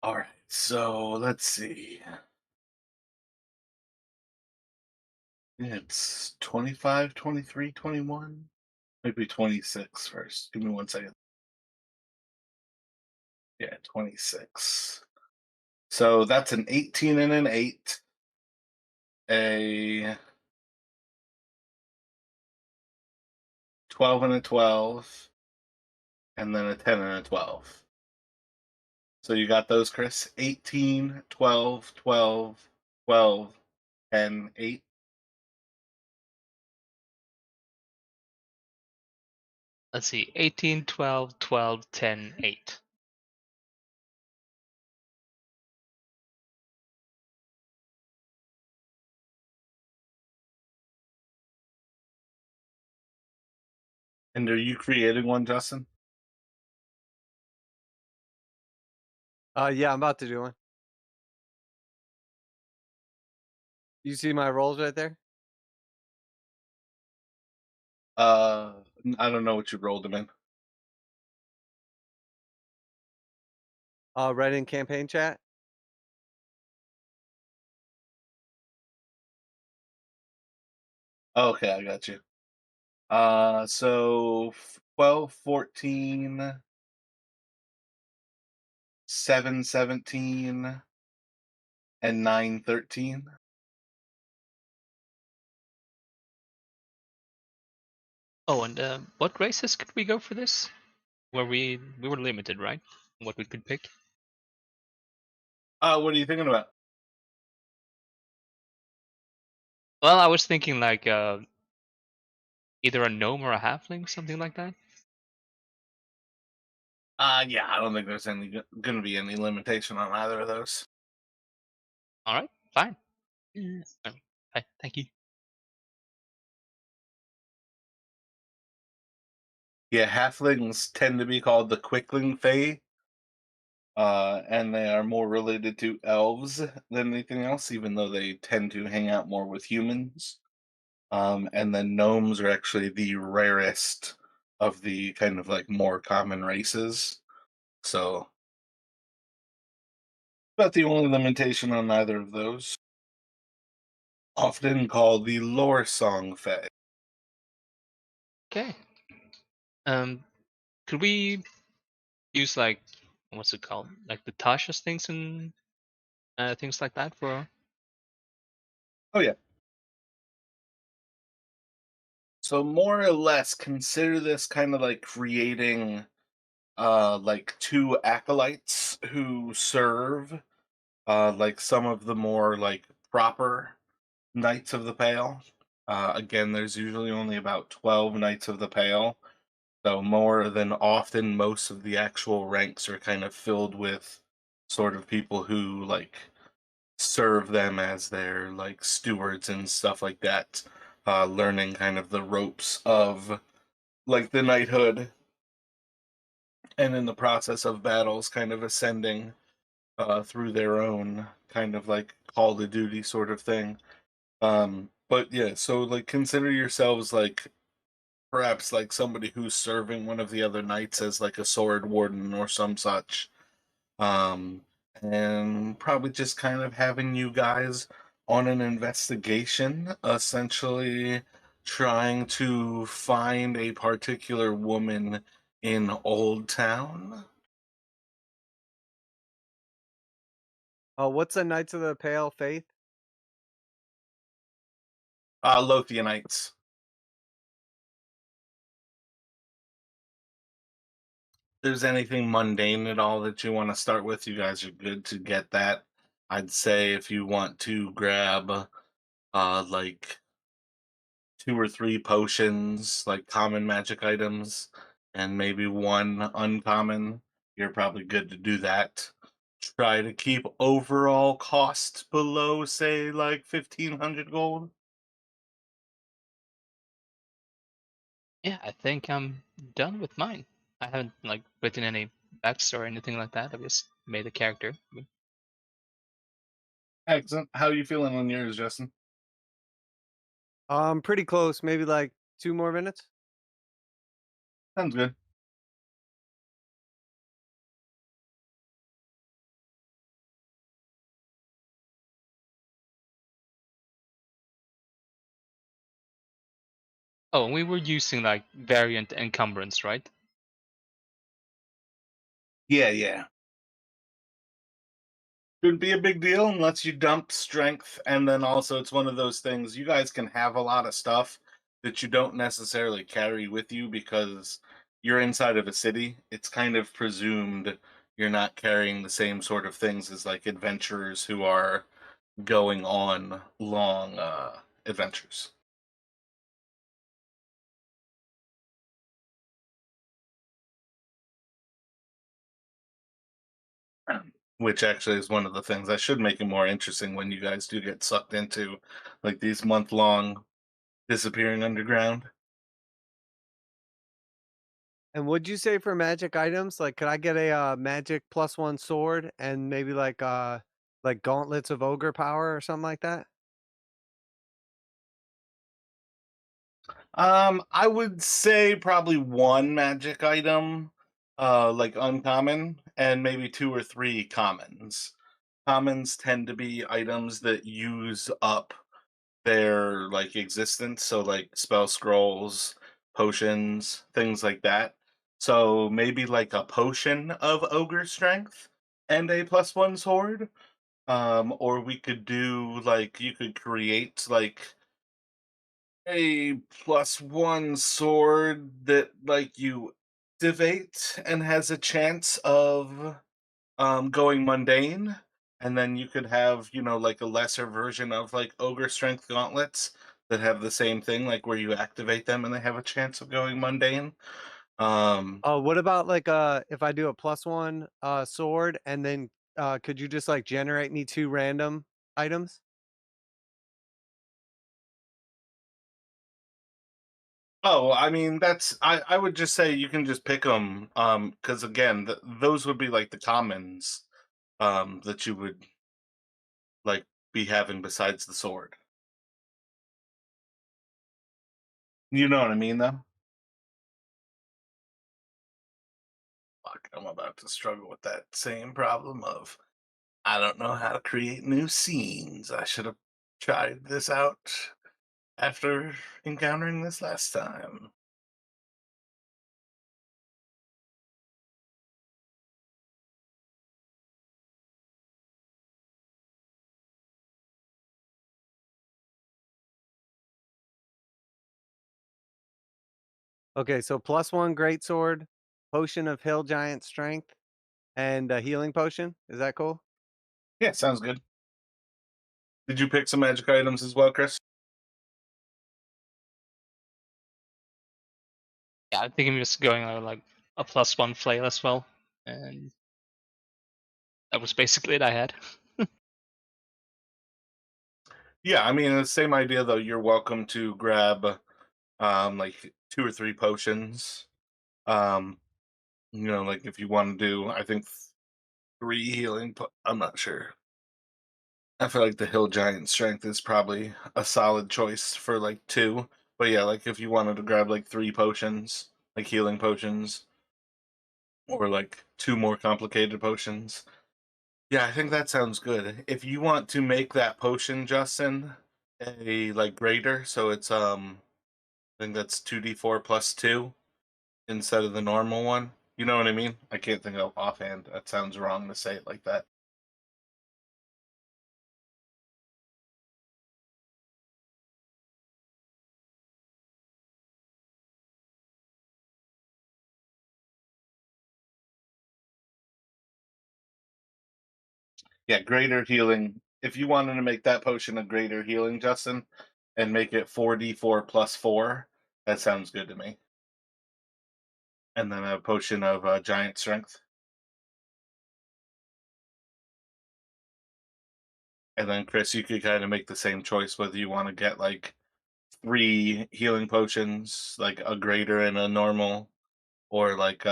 All right, so let's see. It's 25, 23, 21. Maybe 26 first. Give me 1 second. Yeah, 26. So that's an 18 and an 8, a 12 and a 12, and then a 10 and a 12. So you got those, Chris? 18, 12, 12, 12, 10, 8. Let's see, 18, 12, 12, 10, 8. And are you creating one, Justin? Yeah, I'm about to do one. You see my rolls right there? I don't know what you rolled them in. Right in campaign chat. Okay, I got you. So 12, 14, 7, 17, and 9, 13. Oh, and what races could we go for this? Where we were limited, right? What we could pick. What are you thinking about? Well, I was thinking like either a gnome or a halfling, something like that. Yeah, I don't think there's going to be any limitation on either of those. All right, fine. Hi, thank you. Yeah, halflings tend to be called the Quickling Fae, and they are more related to elves than anything else, even though they tend to hang out more with humans. And then gnomes are actually the rarest of the kind of like more common races. So, about the only limitation on either of those. Often called the lore song Fae. Okay. Um, could we use like what's it called, like the Tasha's things and things like that for? Oh yeah. So more or less consider this kind of like creating like two acolytes who serve like some of the more like proper Knights of the Pale. Again, there's usually only about 12 Knights of the Pale. So more than often, most of the actual ranks are kind of filled with sort of people who like serve them as their like stewards and stuff like that, learning kind of the ropes of like the knighthood, and in the process of battles, kind of ascending through their own kind of like Call of Duty sort of thing. But yeah, so like consider yourselves like perhaps like somebody who's serving one of the other knights as like a sword warden or some such. Um, and probably just kind of having you guys on an investigation, essentially trying to find a particular woman in Old Town. Oh, what's the Knights of the Pale Faith? Lothianites. There's anything mundane at all that you want to start with, you guys are good to get that. I'd say if you want to grab like 2 or 3 potions, like common magic items, and maybe one uncommon, you're probably good to do that. Try to keep overall cost below, say, like 1,500 gold. Yeah, I think I'm done with mine. I haven't like written any backstory or anything like that. I've just made a character. Excellent. How are you feeling on yours, Justin? Pretty close. Maybe like 2 more minutes. Sounds good. Oh, we were using like variant encumbrance, right? Yeah. Shouldn't be a big deal unless you dump strength, and then also it's one of those things you guys can have a lot of stuff that you don't necessarily carry with you because you're inside of a city. It's kind of presumed you're not carrying the same sort of things as like adventurers who are going on long adventures. Which actually is one of the things I should make it more interesting when you guys do get sucked into like these month-long disappearing underground. And would you say for magic items, like, could I get a magic +1 sword and maybe like gauntlets of ogre power or something like that? I would say probably one magic item, like uncommon, and maybe two or three commons. Commons tend to be items that use up their like existence, so like spell scrolls, potions, things like that. So maybe like a potion of ogre strength and a +1 sword. Or we could do like you could create like a +1 sword that like you activate and has a chance of going mundane, and then you could have, you know, like a lesser version of like ogre strength gauntlets that have the same thing, like where you activate them and they have a chance of going mundane. Um Oh, what about like if I do a +1 sword and then could you just like generate me 2 random items? oh, I mean that's I would just say you can just pick them cuz again, those would be like the commons that you would like be having besides the sword. You know what I mean though? Fuck, I'm about to struggle with that same problem of I don't know how to create new scenes. I should have tried this out after encountering this last time. Okay, so +1 great sword, potion of hill giant strength, and a healing potion. Is that cool? Yeah, sounds good. Did you pick some magic items as well, Chris? Yeah, I think I'm just going on like a +1 flail as well, and that was basically it I had. Yeah, I mean the same idea though. You're welcome to grab like two or three potions. Um, you know, like if you want to do, I think three healing. I'm not sure. I feel like the hill giant strength is probably a solid choice for like two. But yeah, like if you wanted to grab like three potions, like healing potions, or like two more complicated potions. Yeah, I think that sounds good. If you want to make that potion, Justin, a like greater, so it's I think that's 2d4 plus 2 instead of the normal one. You know what I mean? I can't think of offhand. That sounds wrong to say it like that. Yeah, greater healing. If you wanted to make that potion a greater healing, Justin, and make it 4d4 plus 4, that sounds good to me. And then a potion of giant strength. And then, Chris, you could kind of make the same choice whether you want to get like three healing potions, like a greater and a normal, or like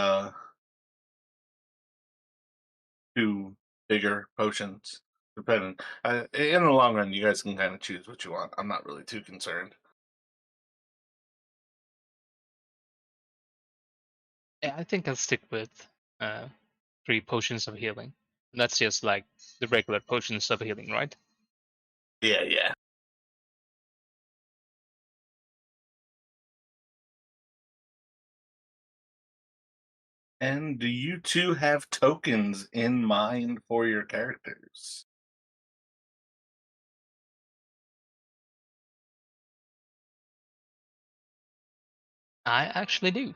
two bigger potions. Depending, in the long run, you guys can kind of choose what you want. I'm not really too concerned. Yeah, I think I'll stick with uh, 3 potions of healing. And that's just like the regular potions of healing, right? Yeah. And do you two have tokens in mind for your characters? I actually do.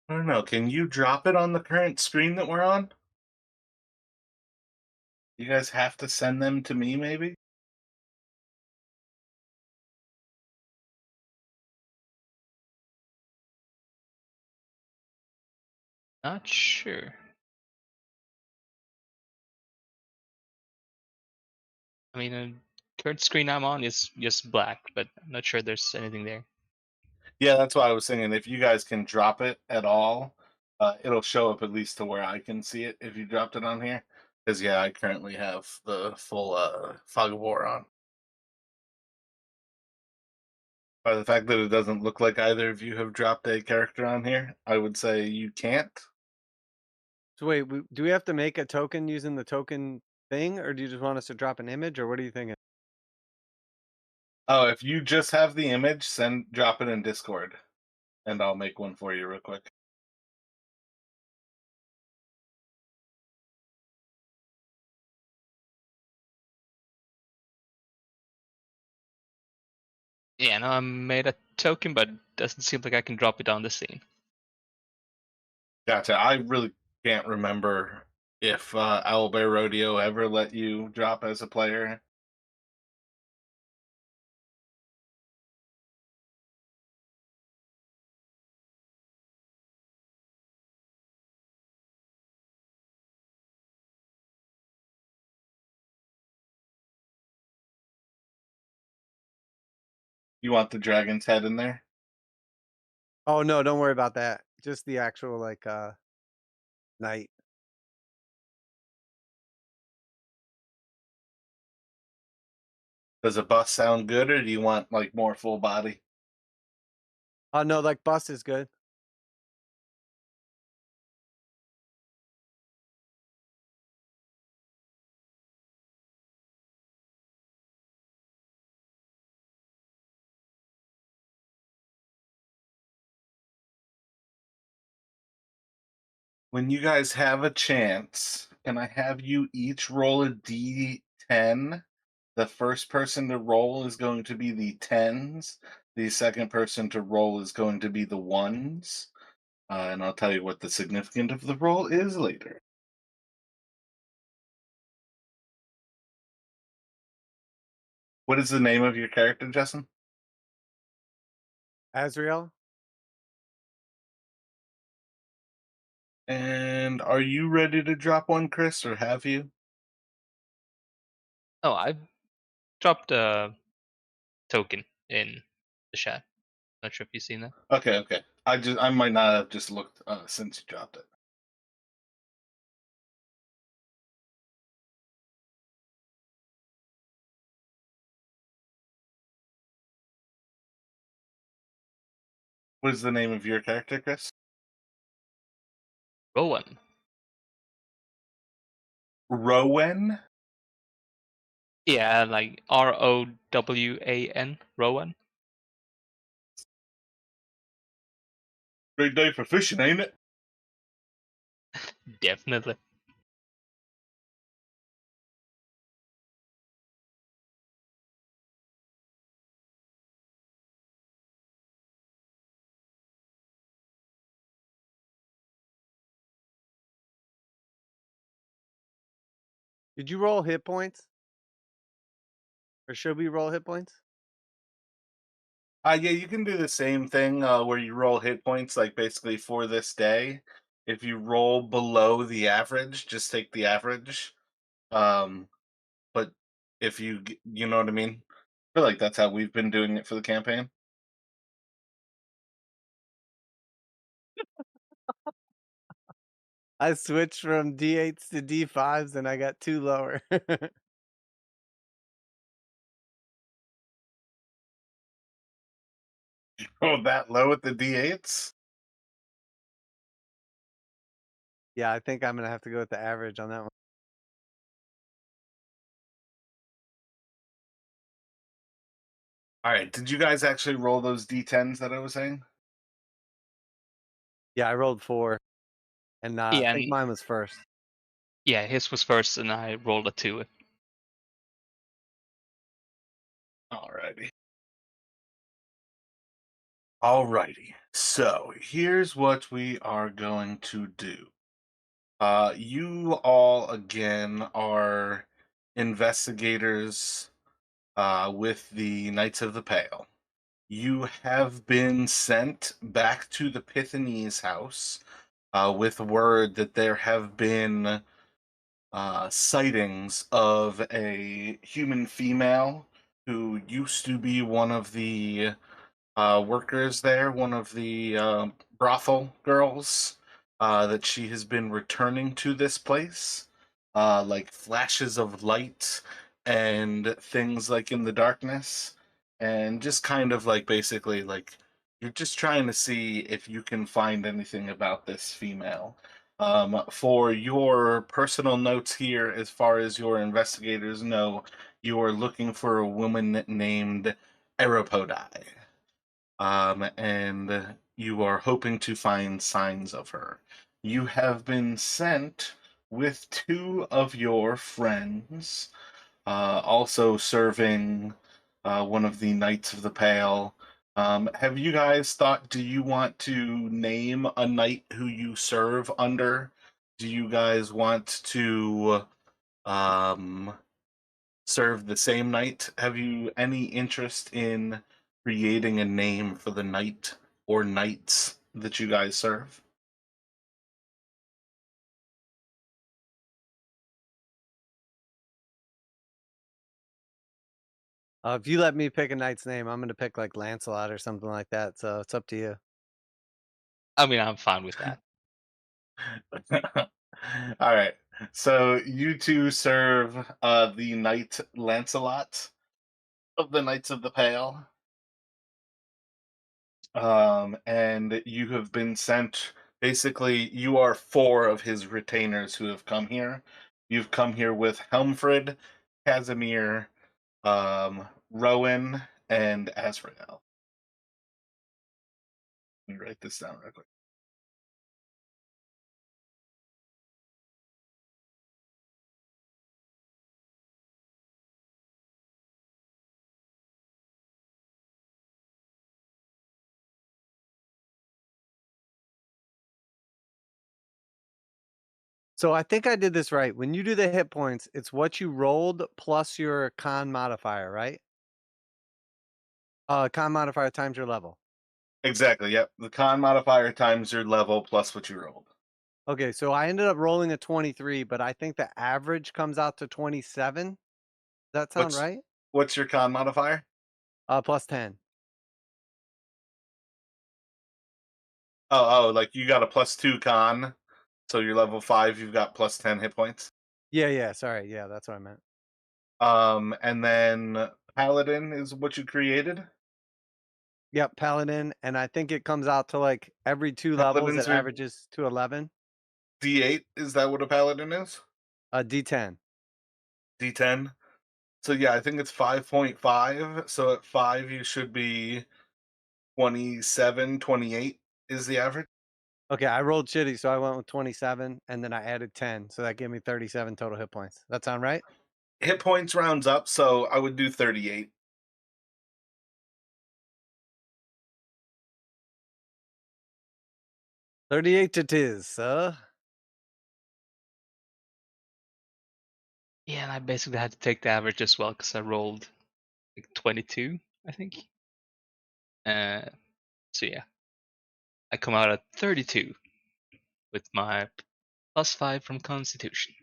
I don't know. Can you drop it on the current screen that we're on? You guys have to send them to me, maybe? Not sure. I mean, current screen I'm on is just black, but I'm not sure there's anything there. Yeah, that's why I was saying. If you guys can drop it at all, it'll show up at least to where I can see it if you dropped it on here. Because yeah, I currently have the full Fog of War on. By the fact that it doesn't look like either of you have dropped a character on here, I would say you can't. So wait, do we have to make a token using the token thing, or do you just want us to drop an image, or what are you thinking? Oh, if you just have the image, drop it in Discord, and I'll make one for you real quick. Yeah, no, I made a token, but doesn't seem like I can drop it on the scene. Gotcha. I really can't remember if Owlbear Rodeo ever let you drop as a player. You want the dragon's head in there? Oh no, don't worry about that. Just the actual like knight. Does a bust sound good, or do you want like more full body? Oh no, like bust is good. When you guys have a chance, can I have you each roll a d10? The first person to roll is going to be the tens. The second person to roll is going to be the ones. And I'll tell you what the significance of the roll is later. What is the name of your character, Justin? Azrael. And are you ready to drop one, Chris, or have you? Oh, I dropped a token in the chat. Not sure if you've seen that. Okay. I might not have just looked since you dropped it. What is the name of your character, Chris? Rowan. Rowan? Yeah, like Rowan. Rowan. Great day for fishing, ain't it? Definitely. Did you roll hit points? Or should we roll hit points? Yeah, you can do the same thing where you roll hit points, like basically for this day. If you roll below the average, just take the average. Um, but if you know what I mean? I feel like that's how we've been doing it for the campaign. I switched from D8s to D5s and I got 2 lower. Oh, that low with the D8s? Yeah, I think I'm gonna have to go with the average on that one. All right. Did you guys actually roll those d10s that I was saying? Yeah, I rolled 4, and I Yeah, think and mine was first. yeah, his was first, and I rolled a 2. Alrighty. Alrighty. So here's what we are going to do. You all again are investigators with the Knights of the Pale. You have been sent back to the Pythonese house with word that there have been sightings of a human female who used to be one of the workers there, one of the brothel girls, that she has been returning to this place, like flashes of light and things like in the darkness, and just kind of like basically like you're just trying to see if you can find anything about this female. For your personal notes here, as far as your investigators know, you are looking for a woman named Aeropodi, and you are hoping to find signs of her. You have been sent with two of your friends, also serving one of the Knights of the Pale. Have you guys thought, do you want to name a knight who you serve under? Do you guys want to um, serve the same knight? Have you any interest in creating a name for the knight or knights that you guys serve? If you let me pick a knight's name, I'm gonna pick like Lancelot or something like that. So it's up to you. I mean, I'm fine with that. All right. So you two serve the knight Lancelot of the Knights of the Pale. And you have been sent, basically you are four of his retainers who have come here. You've come here with Helmfrid, Casimir, Rowan, and Azrael. Let me write this down real quick. So I think I did this right. When you do the hit points, it's what you rolled plus your con modifier, right? Con modifier times your level. Exactly, yep. The con modifier times your level plus what you rolled. Okay, so I ended up rolling a 23, but I think the average comes out to 27. Does that sound What's right? what's your con modifier? Plus 10. Oh, like you got a +2 con, so you're level 5, you've got +10 hit points. Yeah, sorry. Yeah, that's what I meant. And then Paladin is what you created. Yep, paladin, and I think it comes out to like every 2 levels it Paladins are averages to 11. D8. Is that what a paladin is? D10. D10. So yeah, I think it's 5.5. So at 5 you should be 27, 28 is the average. Okay, I rolled shitty, so I went with 27, and then I added 10, so that gave me 37 total hit points. That sound right? Hit points rounds up, so I would do 38. 38 to tis, sir. Yeah, and I basically had to take the average as well because I rolled like 22, I think. Uh, so yeah, I come out at 32 with my +5 from Constitution.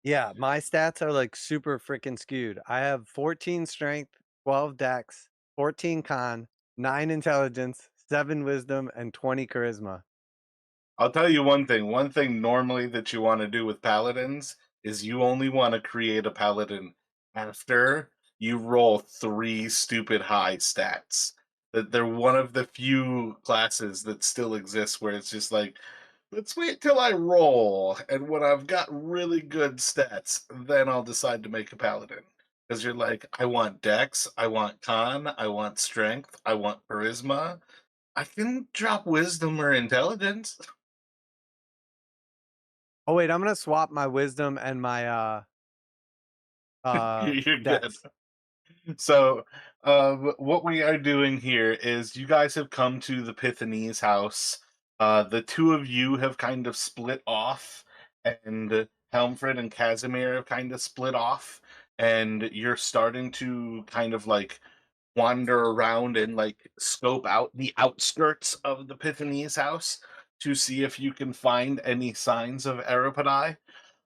Yeah, my stats are like super freaking skewed. I have 14 strength, 12 dex, 14 con, 9 intelligence, 7 wisdom, and 20 charisma. I'll tell you one thing. One thing normally that you want to do with paladins is you only want to create a paladin after you roll 3 stupid high stats. That they're one of the few classes that still exists where it's just like Let's wait till I roll, and when I've got really good stats, then I'll decide to make a paladin. Because you're like, I want dex, I want con, I want strength, I want charisma. I can drop wisdom or intelligence. Oh wait, I'm gonna swap my wisdom and my You're good. dex. So, what we are doing here is you guys have come to the Pythonese house. The two of you have kind of split off, and Helmfred and Casimir have kind of split off, and you're starting to kind of like wander around and like scope out the outskirts of the Pythonese house to see if you can find any signs of Arapadi.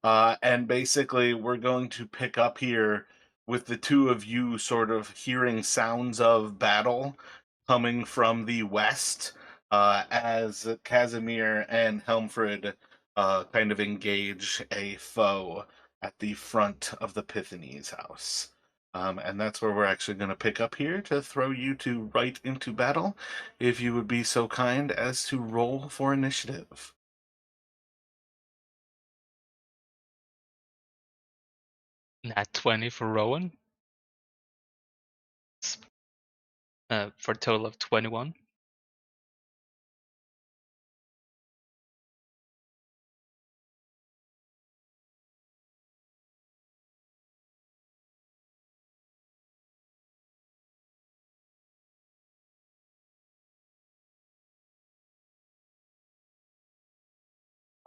And basically, we're going to pick up here with the two of you sort of hearing sounds of battle coming from the west as Casimir and Helmfred kind of engage a foe at the front of the Pythonese house. And that's where we're actually going to pick up here to throw you two right into battle. If you would be so kind as to roll for initiative. Nat 20 for Rowan. For a total of 21.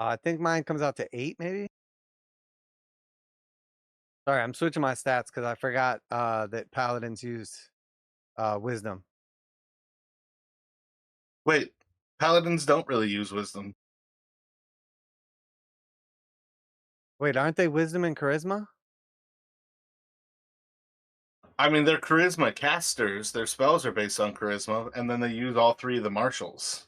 I think mine comes out to 8, maybe. Sorry, I'm switching my stats because I forgot that paladins use wisdom. Wait, paladins don't really use wisdom. Wait, aren't they wisdom and charisma? I mean, they're charisma casters. Their spells are based on charisma, and then they use all three of the martials.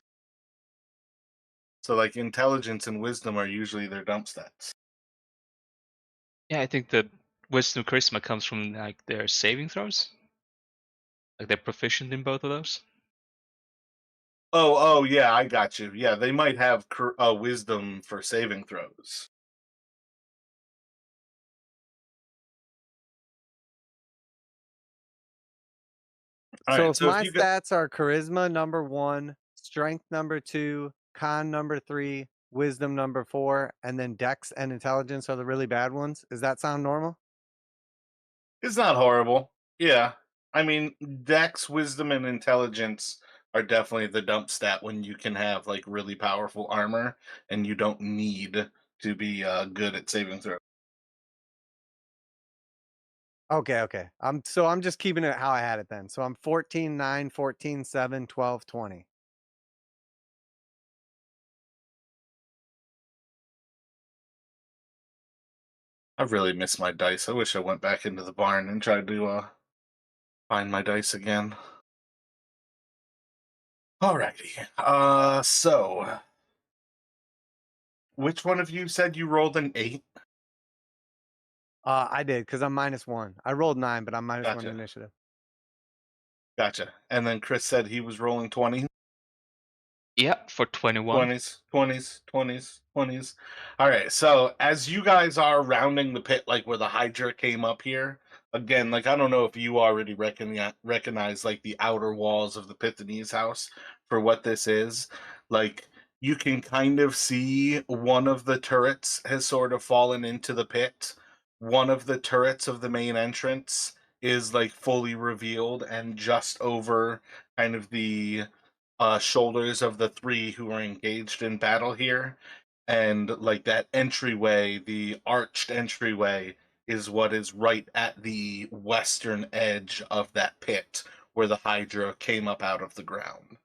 So, like, intelligence and wisdom are usually their dump stats. Yeah, I think the wisdom charisma comes from like their saving throws. Like they're proficient in both of those. Oh, yeah, I got you. Yeah, they might have wisdom for saving throws. All So right, if so if my you got, stats are charisma number 1, strength number 2, con number 3, wisdom number 4, and then dex and intelligence are the really bad ones, does that sound normal? it's not horrible. Yeah, I mean, dex, wisdom, and intelligence are definitely the dump stat when you can have like really powerful armor and you don't need to be good at saving throws. Okay. I'm just keeping it how I had it then. So I'm 14, 9, 14, 7, 12, 20. I really miss my dice. I wish I went back into the barn and tried to find my dice again. Alrighty. So which one of you said you rolled an 8? I did because I'm -1. I rolled 9, but I'm -1 Gotcha. initiative. Gotcha. And then Chris said he was rolling 20. Yeah, for 21. 20s, 20s, 20s, 20s. All right. So as you guys are rounding the pit, like where the Hydra came up here, again, like I don't know if you already recognize like the outer walls of the Pythonese house for what this is. Like you can kind of see one of the turrets has sort of fallen into the pit. One of the turrets of the main entrance is like fully revealed and just over kind of the shoulders of the three who are engaged in battle here. And like that entryway, the arched entryway, is what is right at the western edge of that pit where the Hydra came up out of the ground.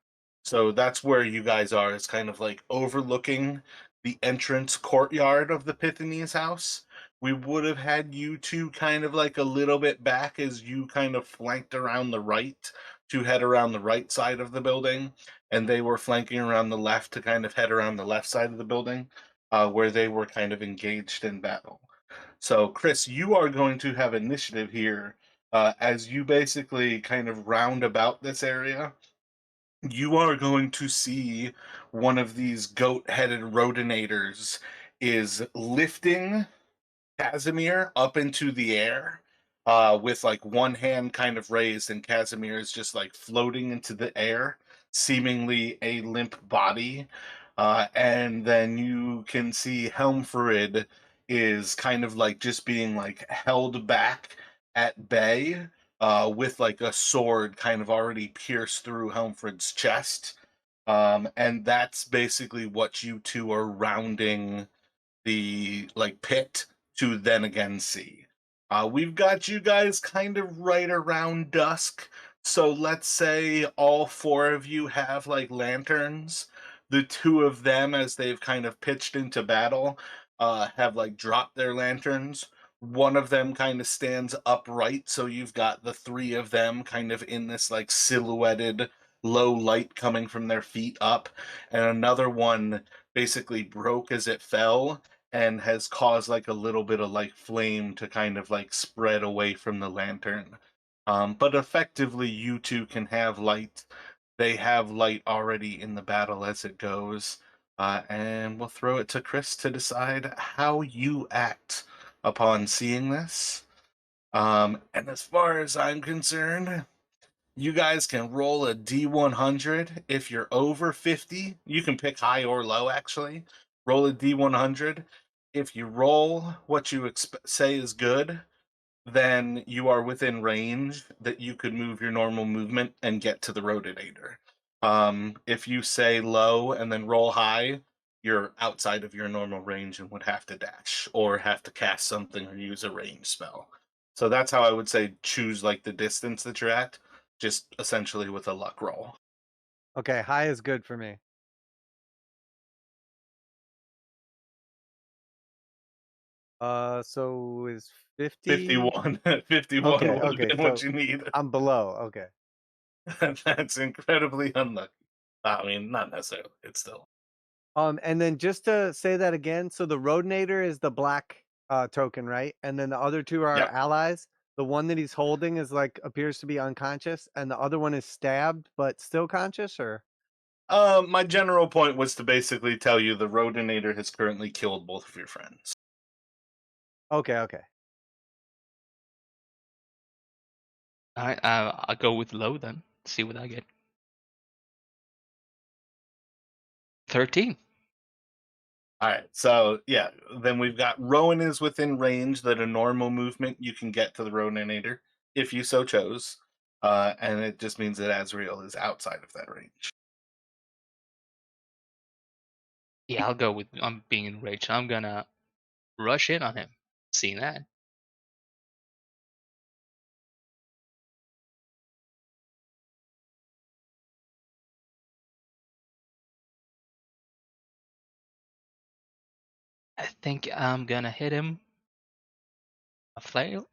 So that's where you guys are, is kind of like overlooking the entrance courtyard of the Pythonese house. We would have had you two kind of like a little bit back as you kind of flanked around the right to head around the right side of the building, and they were flanking around the left to kind of head around the left side of the building, where they were kind of engaged in battle. So, Chris, you are going to have initiative here as you basically kind of round about this area you are going to see one of these goat-headed rodinators is lifting Casimir up into the air, with like one hand kind of raised, and Casimir is just like floating into the air, seemingly a limp body. And then you can see Helmfrid is kind of like just being like held back at bay, with like a sword kind of already pierced through Helmfrid's chest. And that's basically what you two are rounding the like pit to then again see. We've got you guys kind of right around dusk. So let's say all four of you have like lanterns. The two of them, as they've kind of pitched into battle, have like dropped their lanterns. One of them kind of stands upright, so you've got the three of them kind of in this like silhouetted low light coming from their feet up, and another one basically broke as it fell and has caused like a little bit of like flame to kind of like spread away from the lantern. But effectively, you two can have light. They have light already in the battle as it goes. And we'll throw it to Chris to decide how you act upon seeing this. And as far as I'm concerned, you guys can roll a D100. If you're over 50, you can pick high or low, actually. Roll a D100. If you roll what you say is good, then you are within range that you could move your normal movement and get to the Rotinator. If you say low and then roll high, you're outside of your normal range and would have to dash or have to cast something or use a range spell. So that's how I would say choose like the distance that you're at, just essentially with a luck roll. Okay, high is good for me. So is 50? 51. 51 Okay, would have okay, been what so you need. I'm below. Okay. That's incredibly unlucky. I mean, not necessarily. It's still. And then just to say that again, so the Rodinator is the black token, right? And then the other two are Yep. allies. The one that he's holding is like appears to be unconscious, and the other one is stabbed but still conscious, or My general point was to basically tell you the Rodinator has currently killed both of your friends. okay, okay. I'll go with low then. See what I get. 13. All right, so yeah, then we've got Rowan is within range that a normal movement you can get to the Rodinator if you so chose, and it just means that Azrael is outside of that range. Yeah, I'll go with I'm being enraged. I'm gonna rush in on him. Seeing that. I think I'm gonna hit him. A flail.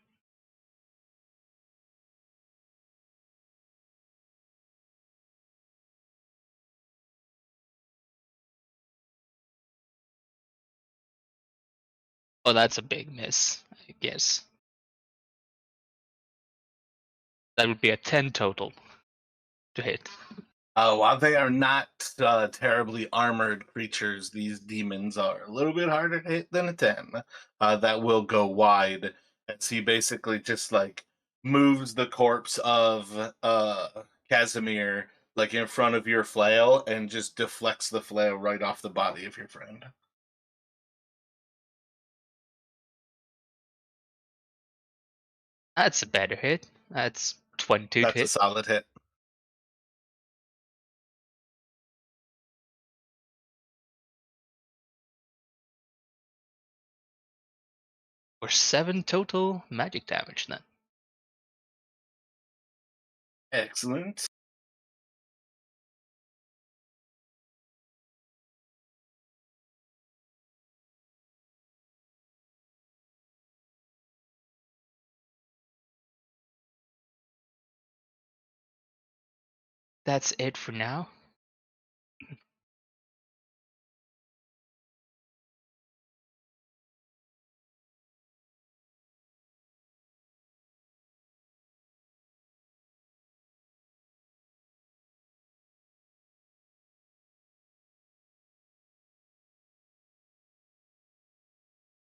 Oh, that's a big miss, I guess. That would be a 10 total to hit. While they are not terribly armored creatures, these demons are a little bit harder to hit than a 10. That will go wide. As he basically just like moves the corpse of Casimir like in front of your flail and just deflects the flail right off the body of your friend. That's a better hit. That's 22 to That's a hit. solid hit. For 7 total magic damage then. Excellent. That's it for now.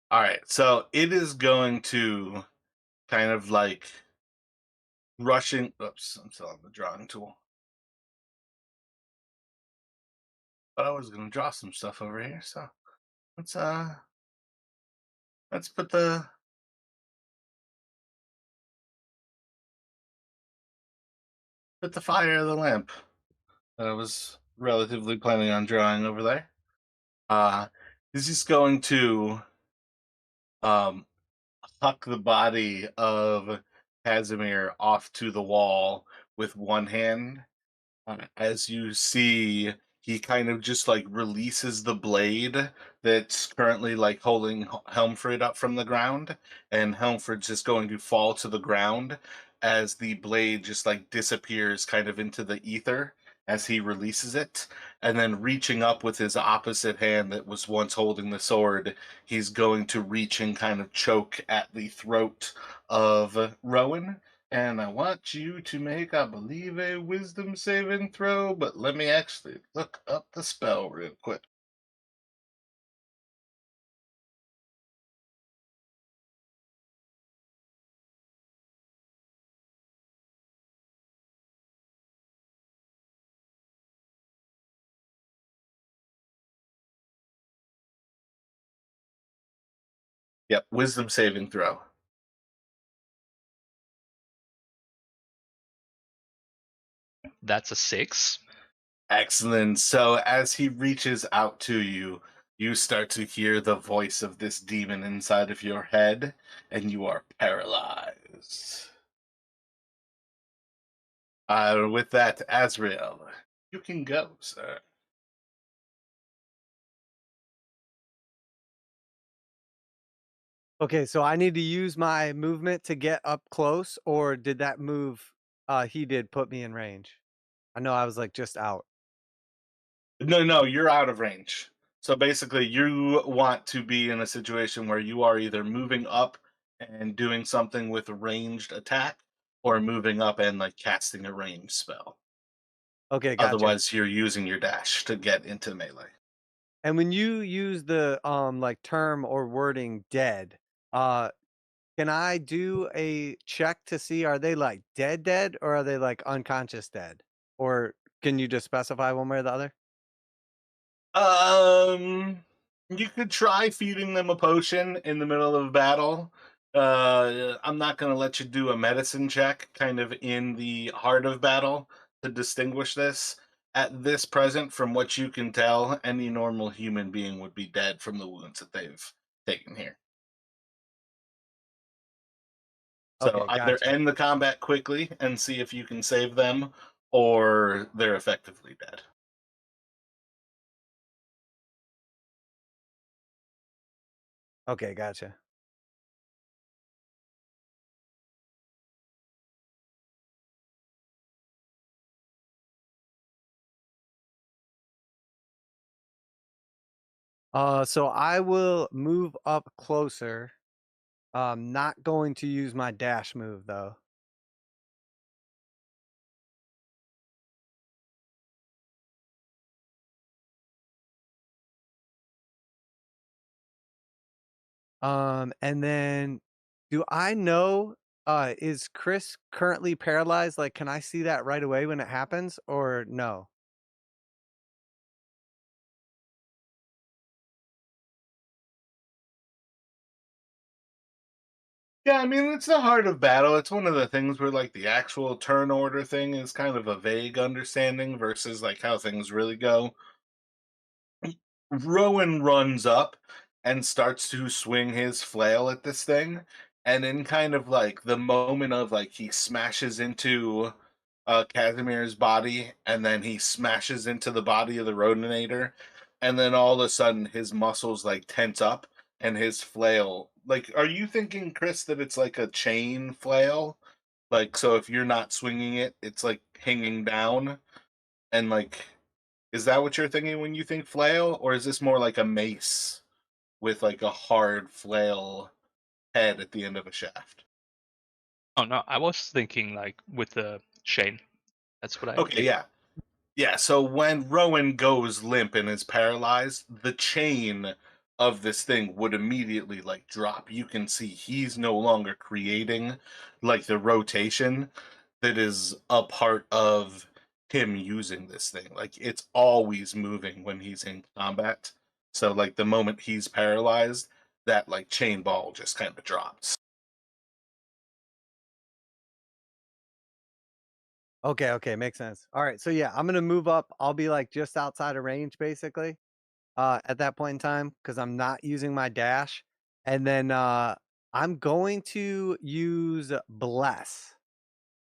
All right, so it is going to kind of like rushing. Oops, I'm still on the drawing tool. But I was gonna draw some stuff over here, so let's uh let's put the fire of the lamp that I was relatively planning on drawing over there. Uh this is going to um huck the body of Casimir off to the wall with one hand. As you see, he kind of just like releases the blade that's currently like holding Helmfrid up from the ground, and Helmfrid's just going to fall to the ground as the blade just like disappears kind of into the ether as he releases it. And then reaching up with his opposite hand that was once holding the sword, he's going to reach and kind of choke at the throat of Rowan, and I want you to make, I believe, a wisdom saving throw, but let me actually look up the spell real quick. Yep, wisdom saving throw. That's a 6. Excellent. So as he reaches out to you, you start to hear the voice of this demon inside of your head, and you are paralyzed. With that, Azrael, you can go, sir. Okay, so I need to use my movement to get up close, or did that move he did put me in range? I know I was like just out. No, no, you're out of range. So basically, you want to be in a situation where you are either moving up and doing something with a ranged attack, or moving up and like casting a ranged spell. Okay, gotcha. Otherwise, you're using your dash to get into melee. And when you use the like term or wording dead, uh can I do a check to see are they like dead or are they like unconscious dead? Or can you just specify one way or the other? Um, you could try feeding them a potion in the middle of a battle. I'm not going to let you do a medicine check kind of in the heart of battle to distinguish this. At this present, from what you can tell, any normal human being would be dead from the wounds that they've taken here. So Okay, either gotcha. end the combat quickly and see if you can save them, or they're effectively dead. Okay, gotcha. So I will move up closer. Not going to use my dash move though. And then do I know is Chris currently paralyzed? Like can I see that right away when it happens or no? Yeah, I mean, it's the heart of battle. It's one of the things where, like, the actual turn order thing is kind of a vague understanding versus, like, how things really go. Rowan runs up and starts to swing his flail at this thing. And in kind of like the moment of like he smashes into Casimir's body, and then he smashes into the body of the Rodinator, and then all of a sudden his muscles like tense up and his flail. Like, are you thinking, Chris, that it's like a chain flail? Like, so if you're not swinging it, it's like hanging down, and like, is that what you're thinking when you think flail, or is this more like a mace with like a hard flail head at the end of a shaft? Oh no, I was thinking like with the chain. That's what I Okay, picked. yeah. Yeah, so when Rowan goes limp and is paralyzed, the chain of this thing would immediately like drop. You can see he's no longer creating like the rotation that is a part of him using this thing. Like it's always moving when he's in combat. So like the moment he's paralyzed, that like chain ball just kind of drops. Okay, okay, makes sense. All right, so yeah, I'm gonna move up. I'll be like just outside of range, basically. At that point in time, because I'm not using my dash, and then I'm going to use bless,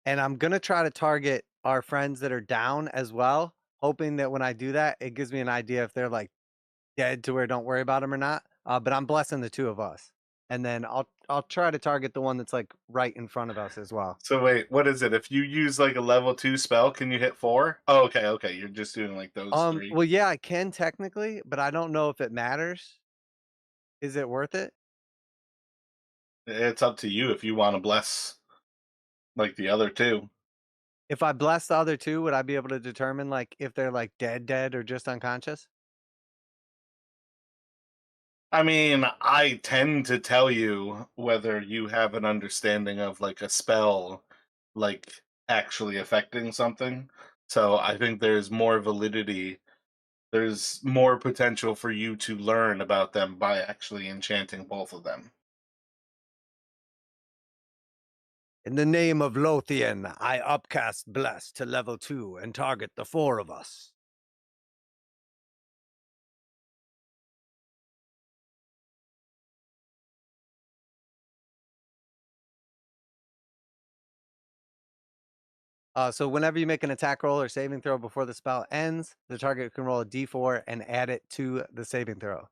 and I'm gonna try to target our friends that are down as well, hoping that when I do that, it gives me an idea if they're like dead to where don't worry about them or not. But I'm blessing the two of us, and then I'll try to target the one that's like right in front of us as well. So wait, what is it? If you use like a level 2 spell, can you hit 4? Oh, okay, okay. You're just doing like those 3. Well, yeah, I can technically, but I don't know if it matters. Is it worth it? It's up to you if you want to bless like the other 2. If I bless the other two, would I be able to determine like if they're like dead or just unconscious? I mean, I tend to tell you whether you have an understanding of like a spell like actually affecting something. So I think there's more validity. There's more potential for you to learn about them by actually enchanting both of them. In the name of Lothian, I upcast bless to level 2 and target the four of us. So whenever you make an attack roll or saving throw before the spell ends, the target can roll a d4 and add it to the saving throw.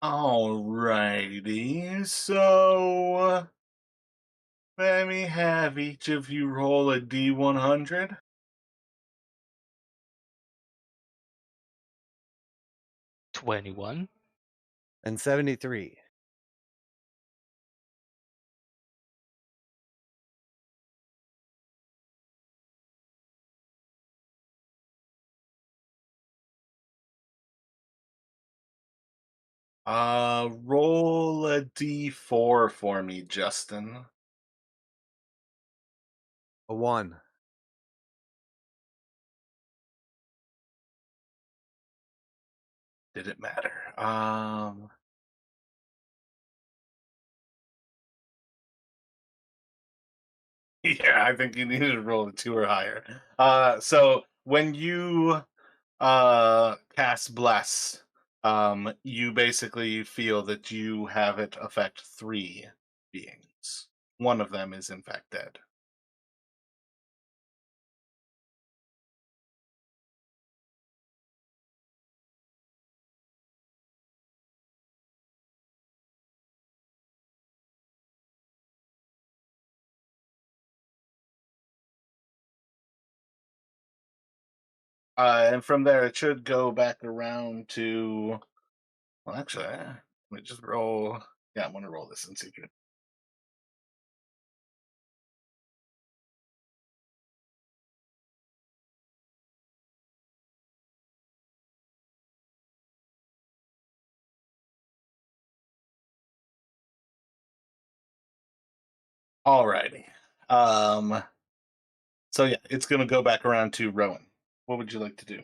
Alrighty, so let me have each of you roll a d100. 21. And 73. Roll a d4 for me, Justin. A 1. Did it matter? Yeah, I think you needed to roll a 2 or higher. So when you cast bless, you basically feel that you have it affect 3 beings. One of them is in fact dead. And from there, it should go back around to. Well, actually, let me just roll. Yeah, I'm going to roll this in secret. Alrighty. Um, so yeah, it's going to go back around to Rowan. What would you like to do?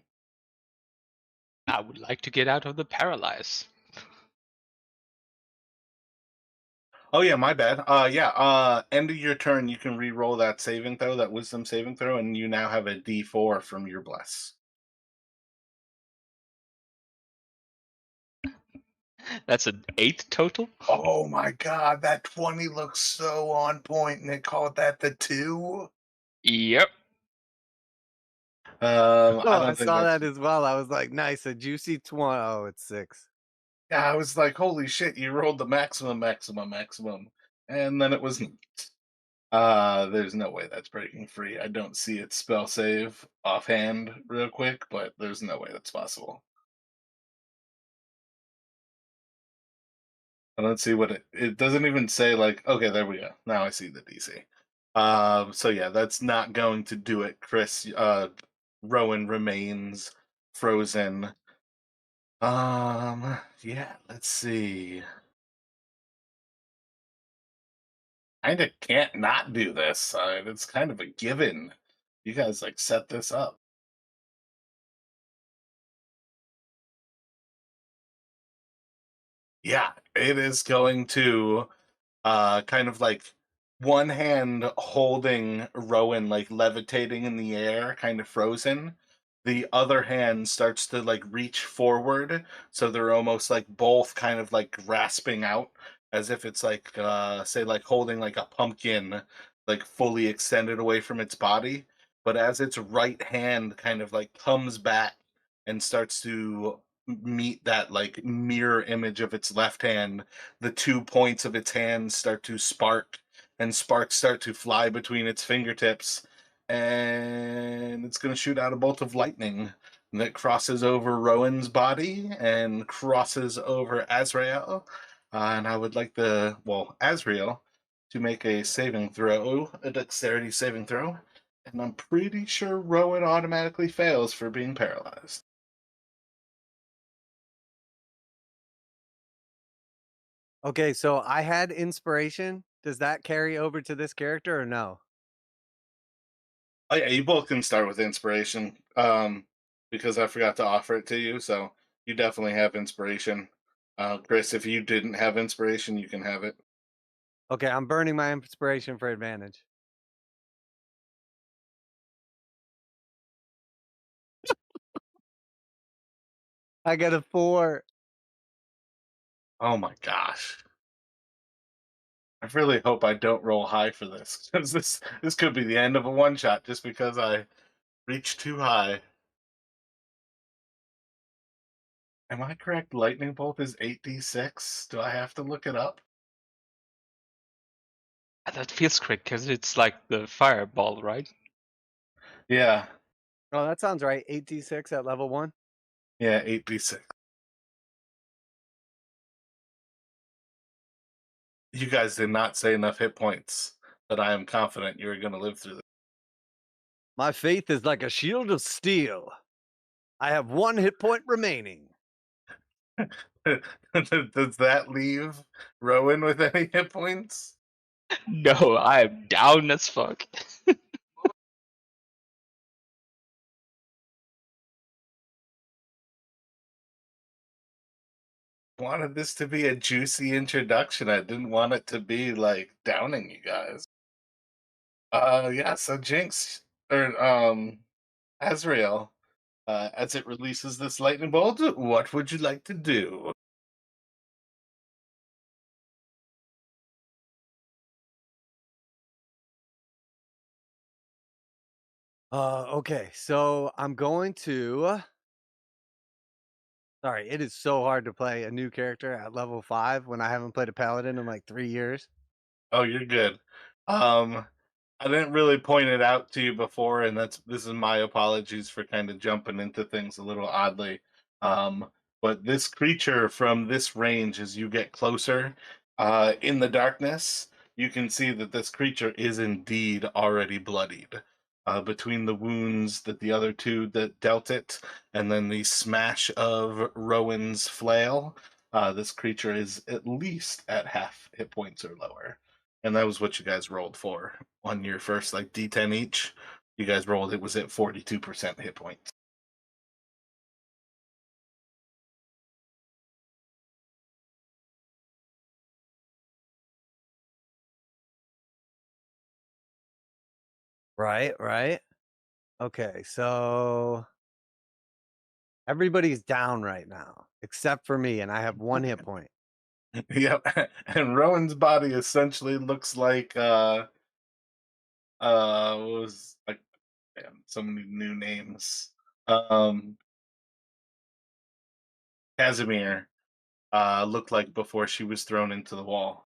I would like to get out of the paralyze. Oh yeah, my bad. Yeah. End of your turn, you can re-roll that saving throw, that Wisdom saving throw, and you now have a D4 from your bless. That's an 8 total. Oh my god, that 20 looks so on point, and they called that the 2. Yep. I Oh, I don't think saw that's. that as well. I was like, nice, a juicy 20. Oh, it's 6. Yeah, I was like, holy shit, you rolled the maximum, maximum, maximum. And then it was not. There's no way that's breaking free. I don't see its spell save offhand real quick, but there's no way that's possible. And let's see what it doesn't even say like, okay, there we go. Now I see the DC. So yeah, that's not going to do it, Chris. Rowan remains frozen. Yeah, let's see. Kinda can't not do this. It's kind of a given. You guys like set this up. Yeah, it is going to kind of like one hand holding Rowan like levitating in the air, kind of frozen. The other hand starts to like reach forward, so they're almost like both kind of like grasping out as if it's like say like holding like a pumpkin like fully extended away from its body. But as its right hand kind of like comes back and starts to meet that like mirror image of its left hand, the 2 points of its hands start to spark and sparks start to fly between its fingertips, and it's going to shoot out a bolt of lightning that crosses over Rowan's body and crosses over Azrael. And I would like Azrael to make a saving throw, a dexterity saving throw. And I'm pretty sure Rowan automatically fails for being paralyzed. Okay, so I had inspiration. Does that carry over to this character or no? Oh yeah, you both can start with inspiration. Because I forgot to offer it to you, so you definitely have inspiration. Chris, if you didn't have inspiration, you can have it. Okay, I'm burning my inspiration for advantage. I got a 4. Oh my gosh. I really hope I don't roll high for this, because this could be the end of a one shot just because I reached too high. Am I correct? Lightning bolt is 8d6. Do I have to look it up? That feels correct because it's like the fireball, right? Yeah, Oh, that sounds right. 8d6 at level 1. yeah, 8d6. You guys did not say enough hit points that I am confident you're going to live through My faith is like a shield of steel. I have 1 hit point remaining. Does that leave Rowan with any hit points? No, I am down as fuck. Wanted this to be a juicy introduction. I didn't want it to be like downing you guys. Yeah, so Jinx or Azrael, as it releases this lightning bolt, what would you like to do? Okay, so I'm going to. Sorry, it is so hard to play a new character at level 5 when I haven't played a paladin in like 3 years. Oh, you're good. Um, I didn't really point it out to you before, and this is my apologies for kind of jumping into things a little oddly. Um, but this creature from this range, as you get closer, in the darkness, you can see that this creature is indeed already bloodied. Between the wounds that the other two that dealt it, and then the smash of Rowan's flail, this creature is at least at half hit points or lower. And that was what you guys rolled for on your first like D10 each. You guys rolled it was at 42% hit points. Right, right. Okay, so everybody's down right now except for me, and I have 1 hit point. Yep. And Rowan's body essentially looks like what was like damn, so many new names. Um Casimir looked like before she was thrown into the wall.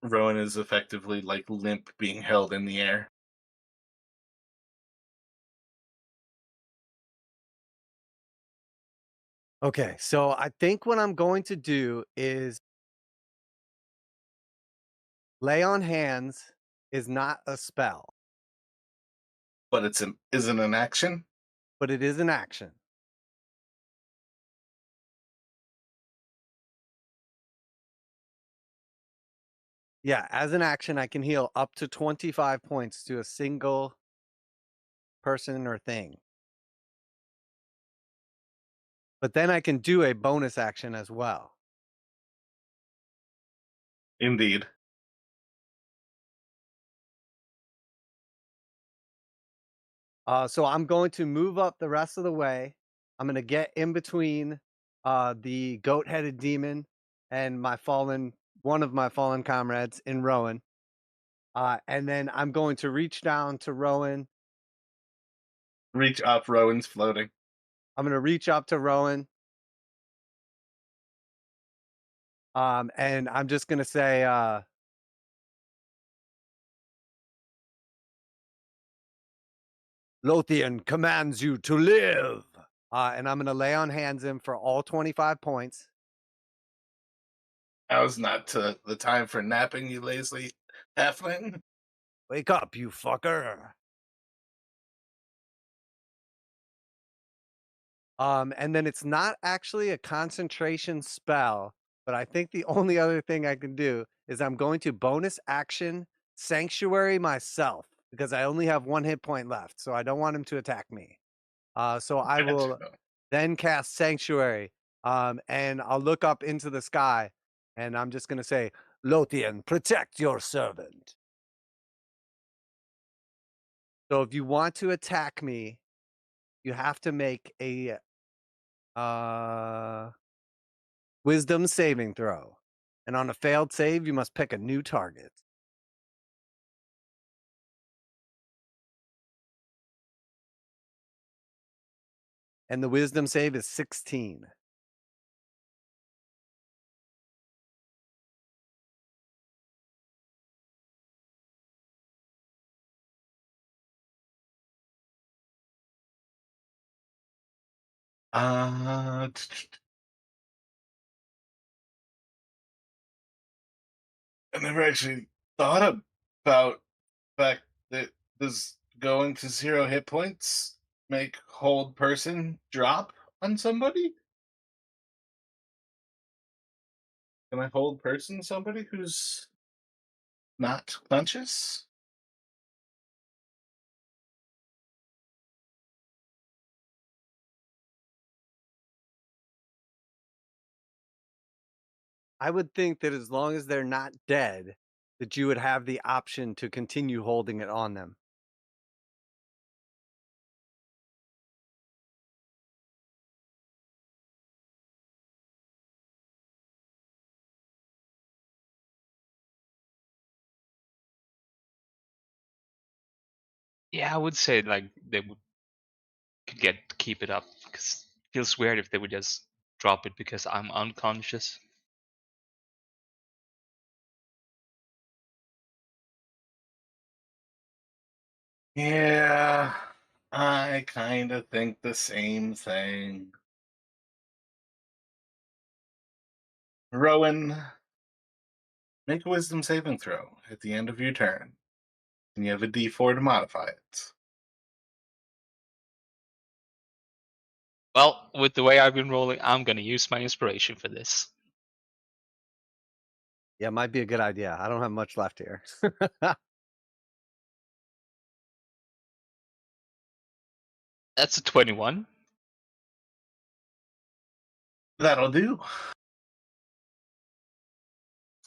Rowan is effectively like limp being held in the air. Okay, so I think what I'm going to do is lay on hands is not a spell, But it's an isn't an action? but it is an action. Yeah, as an action, I can heal up to 25 points to a single person or thing. But then I can do a bonus action as well. Indeed. So I'm going to move up the rest of the way. I'm going to get in between the goat-headed demon and one of my fallen comrades in Rowan. And then I'm going to reach down to Rowan. Reach up, Rowan's floating. I'm going to reach up to Rowan. And I'm just going to say, Lothian commands you to live. And I'm going to lay on hands him for all 25 points. Now's not the time for napping, you lazy halfling. Wake up, you fucker. And then it's not actually a concentration spell, but I think the only other thing I can do is I'm going to bonus action sanctuary myself because I only have 1 hit point left, so I don't want him to attack me. So I will Gotcha. then cast sanctuary, and I'll look up into the sky, and I'm just gonna say, Lothian, protect your servant. So if you want to attack me, you have to make a wisdom saving throw. And on a failed save, you must pick a new target. And the wisdom save is 16. I never actually thought about the fact that does going to 0 hit points make hold person drop on somebody? Can I hold person somebody who's not conscious? I would think that as long as they're not dead, that you would have the option to continue holding it on them. Yeah, I would say like they would could keep it up because it feels weird if they would just drop it because I'm unconscious. Yeah, I kind of think the same thing. Rowan, make a wisdom saving throw at the end of your turn. And you have a d4 to modify it. Well, with the way I've been rolling, I'm gonna use my inspiration for this. Yeah, might be a good idea. I don't have much left here. That's a 21. That'll do.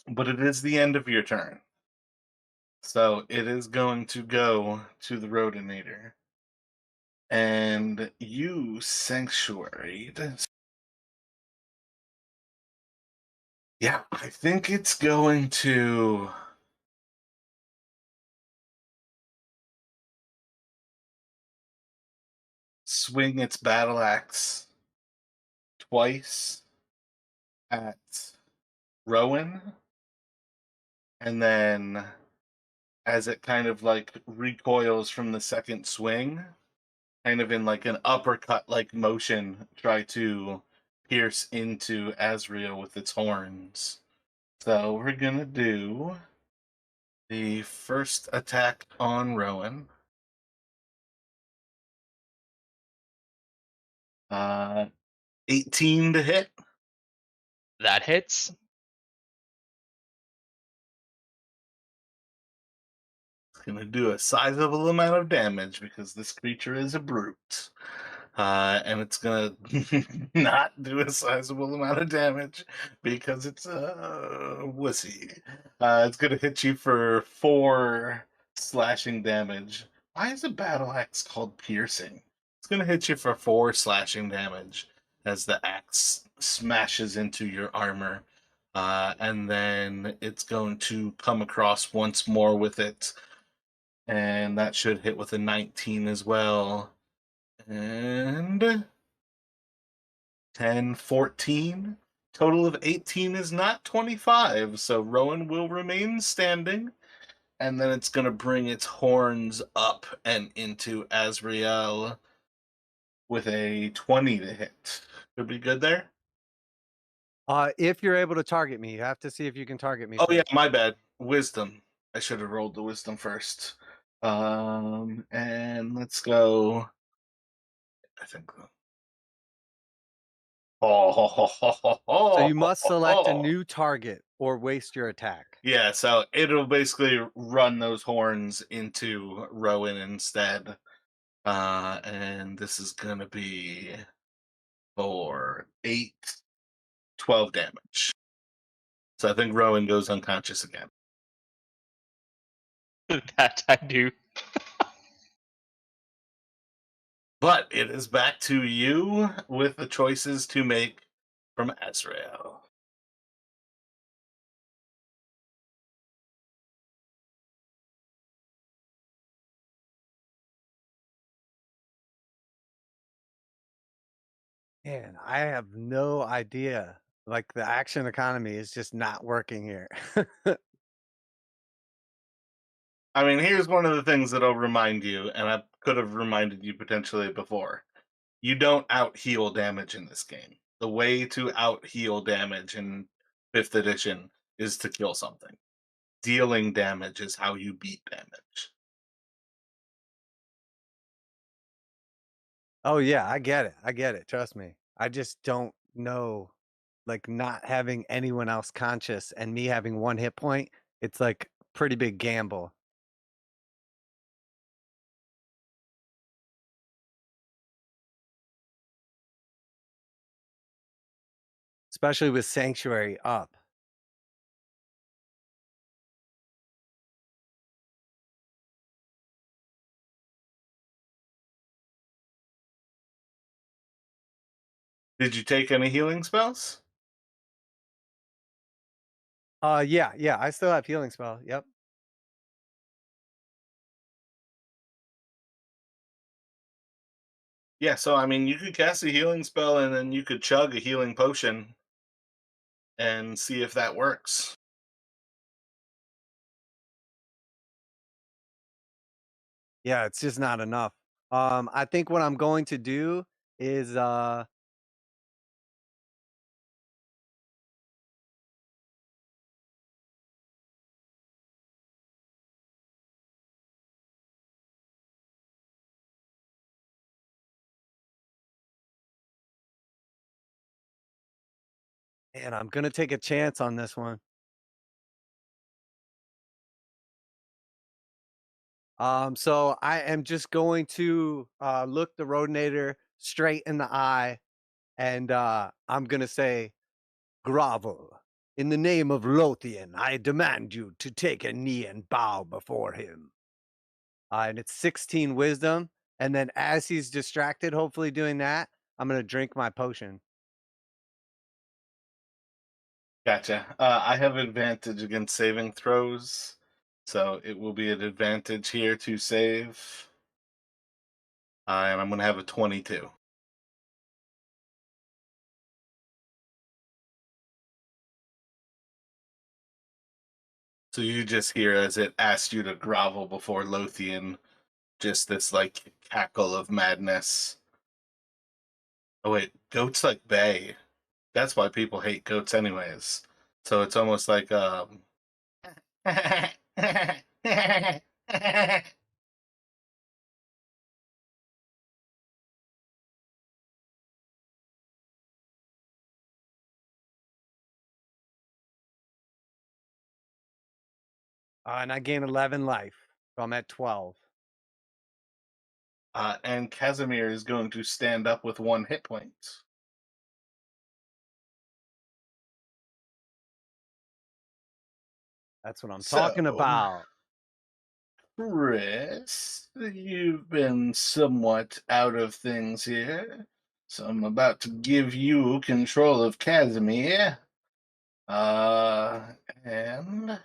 But it is the end of your turn. So it is going to go to the Rodinator. And you sanctuaried. Yeah, I think it's going to. swing its battle axe twice at Rowan, and then as it kind of like recoils from the second swing, kind of in like an uppercut like motion, try to pierce into Azrael with its horns. So we're gonna do the first attack on Rowan. 18 to hit. That hits. It's gonna do a sizable amount of damage because this creature is a brute. And it's gonna not do a sizable amount of damage because it's a wussy. It's gonna hit you for 4 slashing damage. Why is a battle axe called piercing? It's gonna hit you for 4 slashing damage as the axe smashes into your armor. And then it's going to come across once more with it, and that should hit with a 19 as well. And 10, 14. Total of 18 is not 25, so Rowan will remain standing. And then it's going to bring its horns up and into Azrael with a 20 to hit. Could be good there. If you're able to target me, you have to see if you can target me Oh, yeah, first. my bad. Wisdom. I should have rolled the wisdom first. And let's go. I think. So you must select a Oh. new target or waste your attack. Yeah, so it'll basically run those horns into Rowan instead. And this is gonna be for 8, 12 damage. So I think Rowan goes unconscious again. That I do. But it is back to you with the choices to make from Azrael. Man, I have no idea. Like the action economy is just not working here. I mean, here's one of the things that I'll remind you, and I could have reminded you potentially before. You don't out heal damage in this game. The way to out heal damage in 5th edition is to kill something. Dealing damage is how you beat damage. Oh yeah, I get it. I get it. Trust me. I just don't know, like not having anyone else conscious and me having 1 hit point, it's like pretty big gamble. Especially with Sanctuary up. Did you take any healing spells? Yeah, I still have healing spell. Yep. Yeah, so I mean, you could cast a healing spell and then you could chug a healing potion and see if that works. Yeah, it's just not enough. I think what I'm going to do is man, I'm gonna take a chance on this one. So I am just going to look the Rodinator straight in the eye, and I'm gonna say, "Grovel, in the name of Lothian, I demand you to take a knee and bow before him." And it's 16 wisdom, and then as he's distracted, hopefully doing that, I'm gonna drink my potion. Gotcha. I have advantage against saving throws, so it will be an advantage here to save. and I'm going to have a 22. So you just hear as it asks you to grovel before Lothian, just this like cackle of madness. Oh wait, goats like bay. That's why people hate goats anyways. So it's almost like And I gain 11 life, so I'm at 12. and Casimir is going to stand up with 1 hit point. That's what I'm talking So, about. Chris, you've been somewhat out of things here. So I'm about to give you control of Casimir. And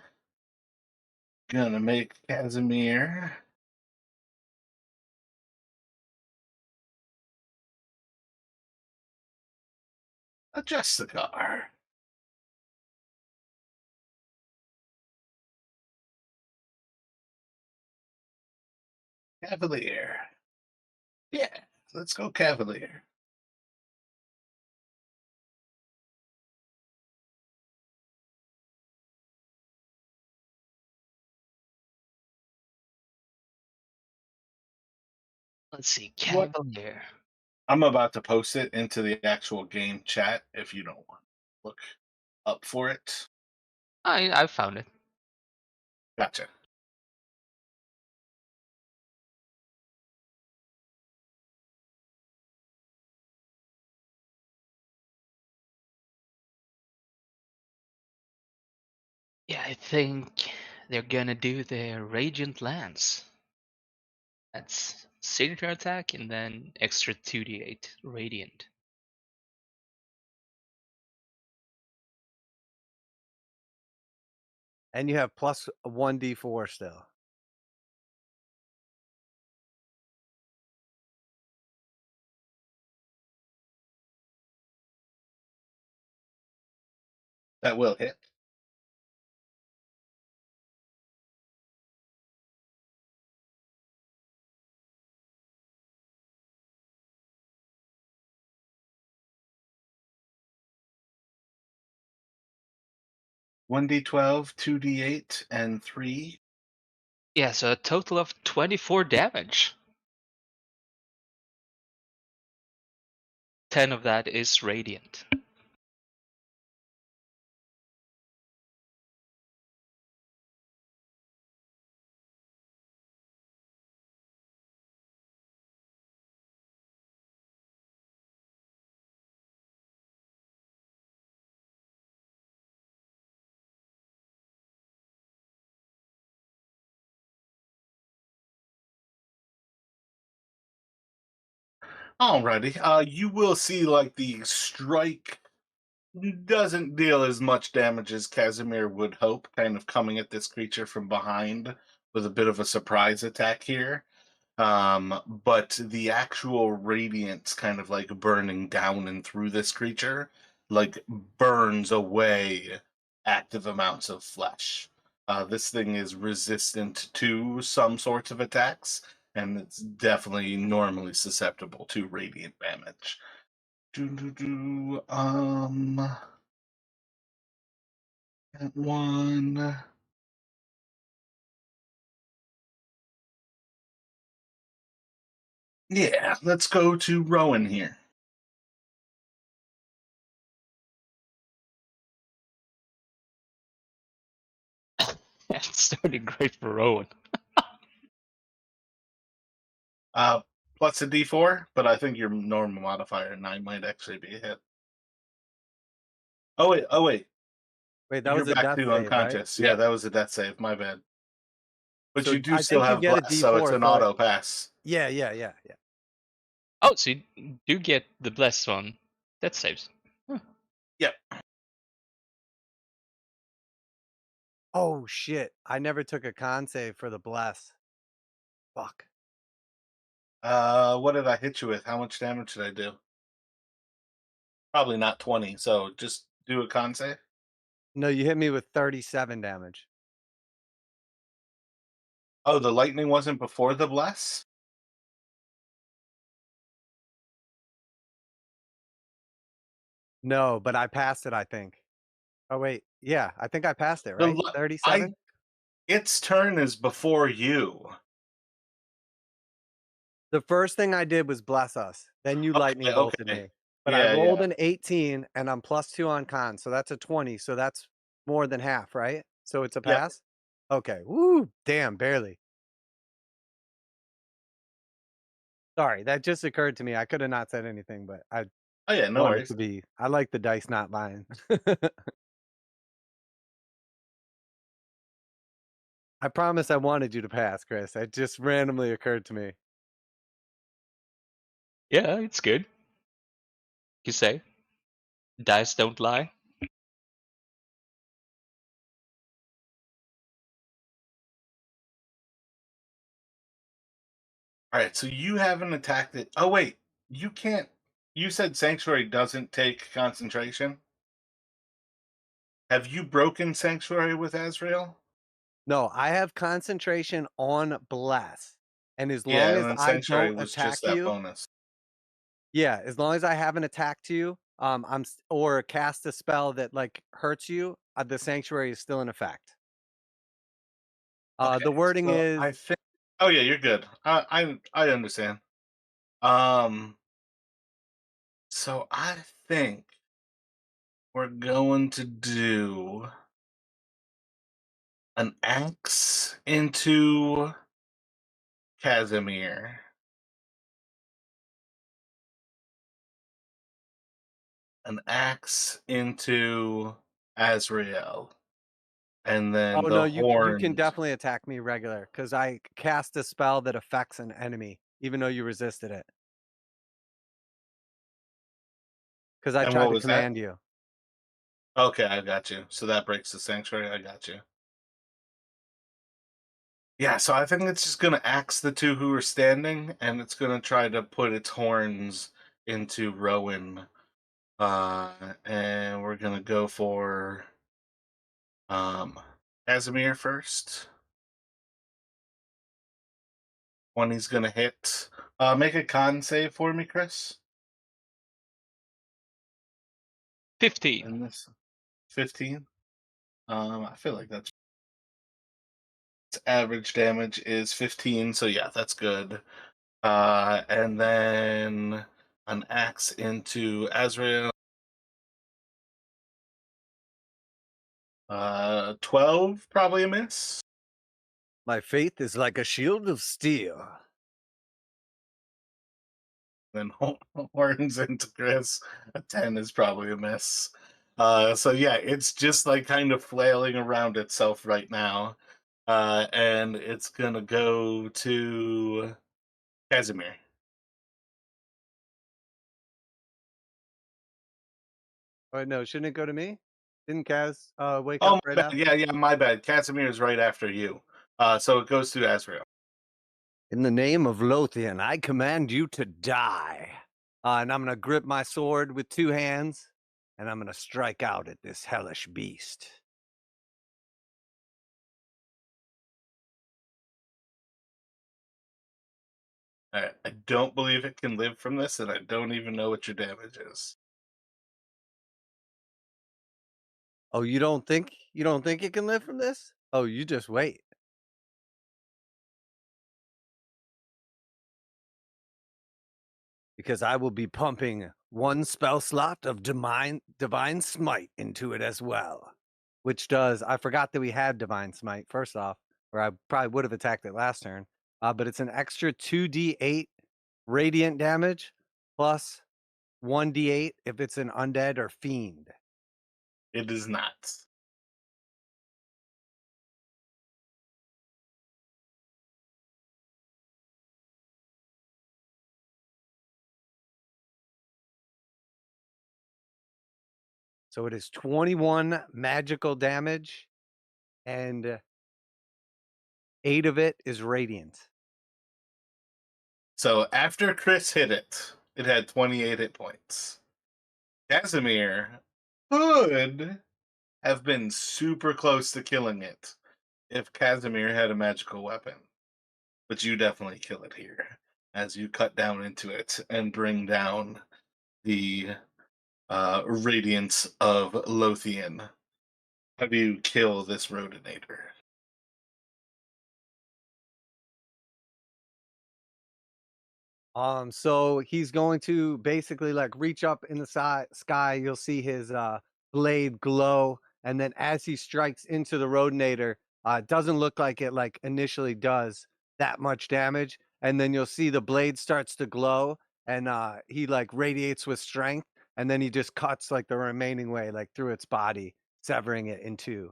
gonna make Casimir adjust the car. Cavalier. Yeah, let's go Cavalier. Let's see, What? Cavalier. I'm about to post it into the actual game chat if you don't want to look up for it. I found it. Gotcha. Yeah, I think they're gonna do their Radiant Lance. That's signature attack and then extra 2d8 Radiant. And you have plus 1d4 still. That will hit. One d12, 2d8, and 3. Yeah, so a total of 24 damage. 10 of that is Radiant. Alrighty. You will see like the strike doesn't deal as much damage as Casimir would hope, kind of coming at this creature from behind with a bit of a surprise attack here. But the actual radiance kind of like burning down and through this creature, like burns away active amounts of flesh. This thing is resistant to some sorts of attacks, and it's definitely normally susceptible to radiant damage. That one. Yeah, let's go to Rowan here. It's starting great for Rowan. Plus a d4, but I think your normal modifier 9 might actually be a hit. Oh wait. Wait, that You're was a back death to save, right? unconscious. Yeah, that was a death save. My bad. But So you do I still think you have get a bless, so it's d4 an for it. auto pass. Yeah. Oh, so you do get the Bless one. That saves. Huh. Yep. Oh shit! I never took a con save for the bless. Fuck. What did I hit you with? How much damage did I do? Probably not 20, so just do a con save. No, you hit me with 37 damage. Oh, the lightning wasn't before the bless? No, but I passed it, I think. Oh wait, yeah, I think I passed it, The right? li- I 37? its turn is before you. The first thing I did was bless us. Then you lightning Okay, bolted okay. me. But I Yeah, rolled yeah. an 18 and I'm +2 on con, so that's a 20. So that's more than half, right? So it's a Yep. pass? Okay. Woo! Damn, barely. Sorry, that just occurred to me. I could have not said anything, but I Oh yeah, no wanted worries. to be I like the dice not lying. I promise I wanted you to pass, Chris. It just randomly occurred to me. Yeah, it's good. You say dice don't lie. Alright, so you haven't attacked it. Oh wait, you can't you said Sanctuary doesn't take concentration? Have you broken Sanctuary with Azrael? No, I have concentration on bless. And as long Yeah, and as then I Sanctuary don't was attack just that you, bonus. yeah, as long as I haven't attacked you, or cast a spell that like hurts you, the sanctuary is still in effect. Okay, The wording so is I think oh yeah, you're good. I understand. Um, so I think we're going to do an axe into Casimir, an axe into Azrael, and then oh the no, you can horns. definitely attack me regular because I cast a spell that affects an enemy, even though you resisted it. Because I And tried what to was that? command you. Okay, I got you. So that breaks the sanctuary. I got you. Yeah, so I think it's just gonna axe the two who are standing, and it's gonna try to put its horns into Rowan. And we're gonna go for um Casimir first. 20's gonna hit. Make a con save for me, Chris. 15. And this 15. I feel like that's average damage is 15, so yeah, that's good. And then an axe into Azrael. 12, probably a miss. My faith is like a shield of steel. Then horns into Chris. A 10 is probably a miss. So yeah, it's just like kind of flailing around itself right now. And it's gonna go to Casimir. Oh no, shouldn't it go to me? Didn't Kaz wake Oh up my right bad. after? Yeah, yeah, my bad. Casimir is right after you. So it goes to Azrael. In the name of Lothian, I command you to die. And I'm going to grip my sword with two hands, and I'm going to strike out at this hellish beast. I don't believe it can live from this, and I don't even know what your damage is. Oh, you don't think it can live from this? Oh, you just wait. Because I will be pumping one spell slot of divine smite into it as well. Which does I forgot that we had divine smite first off, or I probably would have attacked it last turn. But it's an extra 2d8 radiant damage plus 1d8 if it's an undead or fiend. It is not. So it is 21 magical damage, and 8 of it is radiant. So after Chris hit it, it had 28 hit points. Casimir could have been super close to killing it if Casimir had a magical weapon. But you definitely kill it here as you cut down into it and bring down the radiance of Lothian. How do you kill this Rodinator? So he's going to basically like reach up in the sky. You'll see his blade glow, and then as he strikes into the Rodinator, it doesn't look like it like initially does that much damage, and then you'll see the blade starts to glow, and he like radiates with strength, and then he just cuts like the remaining way, like through its body, severing it in two.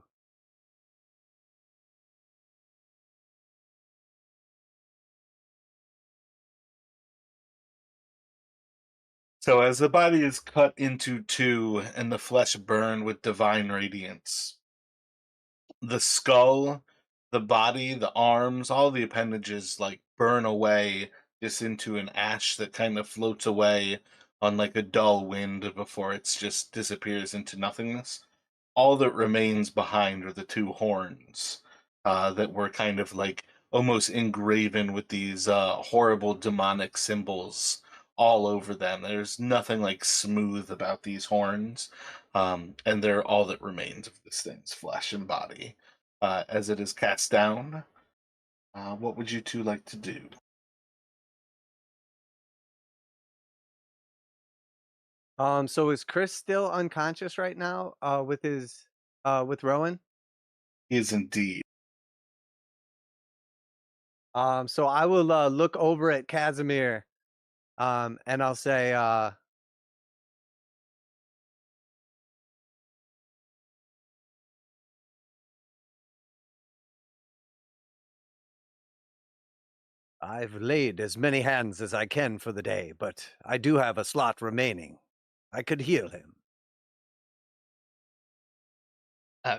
So as the body is cut into two and the flesh burned with divine radiance, the skull, the body, the arms, all the appendages like burn away just into an ash that kind of floats away on like a dull wind before it just disappears into nothingness. All that remains behind are the two horns that were kind of like almost engraven with these horrible demonic symbols all over them. There's nothing like smooth about these horns, and they're all that remains of this thing's flesh and body. As it is cast down, what would you two like to do? So is Chris still unconscious right now, with Rowan? Is indeed. So I will look over at Casimir, and I'll say, "I've laid as many hands as I can for the day, but I do have a slot remaining. I could heal him."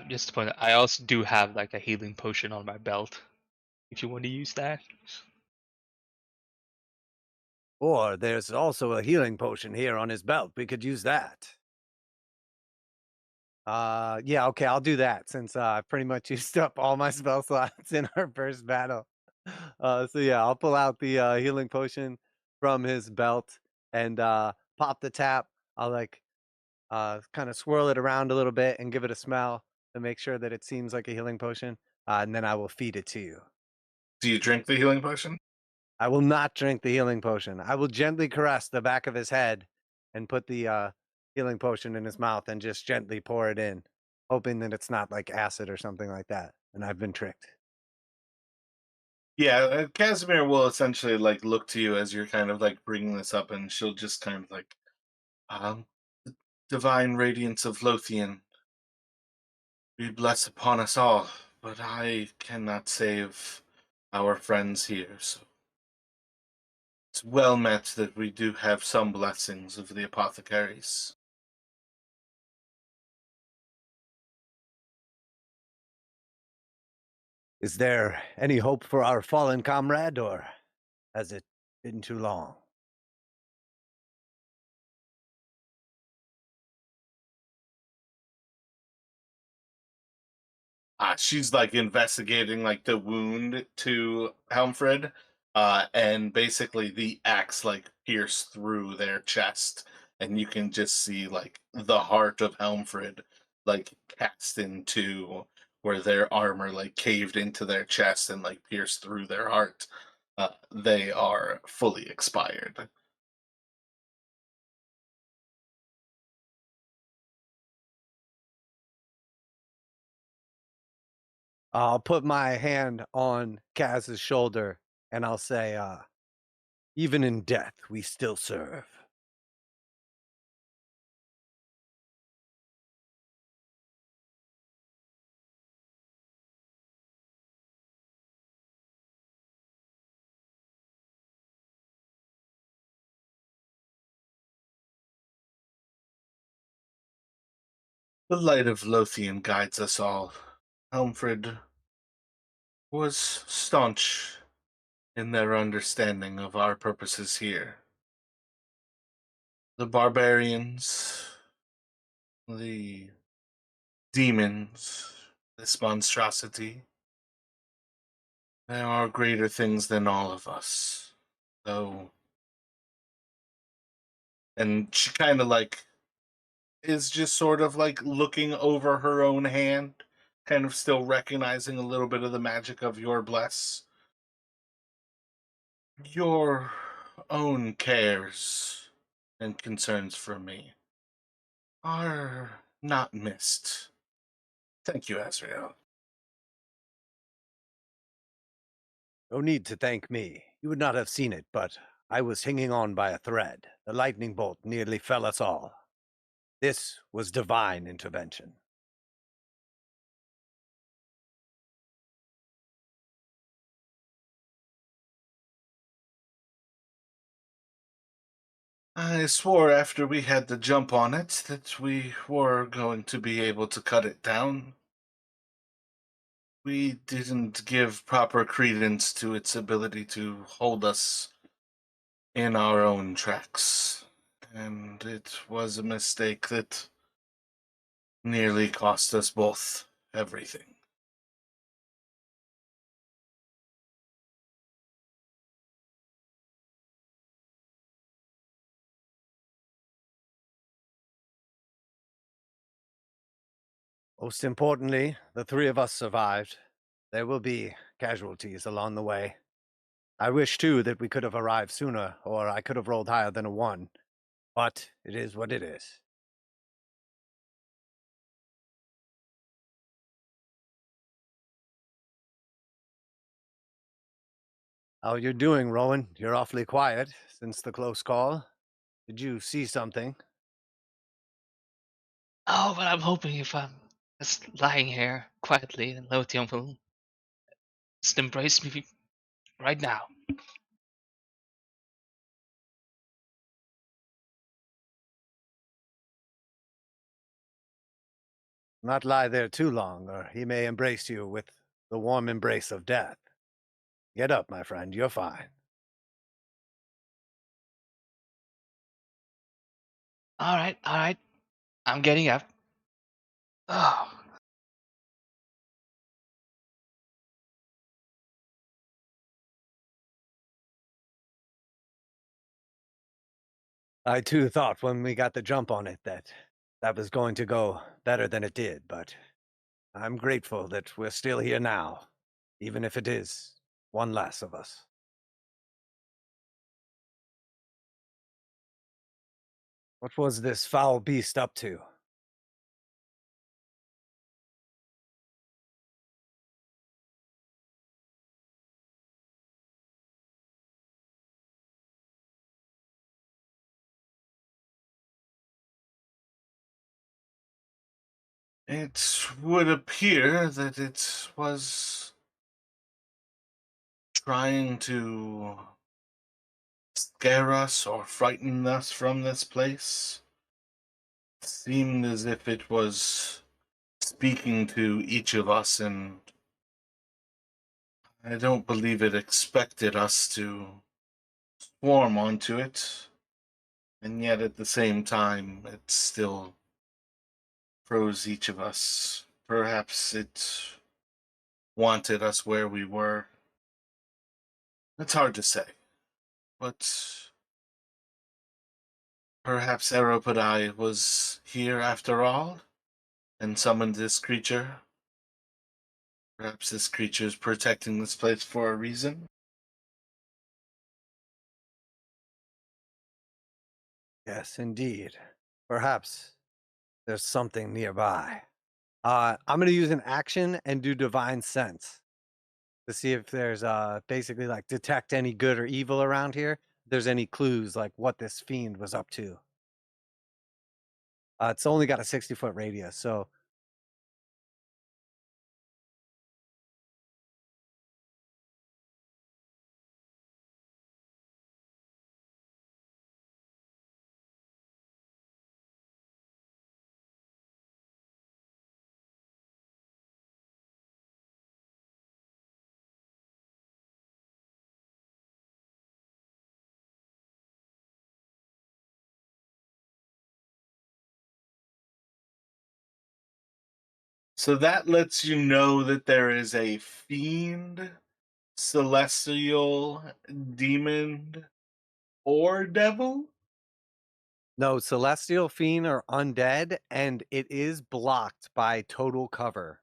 Just to point out, I also do have like a healing potion on my belt. If you want to use that. Or there's also a healing potion here on his belt. We could use that. Yeah, okay, I'll do that since I pretty much used up all my spell slots in our first battle. So yeah, I'll pull out the healing potion from his belt and pop the tap. I'll like kind of swirl it around a little bit and give it a smell to make sure that it seems like a healing potion, and then I will feed it to you. Do you drink the healing potion? I will not drink the healing potion. I will gently caress the back of his head and put the healing potion in his mouth and just gently pour it in, hoping that it's not like acid or something like that. And I've been tricked. Yeah, Casimir will essentially like look to you as you're kind of like bringing this up, and she'll just kind of like, um, divine radiance of Lothian be blessed upon us all, but I cannot save our friends here, so it's well met that we do have some blessings of the apothecaries. Is there any hope for our fallen comrade, or has it been too long? She's like investigating like the wound to Helmfred, and basically the axe like pierced through their chest, and you can just see like the heart of Helmfred like cast into where their armor like caved into their chest and like pierced through their heart. They are fully expired. I'll put my hand on Kaz's shoulder and I'll say, even in death, we still serve. The light of Lothian guides us all. Helmfred was staunch in their understanding of our purposes here. The barbarians, the demons, this monstrosity, there are greater things than all of us. So, and she kind of like is just sort of like looking over her own hand, kind of still recognizing a little bit of the magic of your bless. Your own cares and concerns for me are not missed. Thank you, Azrael. No need to thank me. You would not have seen it, but I was hanging on by a thread. The lightning bolt nearly fell us all. This was divine intervention. I swore after we had the jump on it that we were going to be able to cut it down. We didn't give proper credence to its ability to hold us in our own tracks. And it was a mistake that nearly cost us both everything. Most importantly, the three of us survived. There will be casualties along the way. I wish, too, that we could have arrived sooner, or I could have rolled higher than a 1. But it is what it is. How you doing, Rowan? You're awfully quiet since the close call. Did you see something? Oh, but I'm hoping if I'm just lying here quietly and Lothian will just embrace me right now. Not lie there too long, or he may embrace you with the warm embrace of death. Get up, my friend. You're fine. All right, all right. I'm getting up. Oh, I too thought when we got the jump on it that that was going to go better than it did, but I'm grateful that we're still here now, even if it is one less of us. What was this foul beast up to? It would appear that it was trying to scare us or frighten us from this place. Seemed as if it was speaking to each of us, and I don't believe it expected us to swarm onto it. And yet at the same time, it still froze each of us. Perhaps it wanted us where we were. It's hard to say. But perhaps Aeropodai was here after all and summoned this creature. Perhaps this creature is protecting this place for a reason. Yes, indeed. Perhaps there's something nearby. I'm going to use an action and do Divine Sense to see if there's basically like detect any good or evil around here. If there's any clues like what this fiend was up to. It's only got a 60-foot radius, so So that lets you know that there is a fiend, celestial, demon, or devil. No, celestial fiend or undead, and it is blocked by total cover.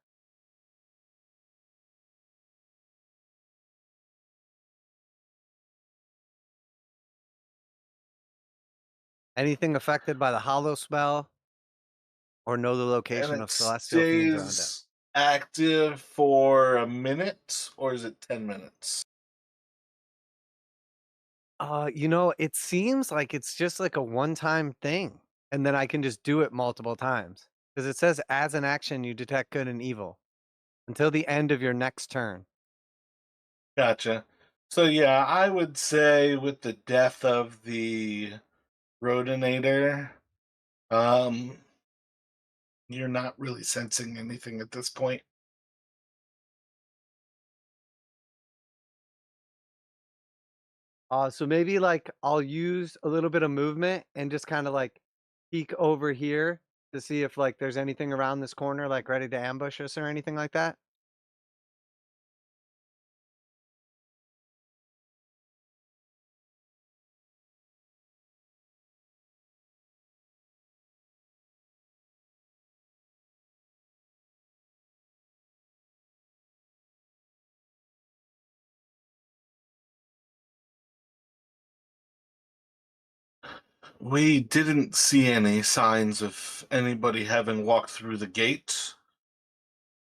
Anything affected by the hollow spell or know the And location it of celestial fiends or undead. stays active for a minute, or is it 10 minutes? It seems like it's just like a one-time thing, and then I can just do it multiple times. Because it says as an action you detect good and evil until the end of your next turn. Gotcha. So yeah, I would say with the death of the Rodinator, um, you're not really sensing anything at this point. So maybe like I'll use a little bit of movement and just kind of like peek over here to see if like there's anything around this corner like ready to ambush us or anything like that. We didn't see any signs of anybody having walked through the gate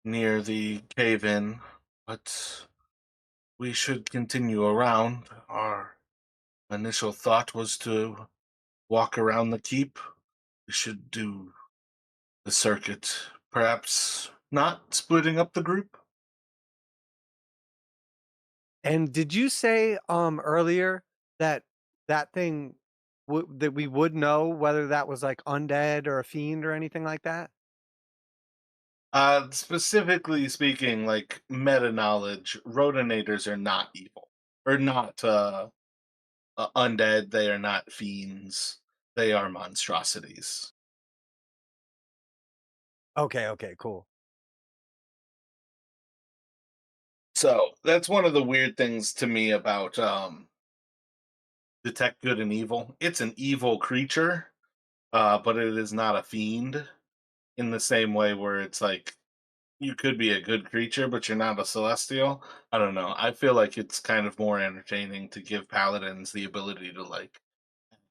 near the cave in, but we should continue around. Our initial thought was to walk around the keep. We should do the circuit. Perhaps not splitting up the group? And did you say earlier that that thing that we would know whether that was like undead or a fiend or anything like that? Specifically speaking, like meta knowledge, Rodinators are not evil. Or not undead, they are not fiends. They are monstrosities. Okay, okay, cool. So that's one of the weird things to me about detect good and evil. It's an evil creature, but it is not a fiend in the same way where it's like you could be a good creature, but you're not a celestial. I don't know. I feel like it's kind of more entertaining to give paladins the ability to like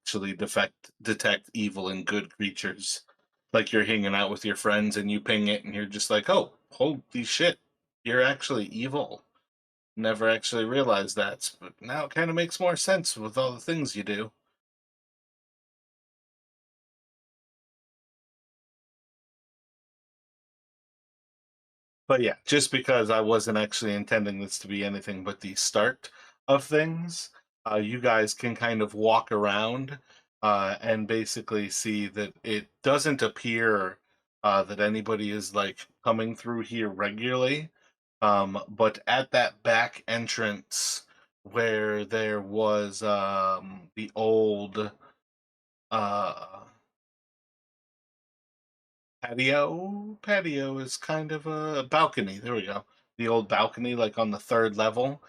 actually detect evil in good creatures. Like you're hanging out with your friends and you ping it and you're just like, oh, holy shit, you're actually evil. Never actually realized that, but now it kind of makes more sense with all the things you do. But yeah, just because I wasn't actually intending this to be anything but the start of things, you guys can kind of walk around and basically see that it doesn't appear that anybody is like coming through here regularly. But at that back entrance where there was the old uh, patio is kind of a balcony. There we go. The old balcony, like on the third level.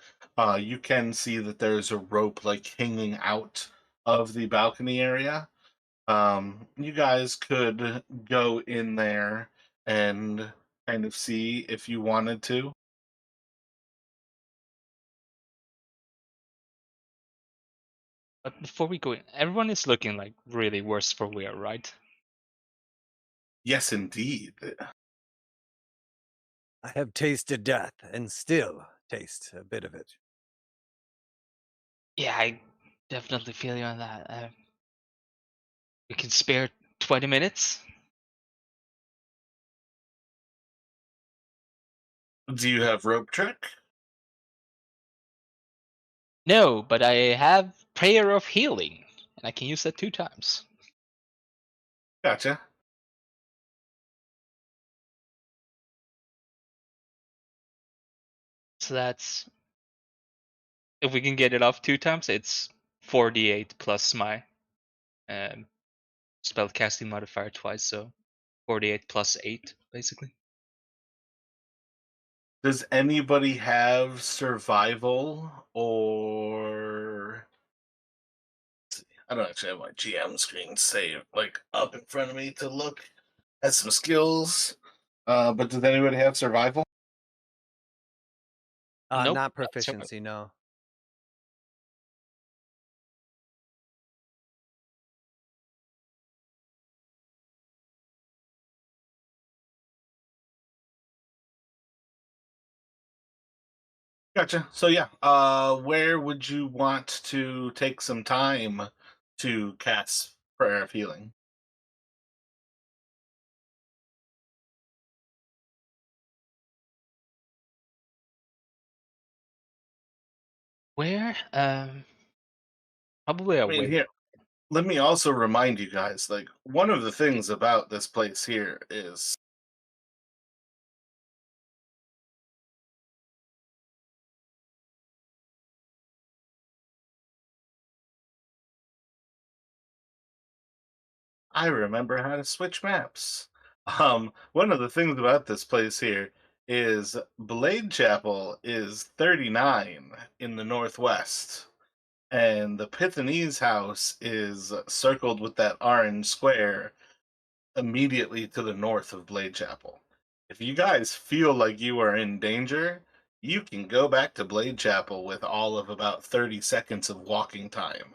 You can see that there's a rope like hanging out of the balcony area. You guys could go in there and kind of see if you wanted to. But before we go in, everyone is looking like really worse for wear, right? Yes, indeed. I have tasted death and still taste a bit of it. Yeah, I definitely feel you on that. We can spare 20 minutes. Do you have rope trick? No, but I have Prayer of Healing, and I can use that 2 times. Gotcha. So that's if we can get it off 2 times, it's 48 plus my um, spell casting modifier twice, so 48 plus 8, basically. Does anybody have survival or I don't actually have my GM screen saved like up in front of me to look at some skills. But does anybody have survival? Nope. Not Not so much. proficiency, no. Gotcha. So yeah, where would you want to take some time to cast Prayer of Healing? Where? Probably I mean, away. here, let me also remind you guys, like one of the things about this place here is I remember how to switch maps. One of the things about this place here is Blade Chapel is 39 in the northwest, and the Pythonese house is circled with that orange square immediately to the north of Blade Chapel. If you guys feel like you are in danger, you can go back to Blade Chapel with all of about 30 seconds of walking time.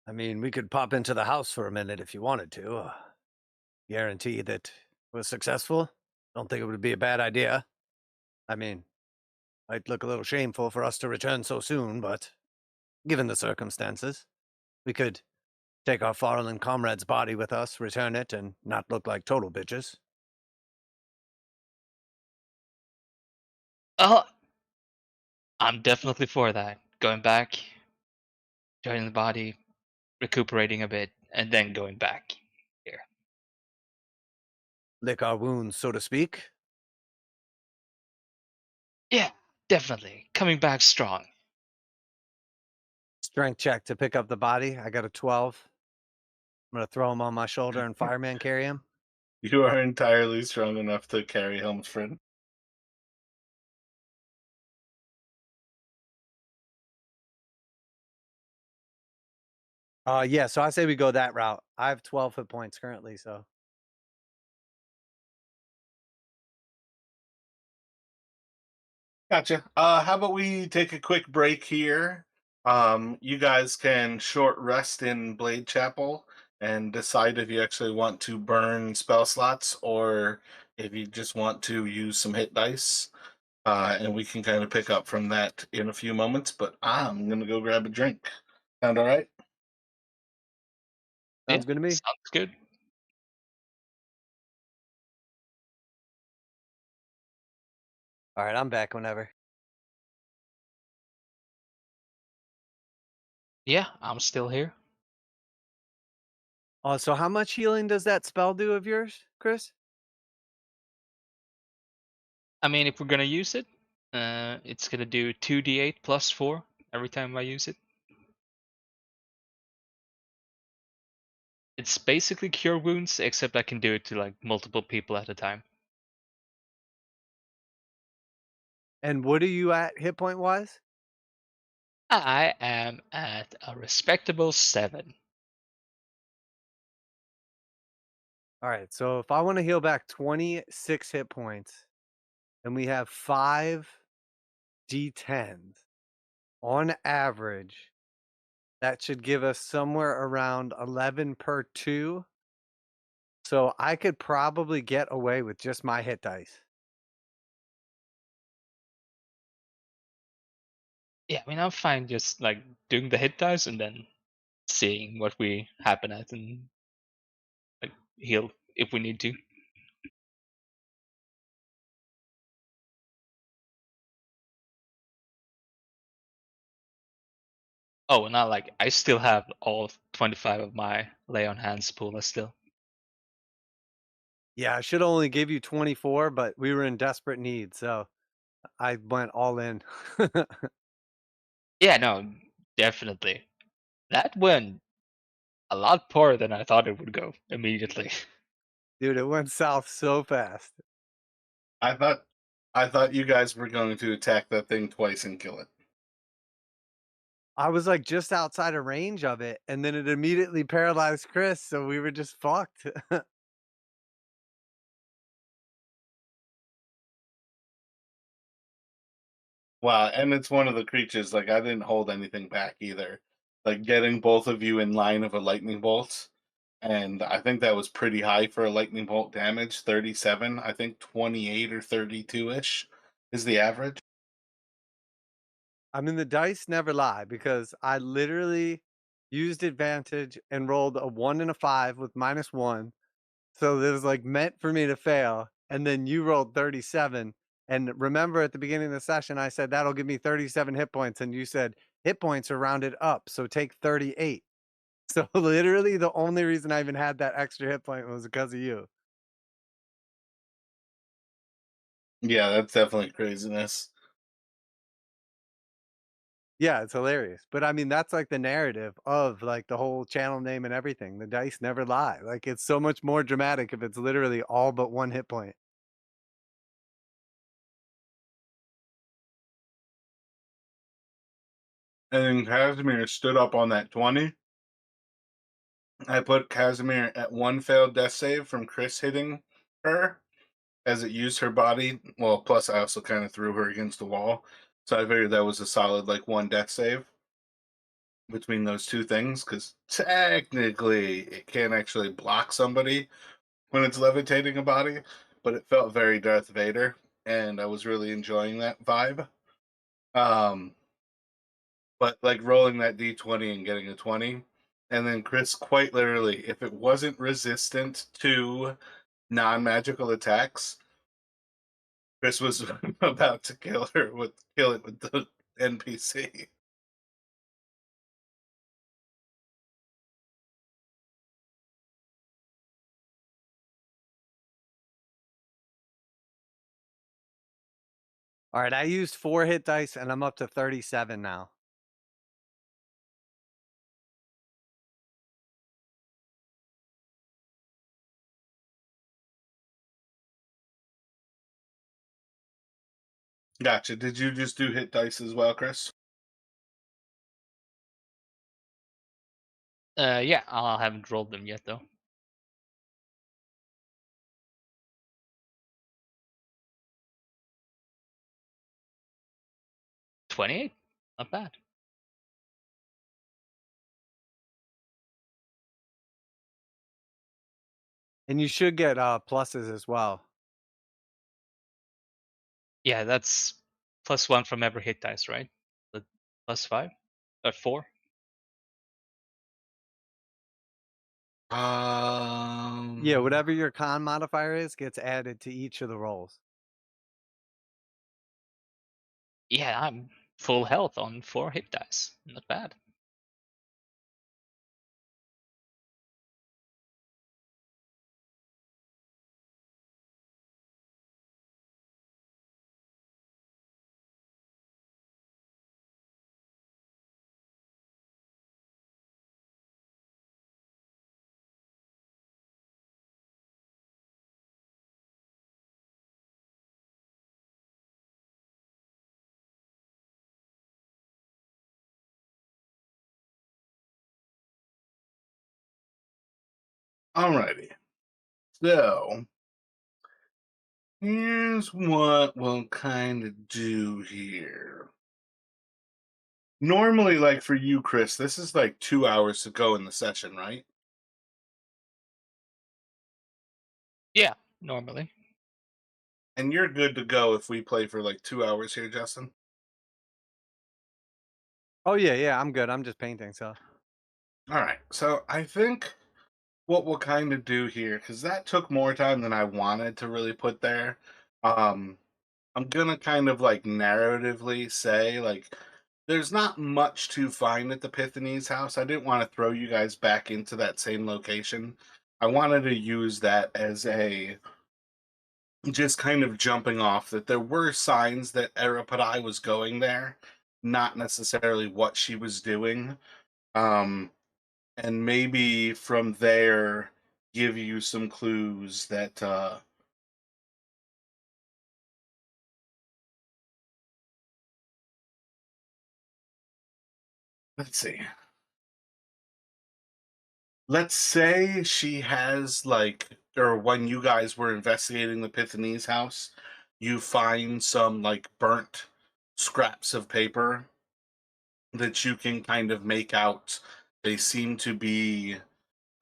I mean, we could pop into the house for a minute if you wanted to. Guarantee that it was successful. Don't think it would be a bad idea. I mean, might look a little shameful for us to return so soon, but given the circumstances, we could take our fallen comrade's body with us, return it, and not look like total bitches. Oh, I'm definitely for that. Going back, joining the body, recuperating a bit, and then going back here. Lick our wounds, so to speak. Yeah, definitely. Coming back strong. Strength check to pick up the body. I got a 12. I'm going to throw him on my shoulder and fireman carry him. You are entirely strong enough to carry Helmsford. Yeah, so I say we go that route. I have 12 hit points currently, so. Gotcha. How about we take a quick break here? You guys can short rest in Blade Chapel and decide if you actually want to burn spell slots or if you just want to use some hit dice. And we can kind of pick up from that in a few moments. But I'm gonna go grab a drink. Sound all right? Yeah, Sounds good to me. sounds good. All right, I'm back whenever. Yeah, I'm still here. So how much healing does that spell do of yours, Chris? I mean, if we're gonna use it, it's gonna do 2d8 plus 4 every time I use it. It's basically cure wounds, except I can do it to like multiple people at a time. And what are you at hit point wise? I am at a respectable 7. All right, so if I want to heal back 26 hit points and we have 5 D10s on average, that should give us somewhere around 11 per 2. So I could probably get away with just my hit dice. Yeah, I mean, I'm fine just like doing the hit dice and then seeing what we happen at and like heal if we need to. Oh, and not like I still have all 25 of my lay on hands pool still. Yeah, I should only give you 24, but we were in desperate need, so I went all in. Yeah, no, definitely. That went a lot poorer than I thought it would go immediately. Dude, it went south so fast. I thought you guys were going to attack that thing twice and kill it. I was like just outside of range of it, and then it immediately paralyzed Chris, so we were just fucked. Wow, and it's one of the creatures, like, I didn't hold anything back either. Like, getting both of you in line of a lightning bolt, and I think that was pretty high for a lightning bolt damage, 37. I think 28 or 32-ish is the average. I mean, the dice never lie because I literally used advantage and rolled a 1 and a 5 with -1. So it was like meant for me to fail. And then you rolled 37. And remember at the beginning of the session, I said that'll give me 37 hit points. And you said hit points are rounded up. So take 38. So literally the only reason I even had that extra hit point was because of you. Yeah, that's definitely craziness. Yeah, it's hilarious. But I mean, that's like the narrative of like the whole channel name and everything. The dice never lie. Like it's so much more dramatic if it's literally all but one hit point. And then Casimir stood up on that 20. I put Casimir at one failed death save from Chris hitting her as it used her body. Well, plus I also kind of threw her against the wall. So I figured that was a solid, like, one death save between those two things, because technically it can't actually block somebody when it's levitating a body, but it felt very Darth Vader, and I was really enjoying that vibe. Um, but like rolling that d20 and getting a 20, and then Chris, quite literally, if it wasn't resistant to non-magical attacks, Chris was about to kill it with the NPC. All right, I used 4 hit dice and I'm up to 37 now. Gotcha. Did you just do hit dice as well, Chris? Yeah, I haven't rolled them yet though. $28, not bad. And you should get pluses as well. Yeah, that's +1 from every hit dice, right? The +5 or 4. Yeah, Um, whatever your con modifier is gets added to each of the rolls. Yeah, I'm full health on 4 hit dice. Not bad. alrighty. So here's what we'll kind of do here. Normally, like for you, Chris, this is like 2 hours to go in the session, right? Yeah, normally. And you're good to go if we play for like 2 hours here, Justin. Oh yeah, I'm good. I'm just painting, so. All right. So I think what we'll kind of do here, because that took more time than I wanted to really put there. Um, I'm gonna kind of like narratively say, like, there's not much to find at the Pythonese house. I didn't want to throw you guys back into that same location. I wanted to use that as a just kind of jumping off that there were signs that Arapadai was going there, not necessarily what she was doing. Um, and maybe from there give you some clues that let's see. Let's say she has like, or when you guys were investigating the Pythonese house, you find some like burnt scraps of paper that you can kind of make out. They seem to be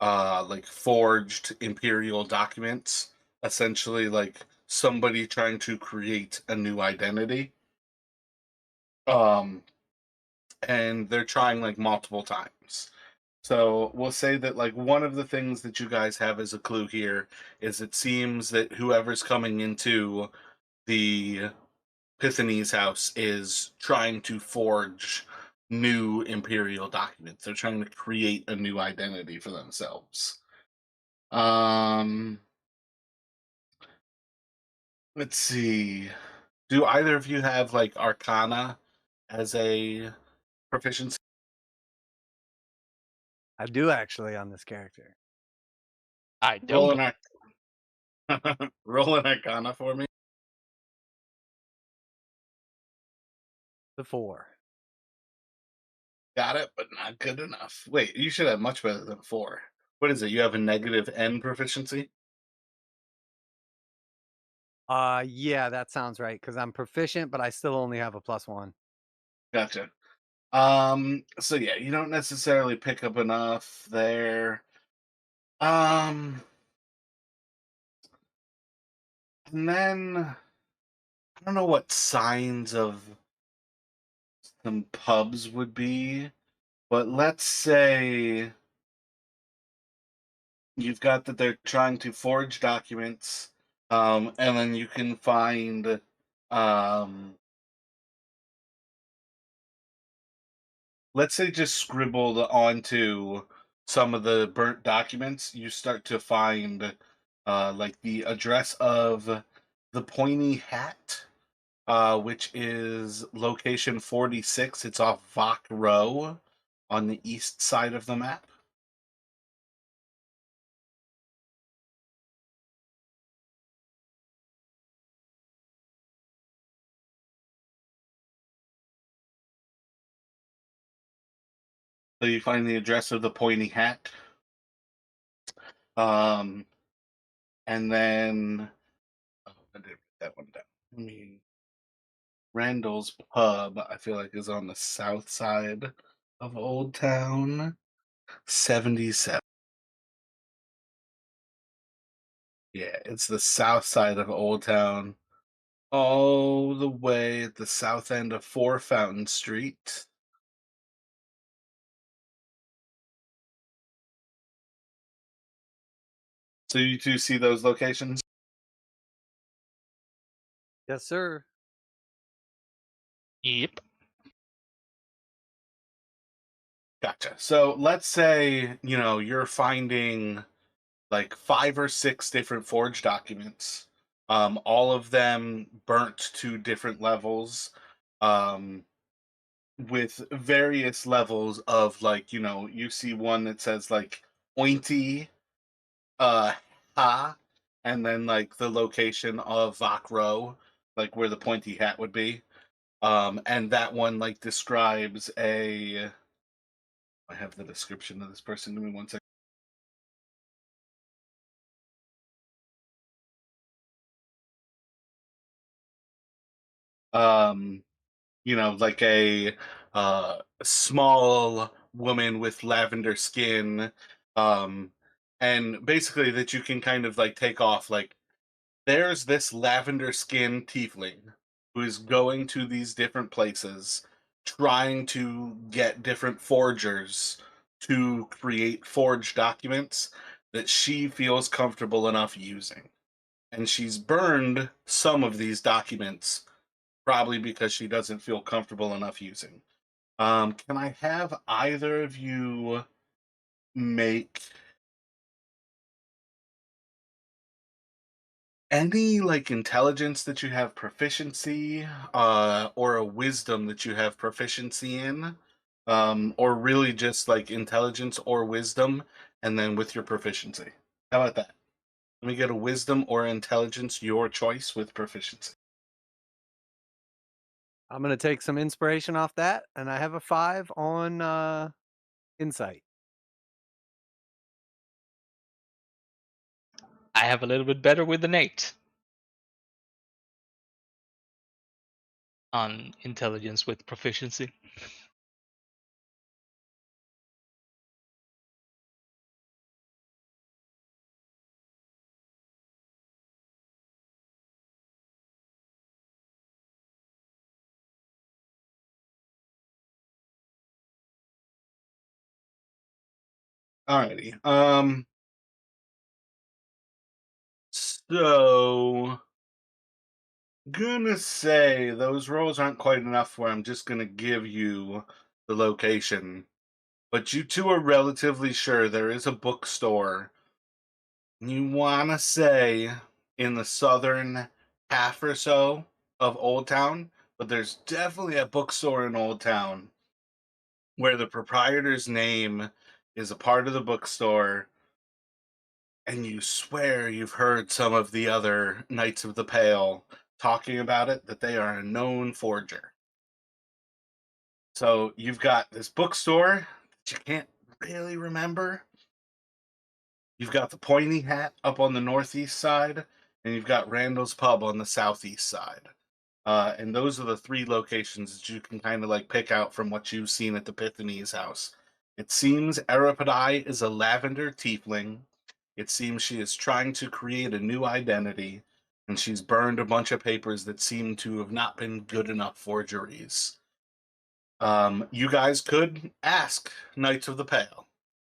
like forged imperial documents, essentially like somebody trying to create a new identity. Um, and they're trying like multiple times. So we'll say that like one of the things that you guys have as a clue here is it seems that whoever's coming into the Pythonese house is trying to forge new imperial documents. They're trying to create a new identity for themselves. Um, let's see. Do either of you have like Arcana as a proficiency? I do actually on this character. I Roll don't. an roll an Arcana for me. The 4. Got it, but not good enough. Wait, you should have much better than 4. What is it? You have a negative N proficiency? Yeah, that sounds right because I'm proficient, but I still only have a +1. Gotcha. So yeah, you don't necessarily pick up enough there. Um, and then I don't know what signs of some pubs would be, but let's say you've got that they're trying to forge documents, and then you can find um let's say just scribbled onto some of the burnt documents, you start to find like the address of the Pointy Hat, which is location 46. It's off Vach Row on the east side of the map. So you find the address of the Pointy Hat. Um, and then oh, I did write that one down. I mean, Randall's Pub, I feel like, is on the south side of Old Town. 77. Yeah, it's the south side of Old Town, all the way at the south end of 4 Fountain Street. So you two see those locations? Yes, sir. Yep. Gotcha. So let's say, you're finding like 5 or 6 different forged documents, all of them burnt to different levels, um, with various levels of like, you see one that says like pointy uh ha, and then like the location of Vach Row, like where the pointy hat would be. And that one like describes a I have the description of this person. Give me one second. Um, like a small woman with lavender skin. Um, and basically that you can kind of like take off like there's this lavender skinned tiefling who is going to these different places trying to get different forgers to create forged documents that she feels comfortable enough using. And she's burned some of these documents probably because she doesn't feel comfortable enough using. Can I have either of you make any like intelligence that you have proficiency, or a wisdom that you have proficiency in? or really just like intelligence or wisdom, and then with your proficiency. How about that? Let me get a wisdom or intelligence, your choice with proficiency. I'm gonna take some inspiration off that, and I have a 5 on insight. I have a little bit better with an 8 on intelligence with proficiency. Alrighty. So gonna say those rolls aren't quite enough where I'm just gonna give you the location. But you two are relatively sure there is a bookstore. You wanna say in the southern half or so of Old Town, but there's definitely a bookstore in Old Town where the proprietor's name is a part of the bookstore, and you swear you've heard some of the other Knights of the Pale talking about it, that they are a known forger. So you've got this bookstore that you can't really remember. You've got the Pointy Hat up on the northeast side, and you've got Randall's Pub on the southeast side. And those are the three locations that you can kind of like pick out from what you've seen at the Epiphany's house. It seems Arapidai is a lavender tiefling. It seems she is trying to create a new identity, and she's burned a bunch of papers that seem to have not been good enough forgeries. You guys could ask Knights of the Pale,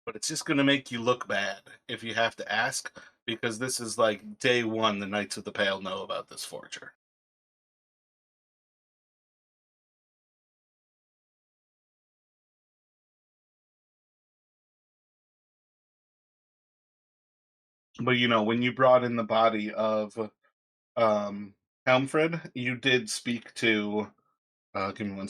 but it's just going to make you look bad if you have to ask, because this is like day one the Knights of the Pale know about this forger. But you know, when you brought in the body of Helmfred, you did speak to. Give me one.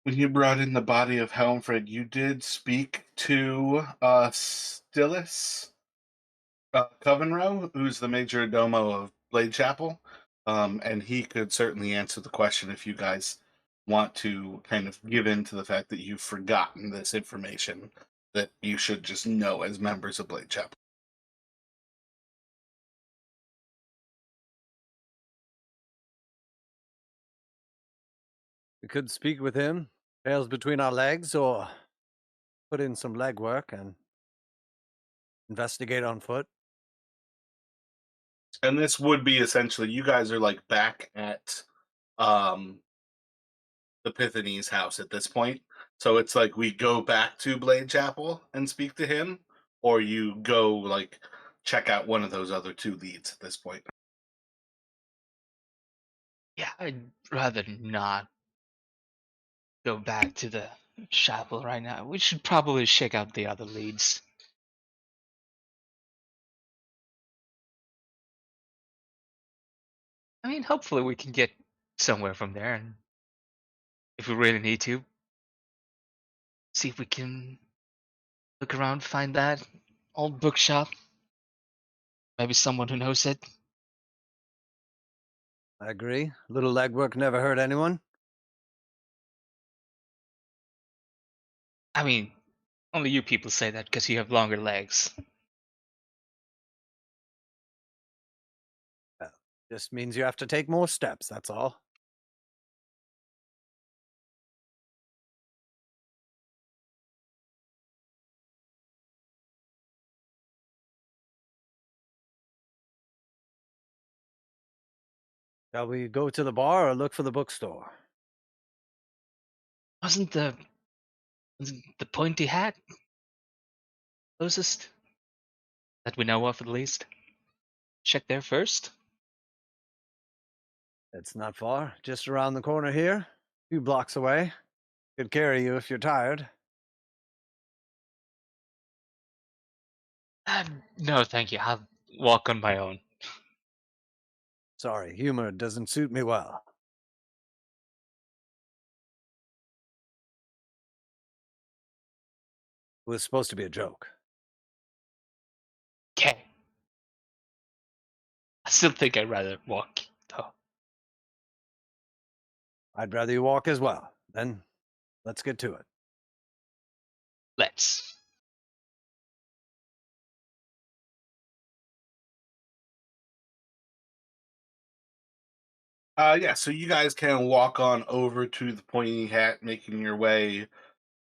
When you brought in the body of Helmfred, you did speak to Stillis Covenrow, who's the major domo of Blade Chapel, and he could certainly answer the question if you guys want to kind of give in to the fact that you've forgotten this information that you should just know as members of Blade Chapel. We could speak with him, tails between our legs, or put in some legwork and investigate on foot. And this would be essentially you guys are like back at um the Epiphany's house at this point. So it's like we go back to Blade Chapel and speak to him, or you go like check out one of those other two leads at this point. Yeah, I'd rather not go back to the chapel right now. We should probably check out the other leads. I mean, hopefully we can get somewhere from there, and if we really need to, see if we can look around, find that old bookshop. Maybe someone who knows it. I agree. A little legwork never hurt anyone. I mean, only you people say that because you have longer legs. Just means you have to take more steps, that's all. Shall we go to the bar or look for the bookstore? Wasn't the pointy hat closest that we know of at least? Check there first. It's not far, just around the corner here, a few blocks away. Could carry you if you're tired. No, thank you. I'll walk on my own. Sorry, humor doesn't suit me well. It was supposed to be a joke. Okay. I still think I'd rather walk, though. I'd rather you walk as well. Then let's get to it. Let's. Yeah, so you guys can walk on over to the Pointy Hat, making your way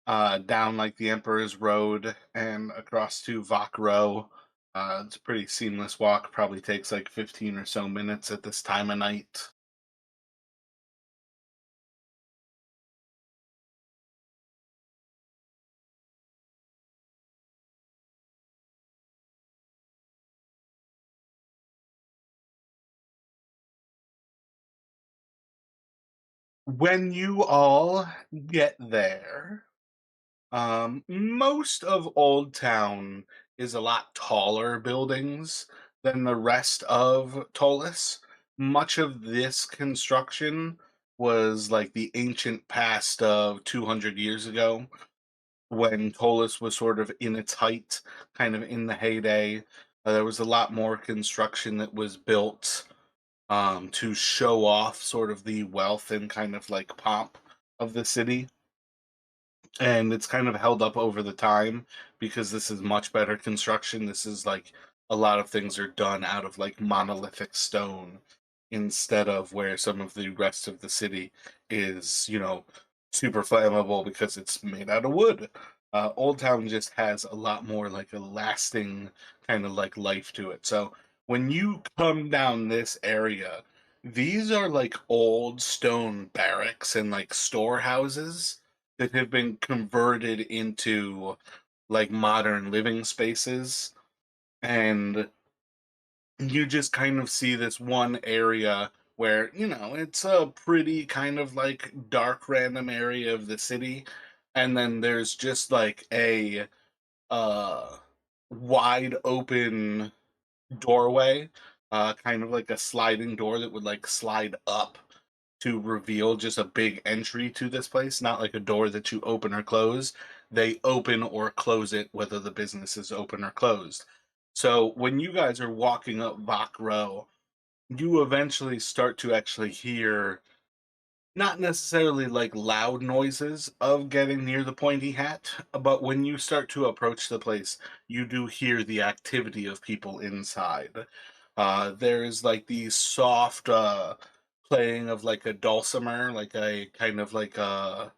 down like the Emperor's Road and across to Vok Row. It's a pretty seamless walk. Probably takes like 15 or so minutes at this time of night. When you all get there, most of Old Town is a lot taller buildings than the rest of Tolis. Much of this construction was like the ancient past of 200 years ago when Tolis was sort of in its height, kind of in the heyday. There was a lot more construction that was built to show off sort of the wealth and kind of like pomp of the city, and it's kind of held up over the time because this is much better construction. This is like a lot of things are done out of like monolithic stone instead of where some of the rest of the city is, super flammable because it's made out of wood. Old Town just has a lot more like a lasting kind of like life to it. So when you come down this area, these are like old stone barracks and like storehouses that have been converted into like modern living spaces, and you just kind of see this one area where it's a pretty kind of like dark random area of the city, and then there's just like a uh wide open doorway, kind of like a sliding door that would like slide up to reveal just a big entry to this place, not like a door that you open or close. They open or close it whether the business is open or closed. So when you guys are walking up Vok Row, you eventually start to actually hear not necessarily like loud noises of getting near the Pointy Hat, but when you start to approach the place, you do hear the activity of people inside. There's like the soft playing of like a dulcimer, like a kind of like a,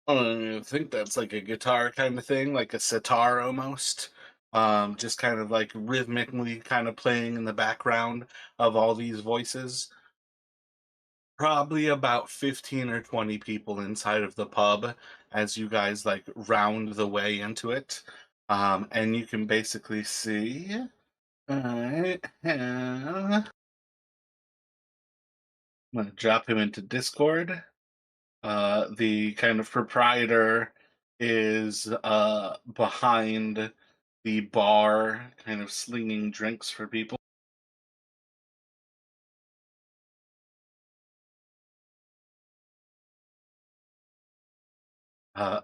I don't think that's like a guitar kind of thing, like a sitar almost. Just kind of like rhythmically kind of playing in the background of all these voices. Probably about 15 or 20 people inside of the pub as you guys like round the way into it. And you can basically see I have, I'm gonna drop him into Discord. The kind of proprietor is behind the bar, kind of slinging drinks for people.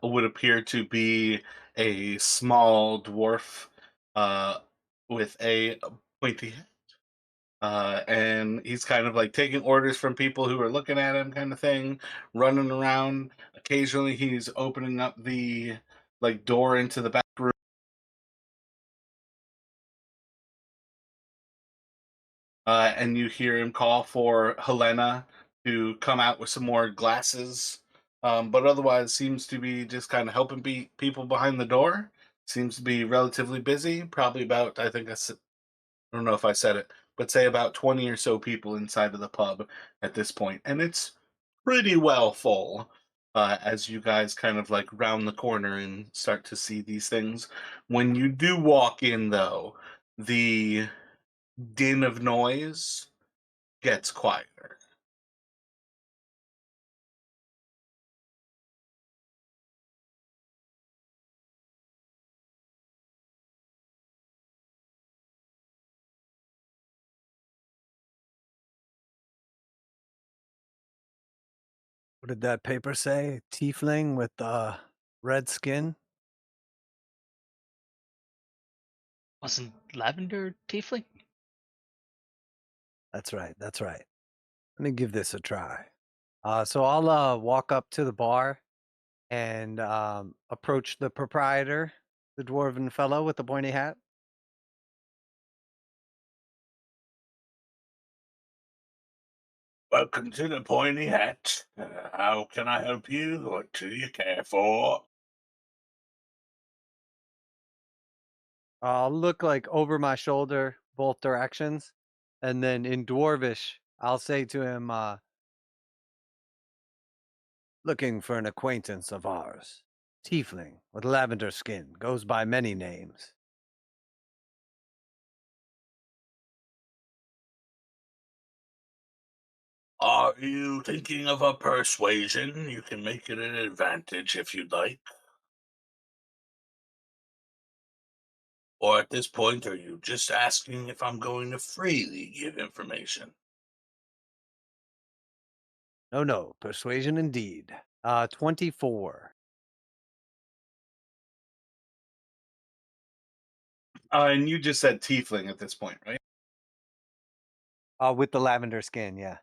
Would appear to be a small dwarf uh, with a pointy hat. And he's kind of like taking orders from people who are looking at him, kind of thing, running around. Occasionally, he's opening up the like door into the back room, and you hear him call for Helena to come out with some more glasses. But otherwise, seems to be just kind of helping people behind the door. Seems to be relatively busy. Probably about, I think I don't know if I said it, but say about 20 or so people inside of the pub at this point, and it's pretty well full. As you guys kind of like round the corner and start to see these things. When you do walk in, though, the din of noise gets quieter. What did that paper say? Tiefling with red skin? Wasn't Lavender Tiefling? That's right. That's right. Let me give this a try. So I'll walk up to the bar and approach the proprietor, the dwarven fellow with the pointy hat. Welcome to the Pointy Hat. How can I help you? What do you care for? I'll look like over my shoulder, both directions, and then in dwarvish, I'll say to him, "Looking for an acquaintance of ours, tiefling with lavender skin, goes by many names." Are you thinking of a persuasion? You can make it an advantage if you'd like. Or at this point, are you just asking if I'm going to freely give information? No, no, persuasion indeed. 24. And you just said tiefling at this point, right? With the lavender skin, yeah.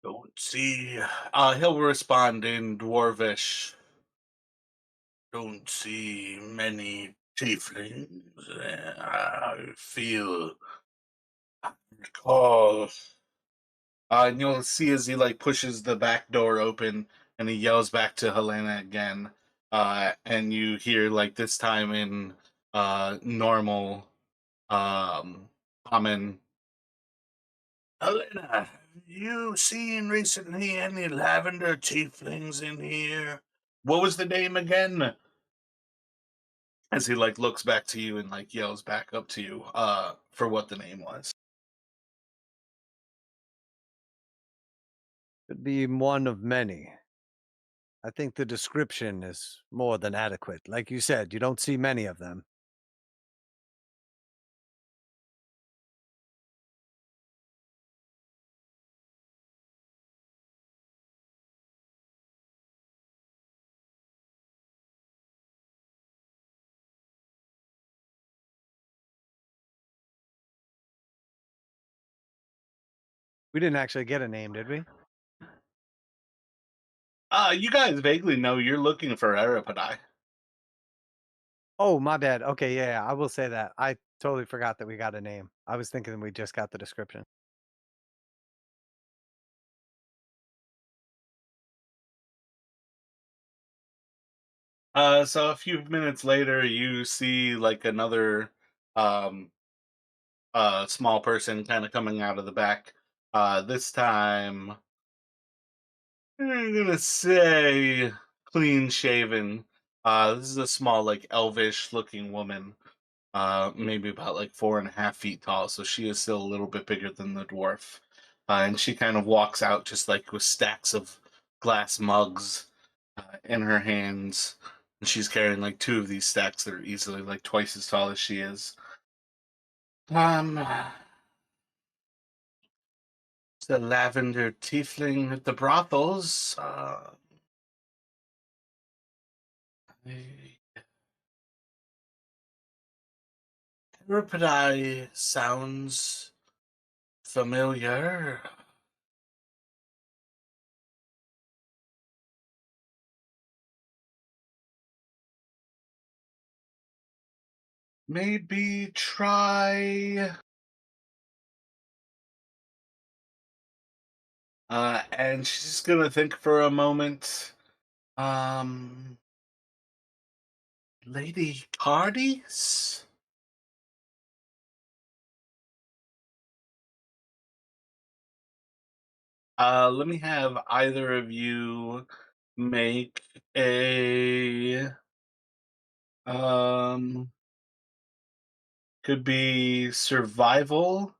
Don't see. He'll respond in dwarvish. Don't see many tieflings. I feel call. And you'll see as he like pushes the back door open and he yells back to Helena again. And you hear like this time in normal common. Helena, have you seen recently any lavender tieflings in here? What was the name again? As he like looks back to you and like yells back up to you for what the name was. Could be one of many. I think the description is more than adequate. Like you said, you don't see many of them. We didn't actually get a name, did we? You guys vaguely know you're looking for Arapadi. Oh, my bad. Okay, yeah, yeah, I will say that. I totally forgot that we got a name. I was thinking we just got the description. So a few minutes later, you see like another um, small person kind of coming out of the back. This time, I'm gonna say clean shaven. This is a small, like elvish looking woman. Maybe about like 4.5 feet tall. So she is still a little bit bigger than the dwarf. And she kind of walks out just like with stacks of glass mugs in her hands. And she's carrying like two of these stacks that are easily like twice as tall as she is. Um, it's the lavender tiefling at the brothels. Euripidi sounds familiar. Maybe try. And she's gonna think for a moment. Um, Lady Cardis? Let me have either of you make a um could be survival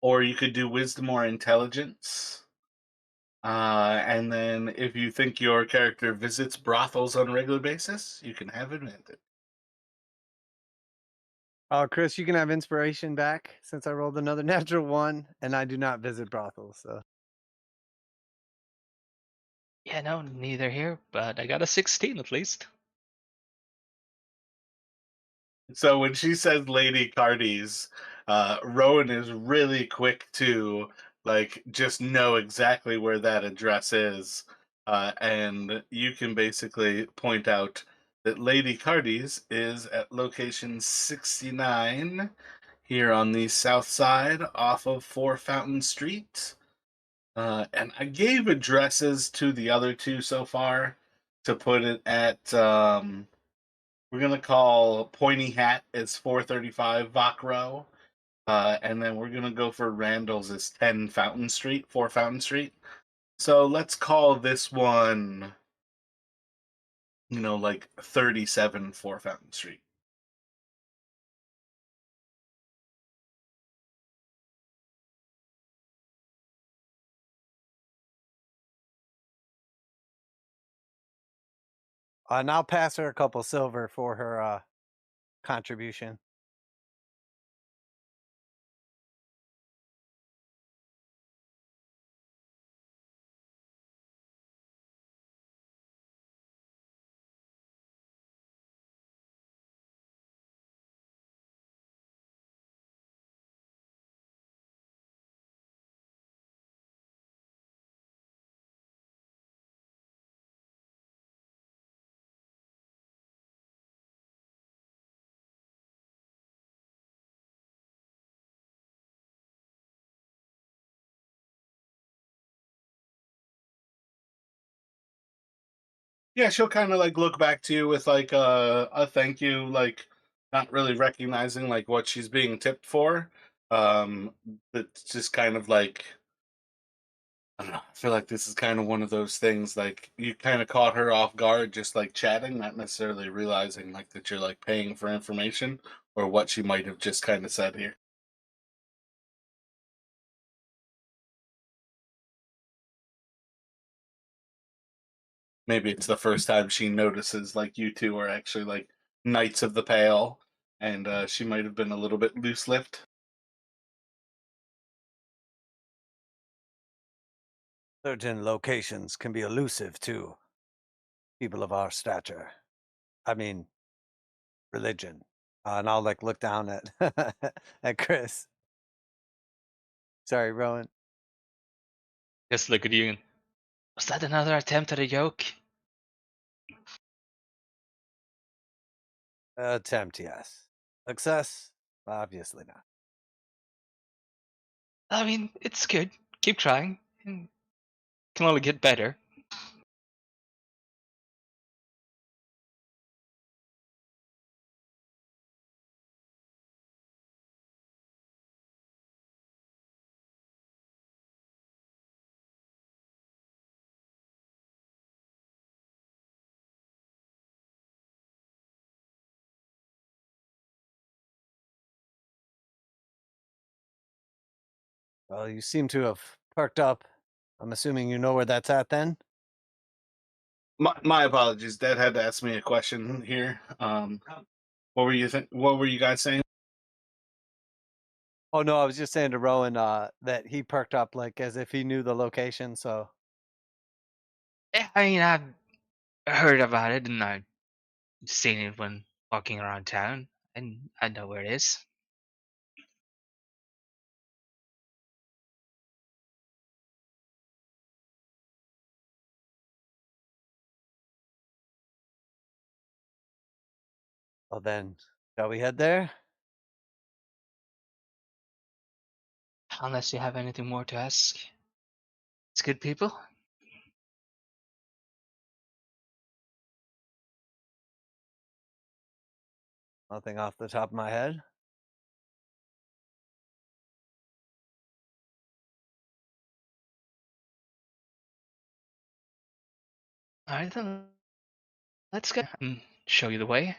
or you could do wisdom or intelligence. And then if you think your character visits brothels on a regular basis, you can have advantage. Oh, Chris, you can have inspiration back since I rolled another natural one, and I do not visit brothels. So Yeah, no, neither here, but I got a 16 at least. So when she says Lady Cardes, Rowan is really quick to like just know exactly where that address is, and you can basically point out that Lady Cardes is at location 69 here on the south side off of Four Fountain Street. And I gave addresses to the other two so far to put it at we're gonna call Pointy Hat as 435 Vach Row, and then we're gonna go for Randall's as 10 Fountain Street, 4 Fountain Street. So let's call this one, like 37 4 Fountain Street. and I'll pass her a couple silver for her contribution. Yeah, she'll kind of like look back to you with like a thank you, like not really recognizing like what she's being tipped for. Um, but just kind of like I don't know. I feel like this is kind of one of those things like you kind of caught her off guard, just like chatting, not necessarily realizing like that you're like paying for information or what she might have just kind of said here. Maybe it's the first time she notices like you two are actually like Knights of the Pale, and she might have been a little bit loose lipped. Certain locations can be elusive to people of our stature. I mean, religion. And I'll like look down at at Chris. Sorry, Rowan. Just look at you and was that another attempt at a joke? Attempt, yes. Success, obviously not. I mean, it's good. Keep trying. Can only get better. Well, you seem to have perked up. I'm assuming you know where that's at then? My apologies. Dad had to ask me a question here. What were What were you guys saying? Oh no, I was just saying to Rowan that he perked up like as if he knew the location, so Yeah, I mean, I've heard about it and I've seen it when walking around town, and I know where it is. well then shall we head there? Unless you have anything more to ask. It's good people. Nothing off the top of my head. Alright then, let's go and show you the way.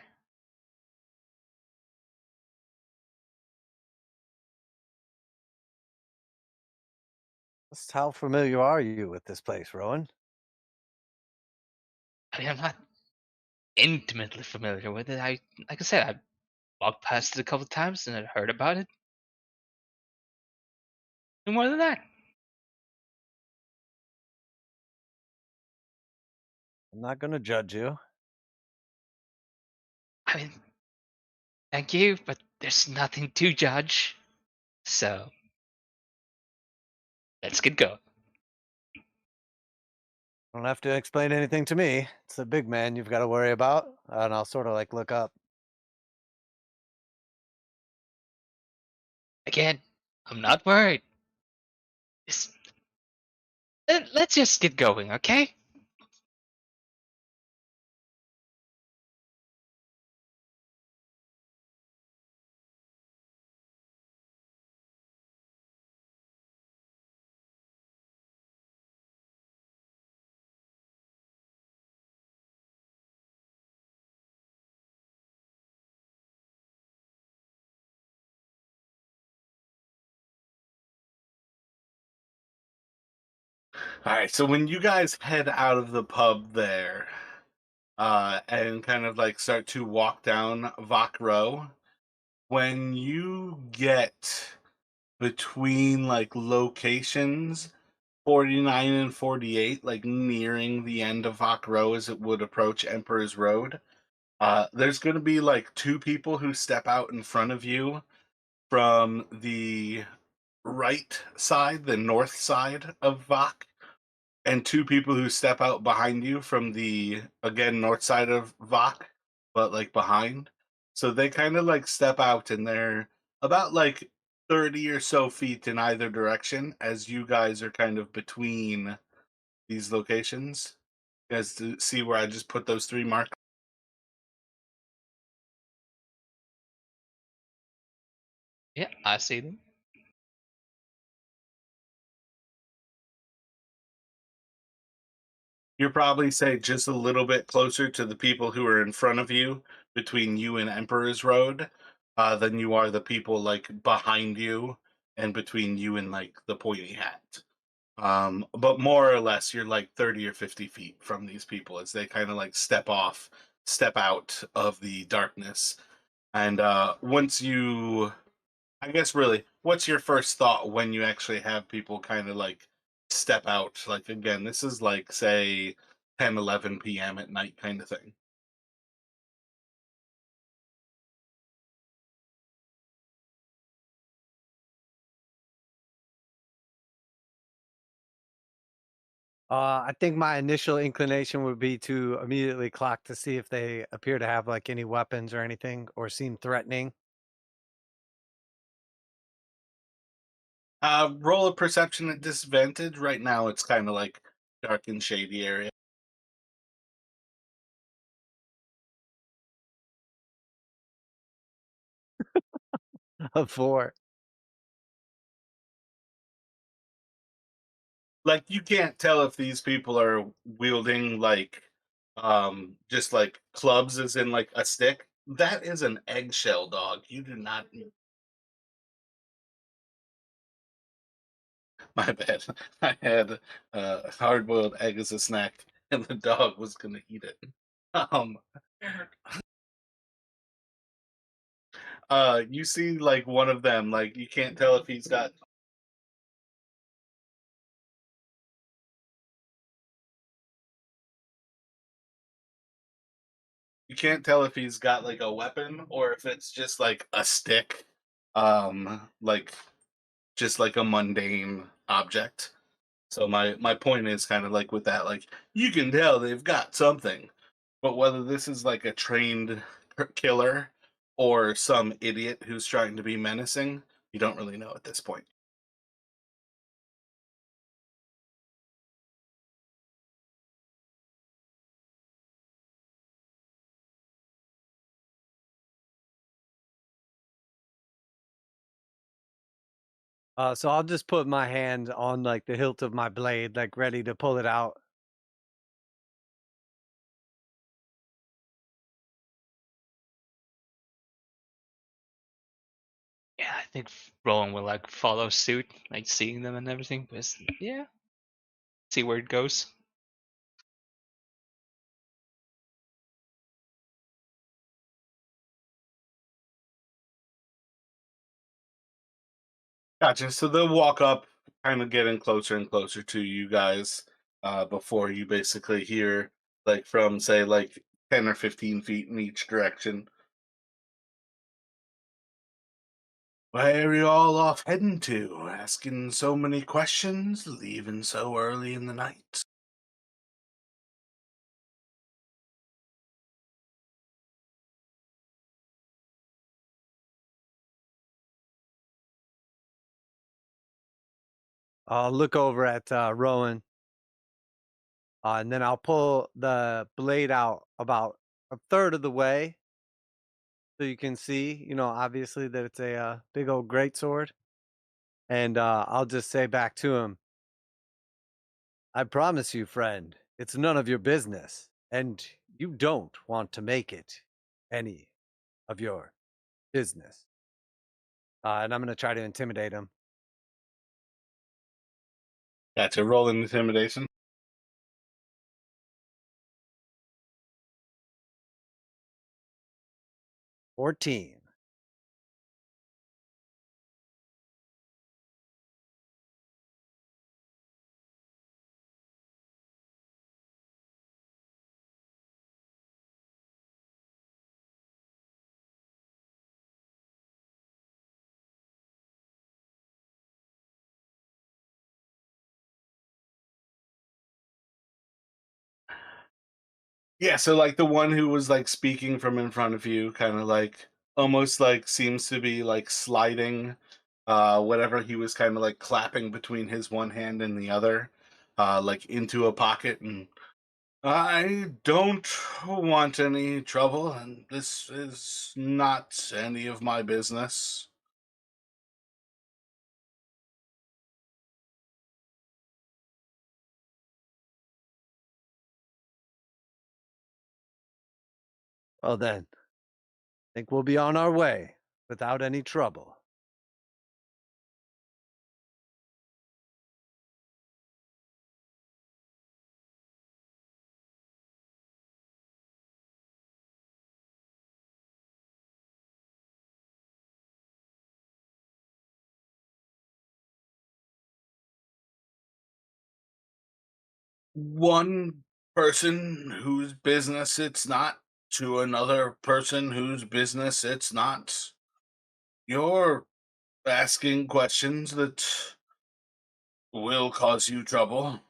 Just how familiar are you with this place, Rowan? I mean, I'm not intimately familiar with it. Like I said, I walked past it a couple times and I heard about it. No more than that. I'm not going to judge you. I mean, thank you, but there's nothing to judge. So let's get going. Don't have to explain anything to me. It's the big man you've got to worry about. And I'll sort of like look up. Again, I'm not worried. Just, let's just get going, okay? All right, so when you guys head out of the pub there, and kind of like start to walk down Vach Row, when you get between like locations 49 and 48, like nearing the end of Vach Row as it would approach Emperor's Road, there's going to be like two people who step out in front of you from the right side, the north side of Vach, and two people who step out behind you from the again north side of Vach, but like behind. So they kind of like step out and they're about like 30 or so feet in either direction as you guys are kind of between these locations. You guys to see where I just put those three marks. Yeah, I see them. You're probably say just a little bit closer to the people who are in front of you between you and Emperor's Road than you are the people like behind you and between you and like the pointy hat. But more or less, you're like 30 or 50 feet from these people as they kind of like step out of the darkness. And once you I guess really, what's your first thought when you actually have people kind of like step out? Like again, this is like say 10, 11 p.m. at night kind of thing. I think my initial inclination would be to immediately clock to see if they appear to have like any weapons or anything or seem threatening. Roll a perception at disadvantage. Right now it's kind of like dark and shady area. Of 4. Like you can't tell if these people are wielding like just like clubs as in like a stick. That is an eggshell dog. You do not My bad. I had a hard-boiled egg as a snack, and the dog was gonna eat it. Um, you see, like one of them, like you can't tell if he's got. You can't tell if he's got like a weapon or if it's just like a stick, like just like a mundane object. So my point is kind of like with that, like you can tell they've got something, but whether this is like a trained killer or some idiot who's trying to be menacing, you don't really know at this point. So I'll just put my hand on like the hilt of my blade, like ready to pull it out. Yeah, think Rowan will like follow suit, like seeing them and everything. But yeah, see where it goes. Gotcha. So they'll walk up, kind of getting closer and closer to you guys, before you basically hear, like, from say like 10 or 15 feet in each direction. Where are you all off heading to? Asking so many questions, leaving so early in the night. I'll look over at Rowan, and then I'll pull the blade out about a third of the way, so you can see, obviously that it's a big old great sword. And I'll just say back to him, I promise you, friend, it's none of your business, and you don't want to make it any of your business. And I'm going to try to intimidate him. Gotcha. Roll an intimidation. 14. Yeah, so like the one who was like speaking from in front of you, kind of like almost like seems to be like sliding whatever he was kind of like clapping between his one hand and the other, like into a pocket. And I don't want any trouble, and this is not any of my business. Well, then, think we'll be on our way without any trouble. One person whose business it's not to another person whose business it's not. You're asking questions that will cause you trouble.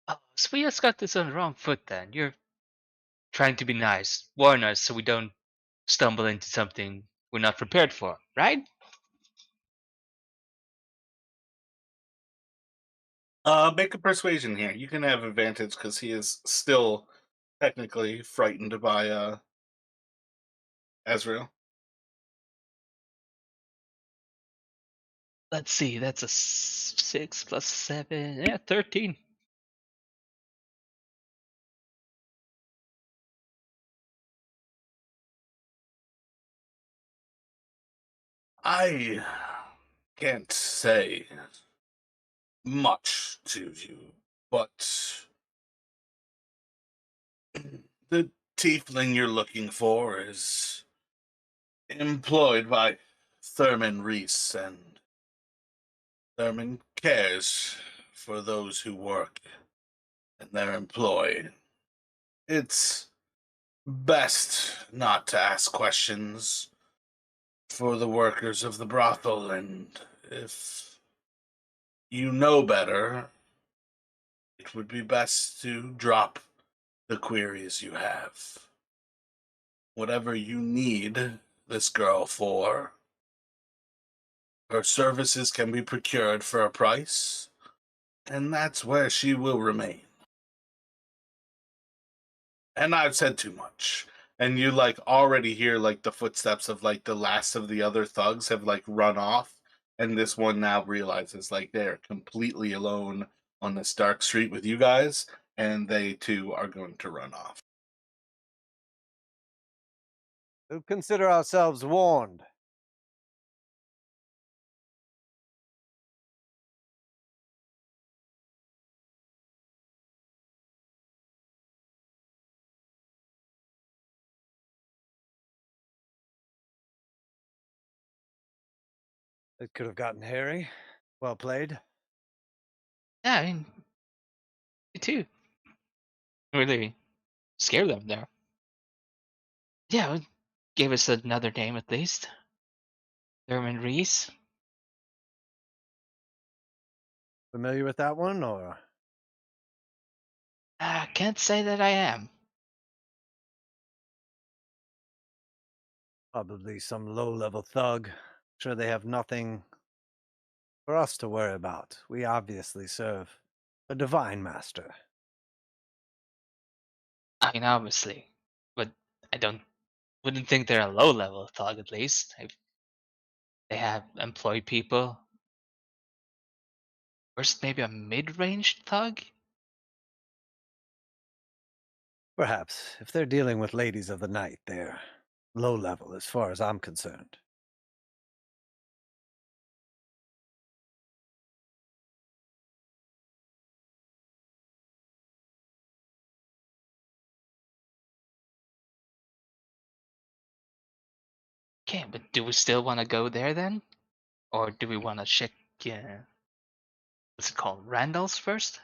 Oh, so we just got this on the wrong foot then. You're trying to be nice, warn us so we don't stumble into something we're not prepared for, right? Make a persuasion here. You can have advantage because he is still technically frightened by Ezreal. Let's see, that's a 6 plus 7. Yeah, 13. I can't say much to you, but the tiefling you're looking for is employed by Thurman Reese, and Thurman cares for those who work in their employ. It's best not to ask questions for the workers of the brothel, and if you know better, it would be best to drop the queries you have. Whatever you need this girl for, her services can be procured for a price, and that's where she will remain. And I've said too much. And you like already hear like the footsteps of like the last of the other thugs have like run off, and this one now realizes like they're completely alone on this dark street with you guys, and they too are going to run off. We'll consider ourselves warned. It could have gotten hairy. Well played. Yeah, I mean, me too. Really scared them there. Yeah, it gave us another name at least. Thurman Reese. Familiar with that one, or Can't say that I am. probably some low-level thug? Sure, they have nothing for us to worry about. We obviously serve a divine master. I mean, obviously, but I wouldn't think they're a low level thug at least. They have employed people. First, maybe a mid range thug. Perhaps, if they're dealing with ladies of the night, they're low-level as far as I'm concerned. Okay, but do we still want to go there then, or do we want to check? What's it called? Randall's first.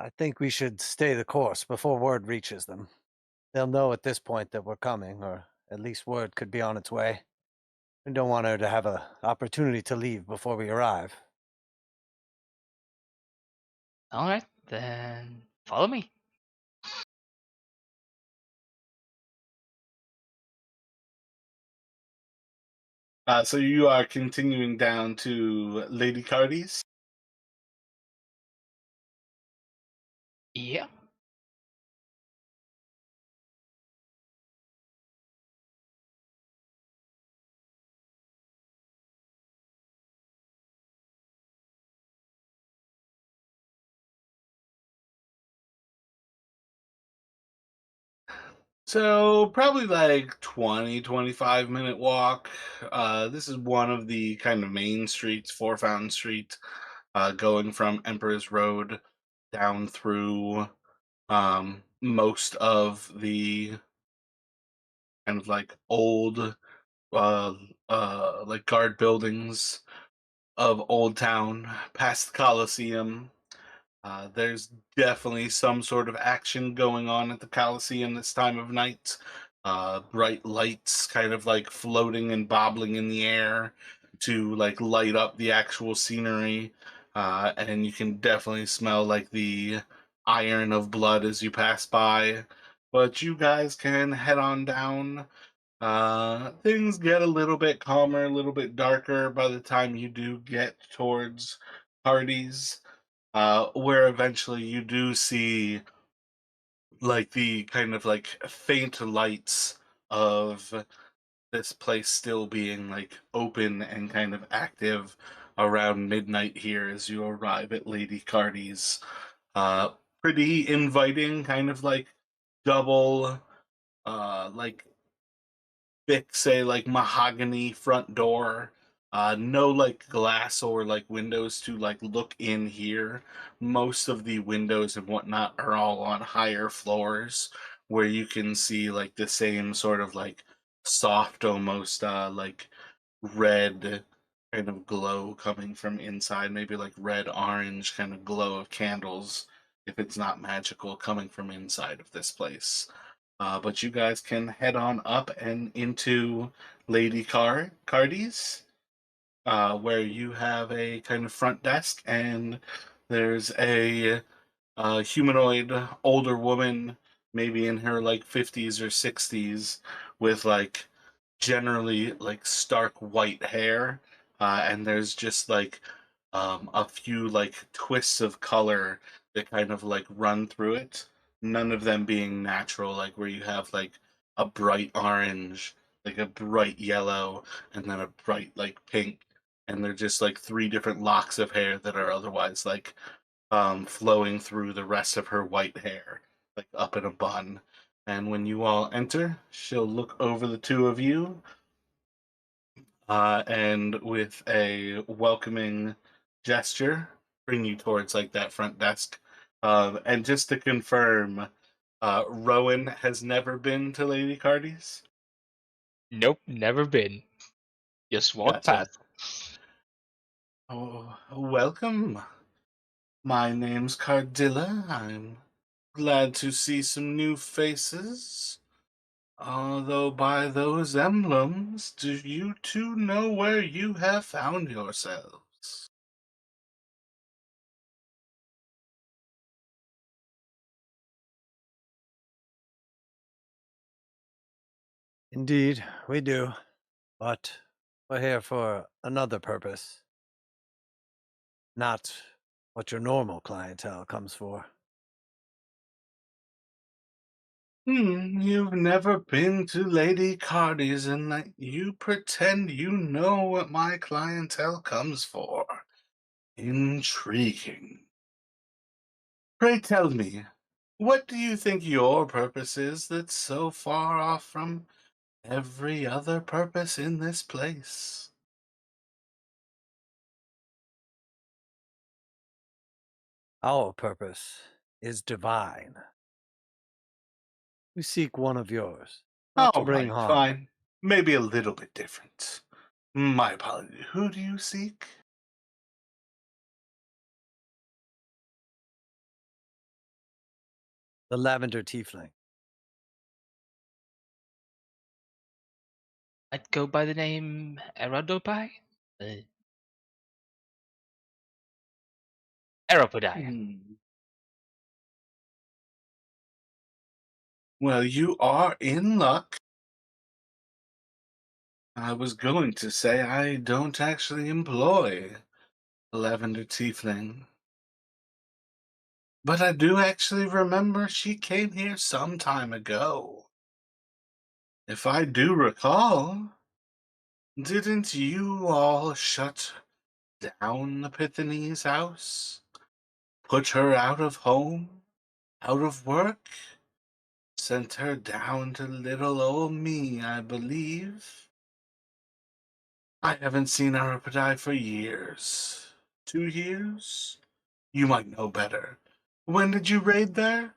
I think we should stay the course before word reaches them. They'll know at this point that we're coming, or at least word could be on its way. We don't want her to have an opportunity to leave before we arrive. All right, then follow me. So you are continuing down to Lady Cardi's. Yeah. So probably like 20-25 minute walk. This is one of the kind of main streets, Four Fountain Street, going from Emperor's Road down through most of the kind of like old uh like guard buildings of Old Town, past the Coliseum. There's definitely some sort of action going on at the Coliseum this time of night. Bright lights kind of like floating and bobbling in the air to like light up the actual scenery. And you can definitely smell like the iron of blood as you pass by. But you guys can head on down. Things get a little bit calmer, a little bit darker by the time you do get towards Hardy's, where eventually you do see like the kind of like faint lights of this place still being like open and kind of active around midnight here as you arrive at Lady Cardi's. Uh, Pretty inviting, kind of like double, like thick, say like mahogany front door. No like glass or like windows to like look in here. Most of the windows and whatnot are all on higher floors where you can see like the same sort of like soft, almost like red kind of glow coming from inside, maybe like red orange kind of glow of candles if it's not magical coming from inside of this place. But you guys can head on up and into Lady Cardi's, where you have a kind of front desk, and there's a humanoid older woman, maybe in her like 50s or 60s, with like generally like stark white hair, and there's just like a few like twists of color that kind of like run through it. None of them being natural, like where you have like a bright orange, like a bright yellow, and then a bright like pink, and they're just like three different locks of hair that are otherwise like flowing through the rest of her white hair, like up in a bun. And when you all enter, she'll look over the two of you, and with a welcoming gesture, bring you towards like that front desk. And just to confirm, Rowan has never been to Lady Cardi's. Nope, never been. Just walk Gotcha. past. Oh, welcome. My name's Cardilla. I'm glad to see some new faces. Although by those emblems, do you two know where you have found yourselves? Indeed, we do. But we're here for another purpose. Not what your normal clientele comes for. You've never been to Lady Cardi's and like you pretend you know what my clientele comes for. Intriguing. Pray tell me, what do you think your purpose is that's so far off from every other purpose in this place? Our purpose is divine. We seek one of yours, not to All bring right, harm. fine. Maybe a little bit different. My apology. Who do you seek? The lavender tiefling. I'd go by the name Erodopai? Uh, Aeropodiah. Hmm. Well, you are in luck. I was going to say I don't actually employ Lavender Tiefling, but I do actually remember she came here some time ago. If I do recall, didn't you all shut down the Pythonese house? Put her out of home? Out of work? Sent her down to little old me, I believe. I haven't seen Arapidai for years. 2 years? You might know better. When did you raid there?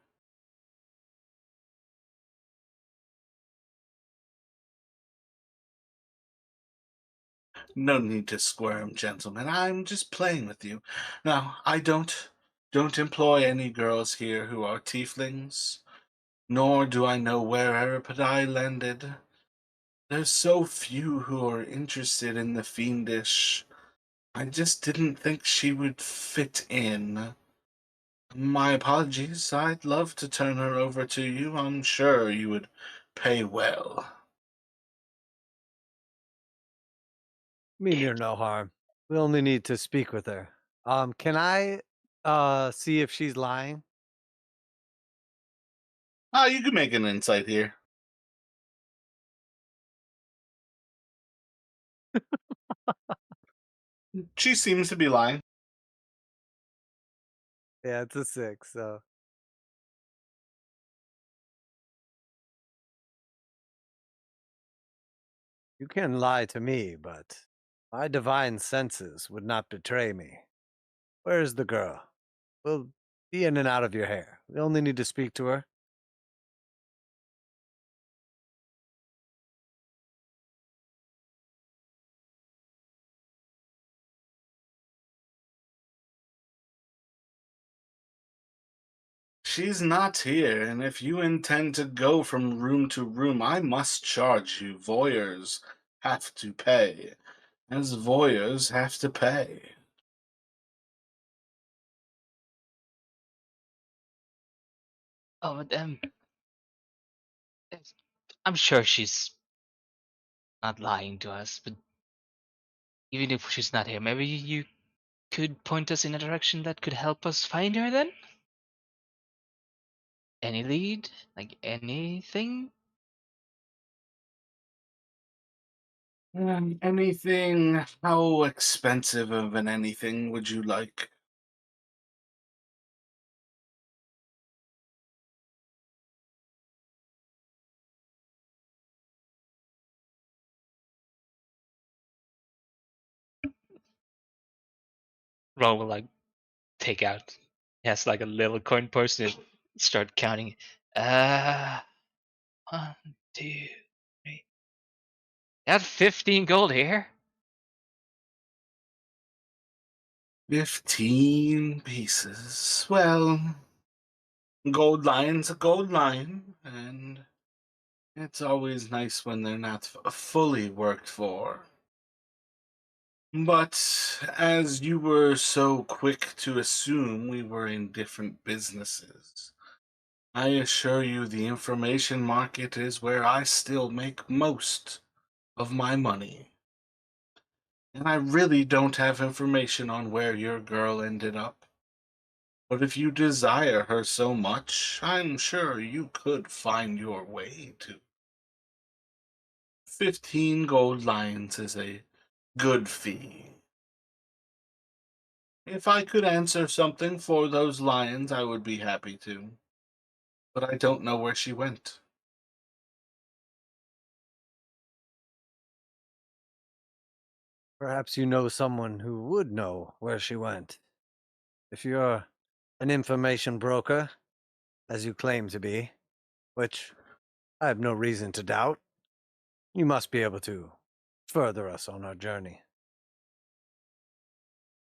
No need to squirm, gentlemen. I'm just playing with you. Now, I don't employ any girls here who are tieflings, nor do I know where Arapidai landed. There's so few who are interested in the fiendish. I just didn't think she would fit in. My apologies. I'd love to turn her over to you. I'm sure you would pay well. Mean you're no harm. We only need to speak with her. Can I see if she's lying? Ah, you can make an insight here. She seems to be lying. Yeah, it's a 6, so you can lie to me, but my divine senses would not betray me. Where is the girl? We'll be in and out of your hair. We only need to speak to her. She's not here, and if you intend to go from room to room, I must charge you. Voyeurs have to pay, as voyeurs have to pay. Oh, but I'm sure she's not lying to us, but even if she's not here, maybe you could point us in a direction that could help us find her then? Any lead? Like anything? Anything? How expensive of an anything would you like? Ron will like take out. He has like a little coin purse and start counting. Uh, 1, 2, 3. Got 15 gold here. 15 pieces. Well, gold lion's a gold lion, and it's always nice when they're not fully worked for. But as you were so quick to assume we were in different businesses, I assure you the information market is where I still make most of my money. And I really don't have information on where your girl ended up. But if you desire her so much, I'm sure you could find your way to. 15 gold lions is a good fee. If I could answer something for those lions, I would be happy to. But I don't know where she went. Perhaps you know someone who would know where she went. If you're an information broker, as you claim to be, which I have no reason to doubt, you must be able to further us on our journey.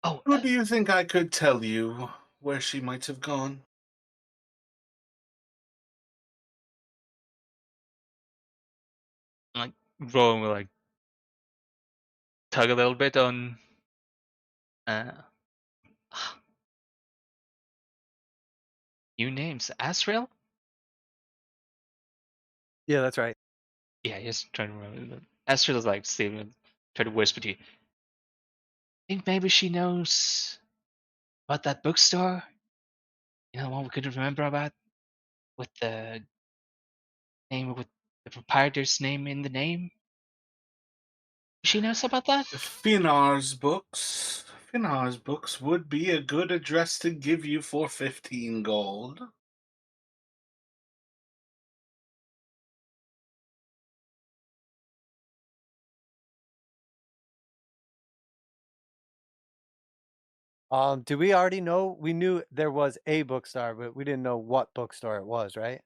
Oh, Who do you think I could tell you where she might have gone? like Ron will like tug a little bit on. Uh, new names, Asriel. Yeah, that's right. Yeah, just trying to remember. Asriel is like Steven, try to whisper to you. Think maybe she knows about that bookstore. You know, one we couldn't remember about with the name with the proprietor's name in the name. She knows about that. Finar's books. Finar's books would be a good address to give you for 15 gold. Do we already know? We knew there was a bookstore, but we didn't know what bookstore it was, right?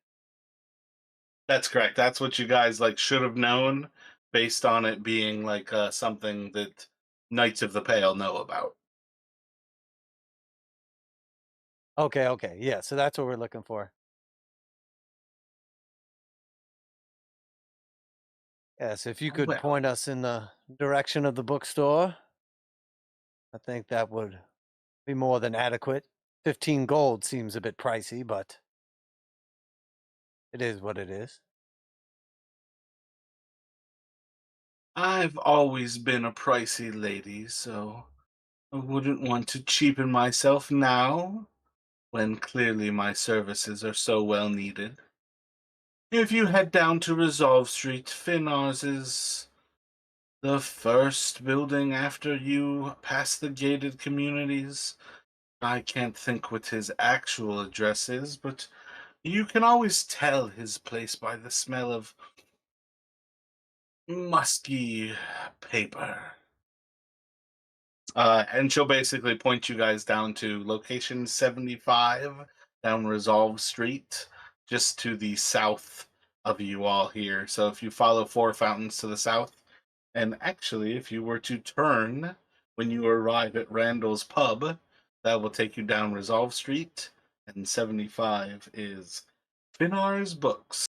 That's correct. That's what you guys like should have known based on it being like something that Knights of the Pale know about. Okay, okay. Yeah, so that's what we're looking for. Yes, if you could Well, point us in the direction of the bookstore, I think that would be more than adequate. 15 gold seems a bit pricey, but it is what it is. I've always been a pricey lady, so I wouldn't want to cheapen myself now when clearly my services are so well needed. If you head down to Resolve Street, Finar's is the first building after you pass the gated communities. I can't think what his actual address is, but you can always tell his place by the smell of musky paper. And she'll basically point you guys down to location 75 down Resolve Street, just to the south of you all here. So if you follow Four Fountains to the south, and actually, if you were to turn when you arrive at Randall's Pub, that will take you down Resolve Street, and 75 is Finar's Books.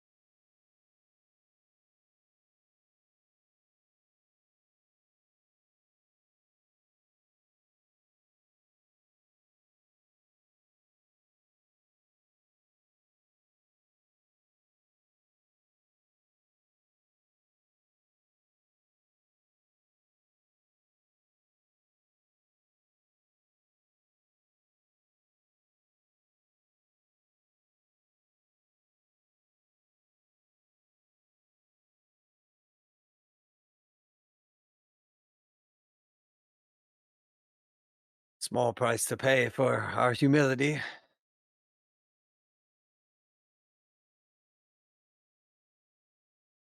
Small price to pay for our humility.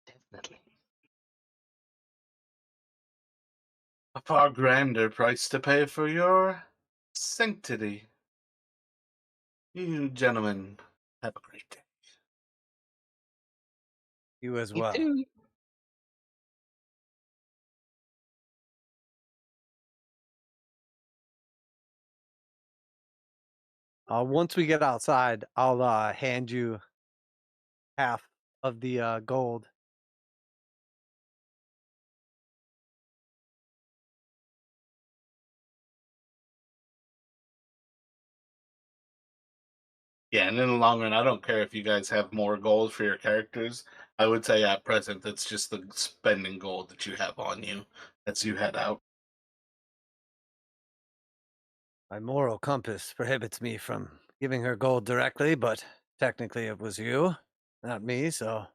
Definitely. A far grander price to pay for your sanctity. You gentlemen, have a great day. You as Me well. too. Once we get outside, I'll hand you half of the gold. Yeah, and in the long run, I don't care if you guys have more gold for your characters. I would say at present, it's just the spending gold that you have on you as you head out. My moral compass prohibits me from giving her gold directly, but technically it was you, not me. So,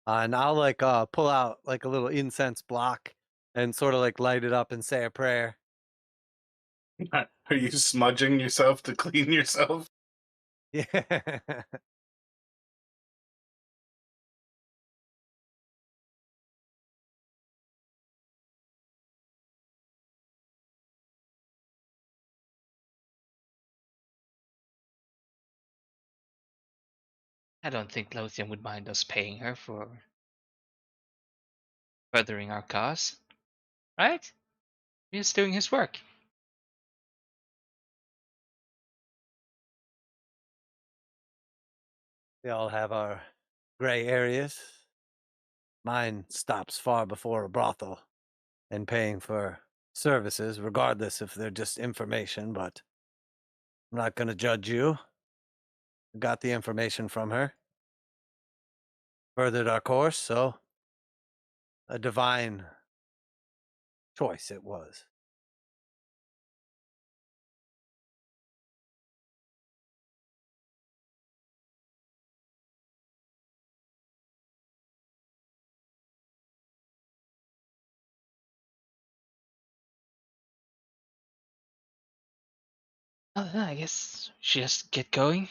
and I'll like pull out like a little incense block and sort of like light it up and say a prayer. Are you smudging yourself to clean yourself? Yeah. I don't think Lothian would mind us paying her for furthering our cause, right? He's doing his work. We all have our gray areas. Mine stops far before a brothel and paying for services, regardless if they're just information, but I'm not going to judge you. I got the information from her, furthered our course, so a divine choice it was. Oh, yeah, I guess she has to get going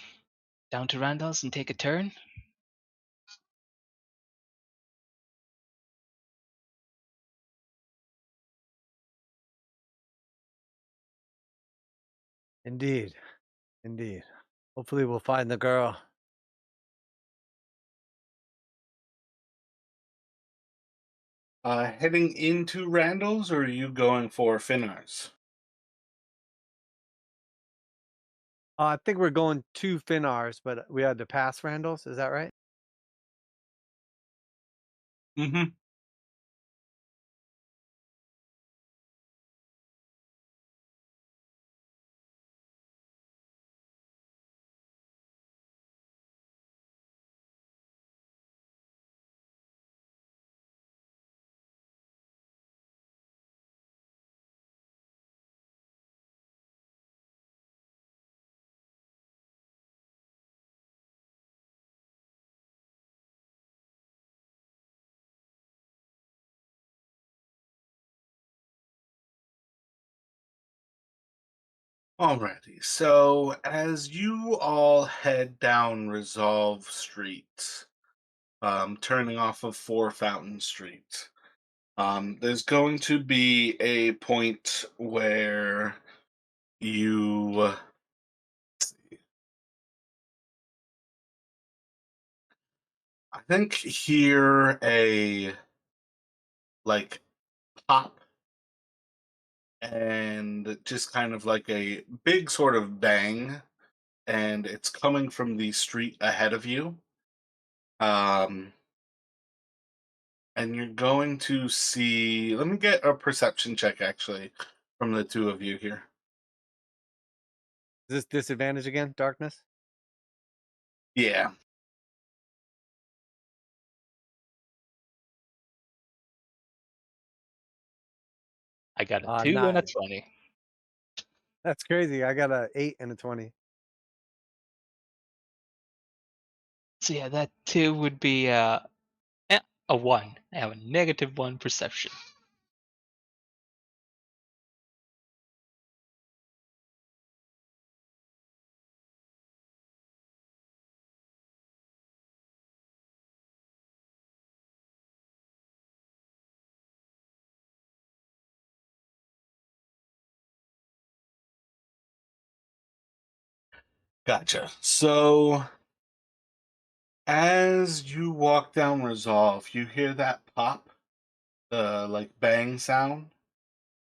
down to Randall's and take a turn. Indeed. Indeed. Hopefully, we'll find the girl. Heading into Randall's, or are you going for Finnar's? I think we're going to Finnar's, but we had to pass Randall's. Is that right? Mm-hmm. Alrighty, so as you all head down Resolve Street, turning off of Four Fountain Street, there's going to be a point where you I think hear a like pop and just kind of like a big sort of bang, and it's coming from the street ahead of you. Um, and you're going to see. Let me get a perception check actually from the two of you here. Is this disadvantage again? Darkness? Yeah. I got a 2 and a 9. 20. That's crazy. I got a 8 and a 20. So yeah, that 2 would be a 1. I have a -1 perception. Gotcha. So as you walk down Resolve, you hear that pop, the like bang sound,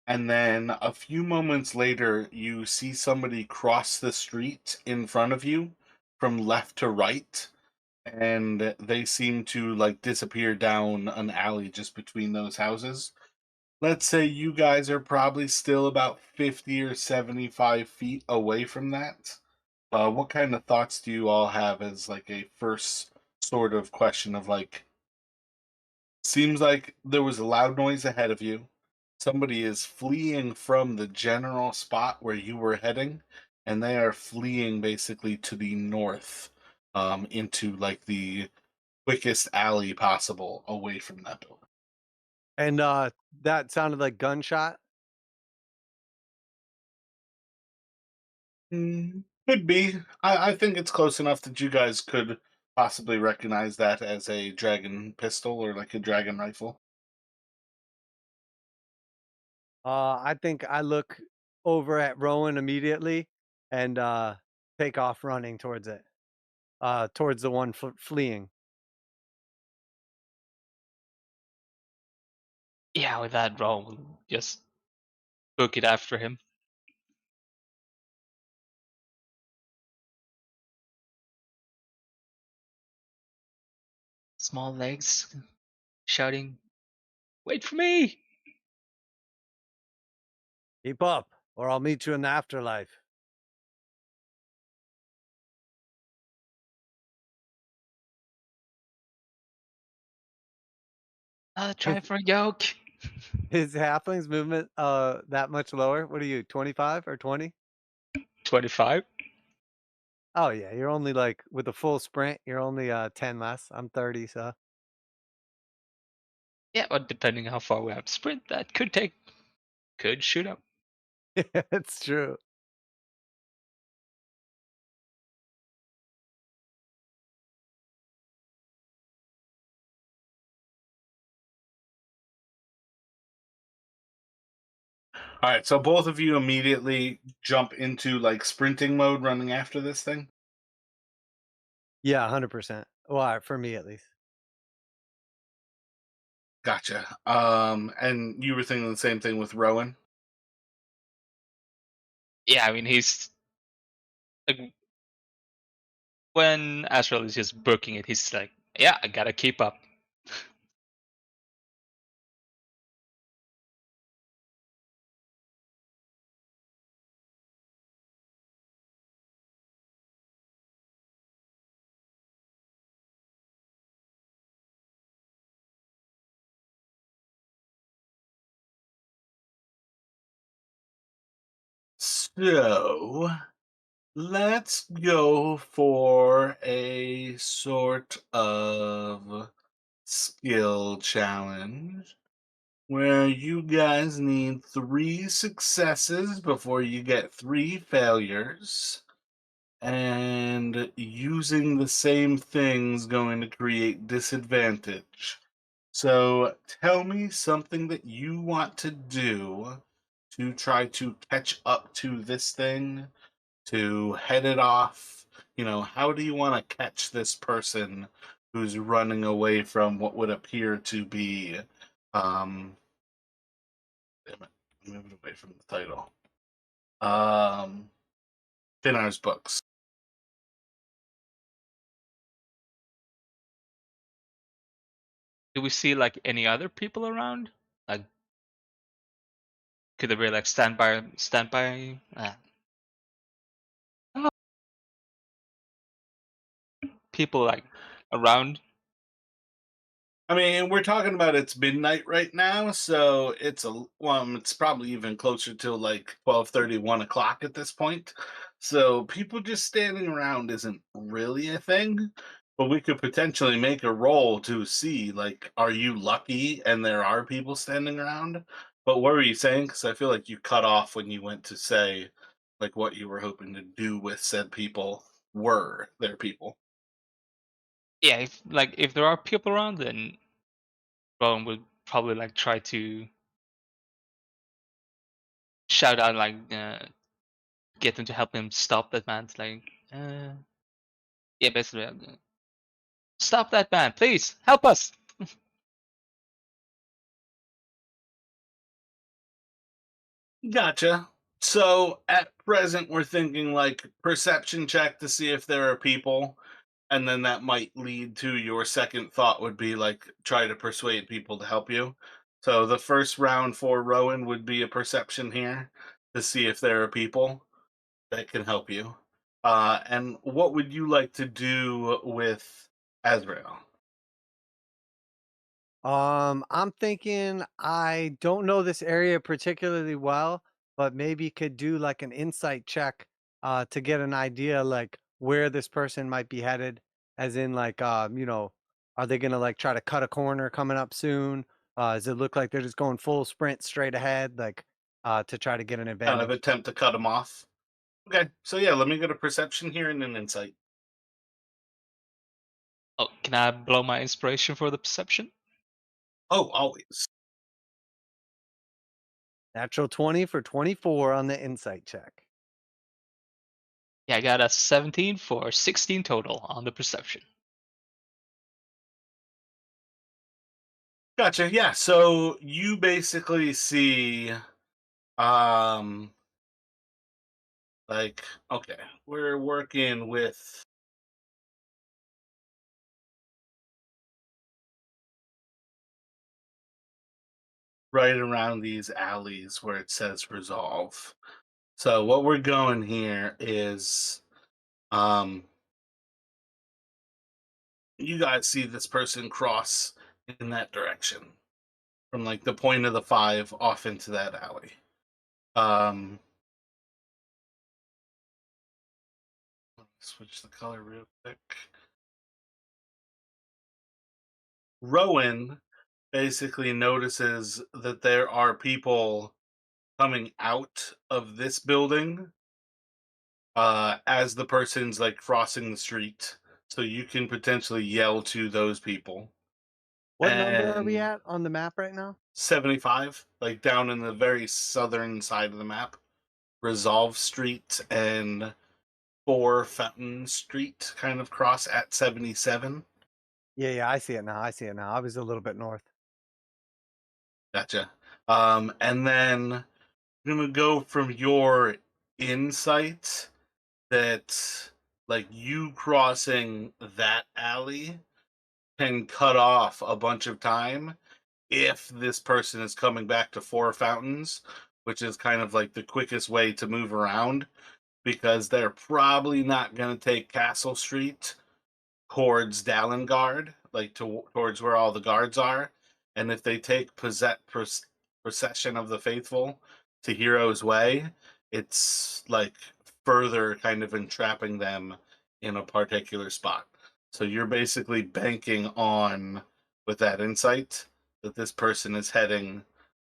and then a few moments later, you see somebody cross the street in front of you from left to right, and they seem to like disappear down an alley just between those houses. Let's say you guys are probably still about 50 or 75 feet away from that. What kind of thoughts do you all have as like a first sort of question of like, seems like there was a loud noise ahead of you. Somebody is fleeing from the general spot where you were heading, and they are fleeing basically to the north, into like the quickest alley possible away from that building. And that sounded like gunshot. Could be. I think it's close enough that you guys could possibly recognize that as a dragon pistol or like a dragon rifle. I think I look over at Rowan immediately and take off running towards it. Towards the one fleeing. Yeah, with that roll, we'll just book it after him. Small legs, shouting, "Wait for me!" Keep up, or I'll meet you in the afterlife. Try for a joke. His halfling's movement that much lower? What are you, 25 or 20? 25. Oh yeah, you're only like with a full sprint, you're only 10 less. I'm 30, so Yeah, but depending how far we have to sprint, that could shoot up. it's true. All right, so both of you immediately jump into like sprinting mode running after this thing. Yeah, 100%. Well, for me at least. Gotcha. And you were thinking the same thing with Rowan? Yeah, I mean he's like, when Astral is just booking it, he's like, "Yeah, I gotta keep up." So let's go for a sort of skill challenge where you guys need 3 successes before you get 3 failures. And using the same thing's going to create disadvantage. So tell me something that you want to do to try to catch up to this thing, to head it off. How do you want to catch this person who's running away from what would appear to be, damn it, move it away from the title. Thinar's books. Do we see like any other people around? Like, could there be like standby? Oh, people like around? I mean, we're talking about it's midnight right now, so it's probably even closer to like 12:30, 1 o'clock at this point. So people just standing around isn't really a thing, but we could potentially make a roll to see like, are you lucky and there are people standing around? But what were you saying? Because I feel like you cut off when you went to say like what you were hoping to do with said people were their people. Yeah, if there are people around, then Rowan would probably like try to shout out, like, get them to help him stop that man. Like, Yeah, basically, stop that man, please help us. Gotcha. So at present, we're thinking like perception check to see if there are people, and then that might lead to your second thought would be like try to persuade people to help you. So the first round for Rowan would be a perception here to see if there are people that can help you. And what would you like to do with Azrael? I'm thinking I don't know this area particularly well, but maybe could do like an insight check to get an idea like where this person might be headed, as in like are they gonna like try to cut a corner coming up soon? Does it look like they're just going full sprint straight ahead, like to try to get an Kind of advantage? attempt to cut him off. Okay, so yeah, let me get a perception here and an insight. Oh, can I blow my inspiration for the perception? Oh, always. Natural 20 for 24 on the insight check. Yeah, I got a 17 for 16 total on the perception. Gotcha. Yeah. So you basically see, um, like, okay, we're working with right around these alleys where it says resolve. So what we're going here is, um, you guys see this person cross in that direction from like the point of the five off into that alley. Um, switch the color real quick. Rowan basically notices that there are people coming out of this building as the person's like crossing the street. So you can potentially yell to those people. What number are we And at on the map right now? 75, like down in the very southern side of the map, Resolve Street and Four Fountain Street kind of cross at 77. Yeah, I see it now. I see it now. I was a little bit north. Gotcha. And then I'm gonna go from your insight that like you crossing that alley can cut off a bunch of time if this person is coming back to Four Fountains, which is kind of like the quickest way to move around because they're probably not going to take Castle Street towards Dallengard, like towards where all the guards are. And if they take Procession of the Faithful to Hero's Way, it's like further kind of entrapping them in a particular spot. So you're basically banking on, with that insight, that this person is heading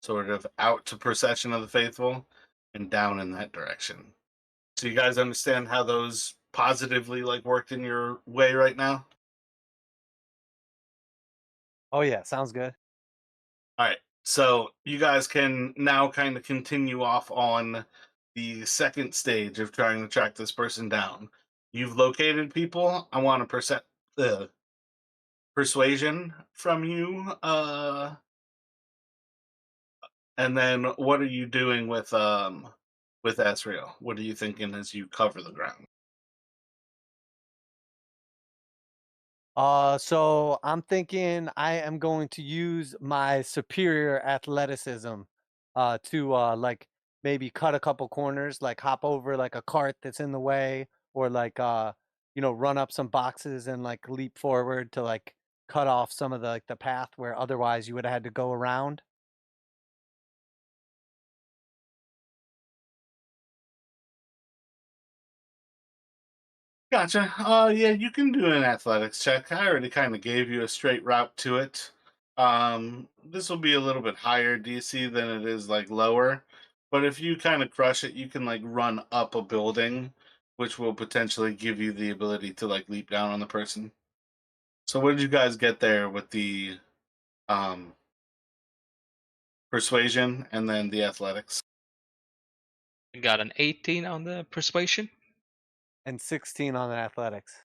sort of out to Procession of the Faithful and down in that direction. So you guys understand how those positively like worked in your way right now? Oh yeah, sounds good. All right. So you guys can now kind of continue off on the second stage of trying to track this person down. You've located people. I want a persuasion from you. And then what are you doing with Asriel? What are you thinking as you cover the ground? So I'm thinking I am going to use my superior athleticism, to like maybe cut a couple corners, like hop over like a cart that's in the way, or like run up some boxes and like leap forward to like cut off some of the like the path where otherwise you would have had to go around. Gotcha. Yeah, you can do an athletics check. I already kind of gave you a straight route to it. This will be a little bit higher DC than it is like lower, but if you kind of crush it, you can like run up a building, which will potentially give you the ability to like leap down on the person. So, what did you guys get there with the um persuasion and then the athletics? I got an 18 on the persuasion. and 16 on the athletics.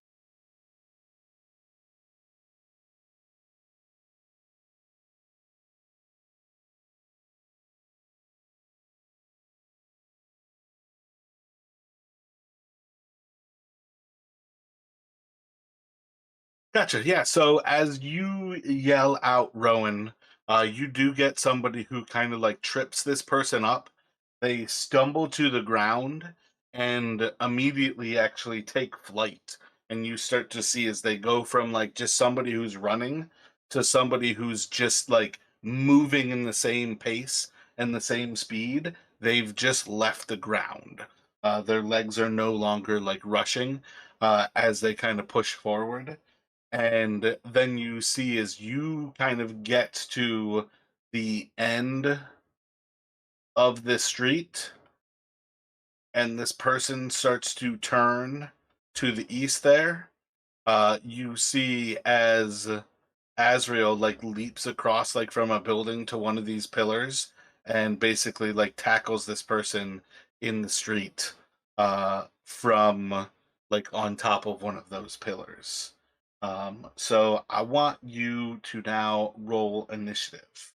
Gotcha. Yeah. So as you yell out Rowan, you do get somebody who kind of like trips this person up. They stumble to the ground and immediately actually take flight. And you start to see as they go from like just somebody who's running to somebody who's just like moving in the same pace and the same speed. They've just left the ground. Their legs are no longer like rushing as they kind of push forward, and then you see as you kind of get to the end of this street and this person starts to turn to the east there, you see as Azrael like leaps across like from a building to one of these pillars and basically like tackles this person in the street from like on top of one of those pillars. So I want you to now roll initiative.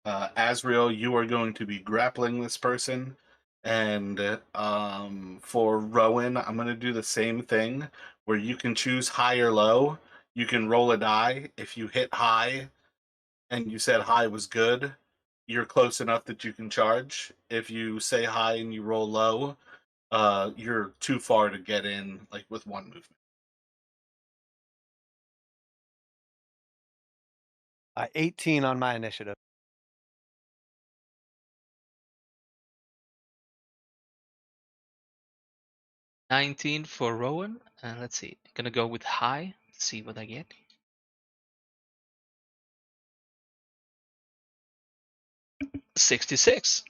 Azrael, you are going to be grappling this person. And for Rowan, I'm going to do the same thing where you can choose high or low. You can roll a die. If you hit high and you said high was good, you're close enough that you can charge. If you say high and you roll low, you're too far to get in, like with one movement. 18 on my initiative. 19 for Rowan. And let's see. Gonna go with high. See what I get. $66.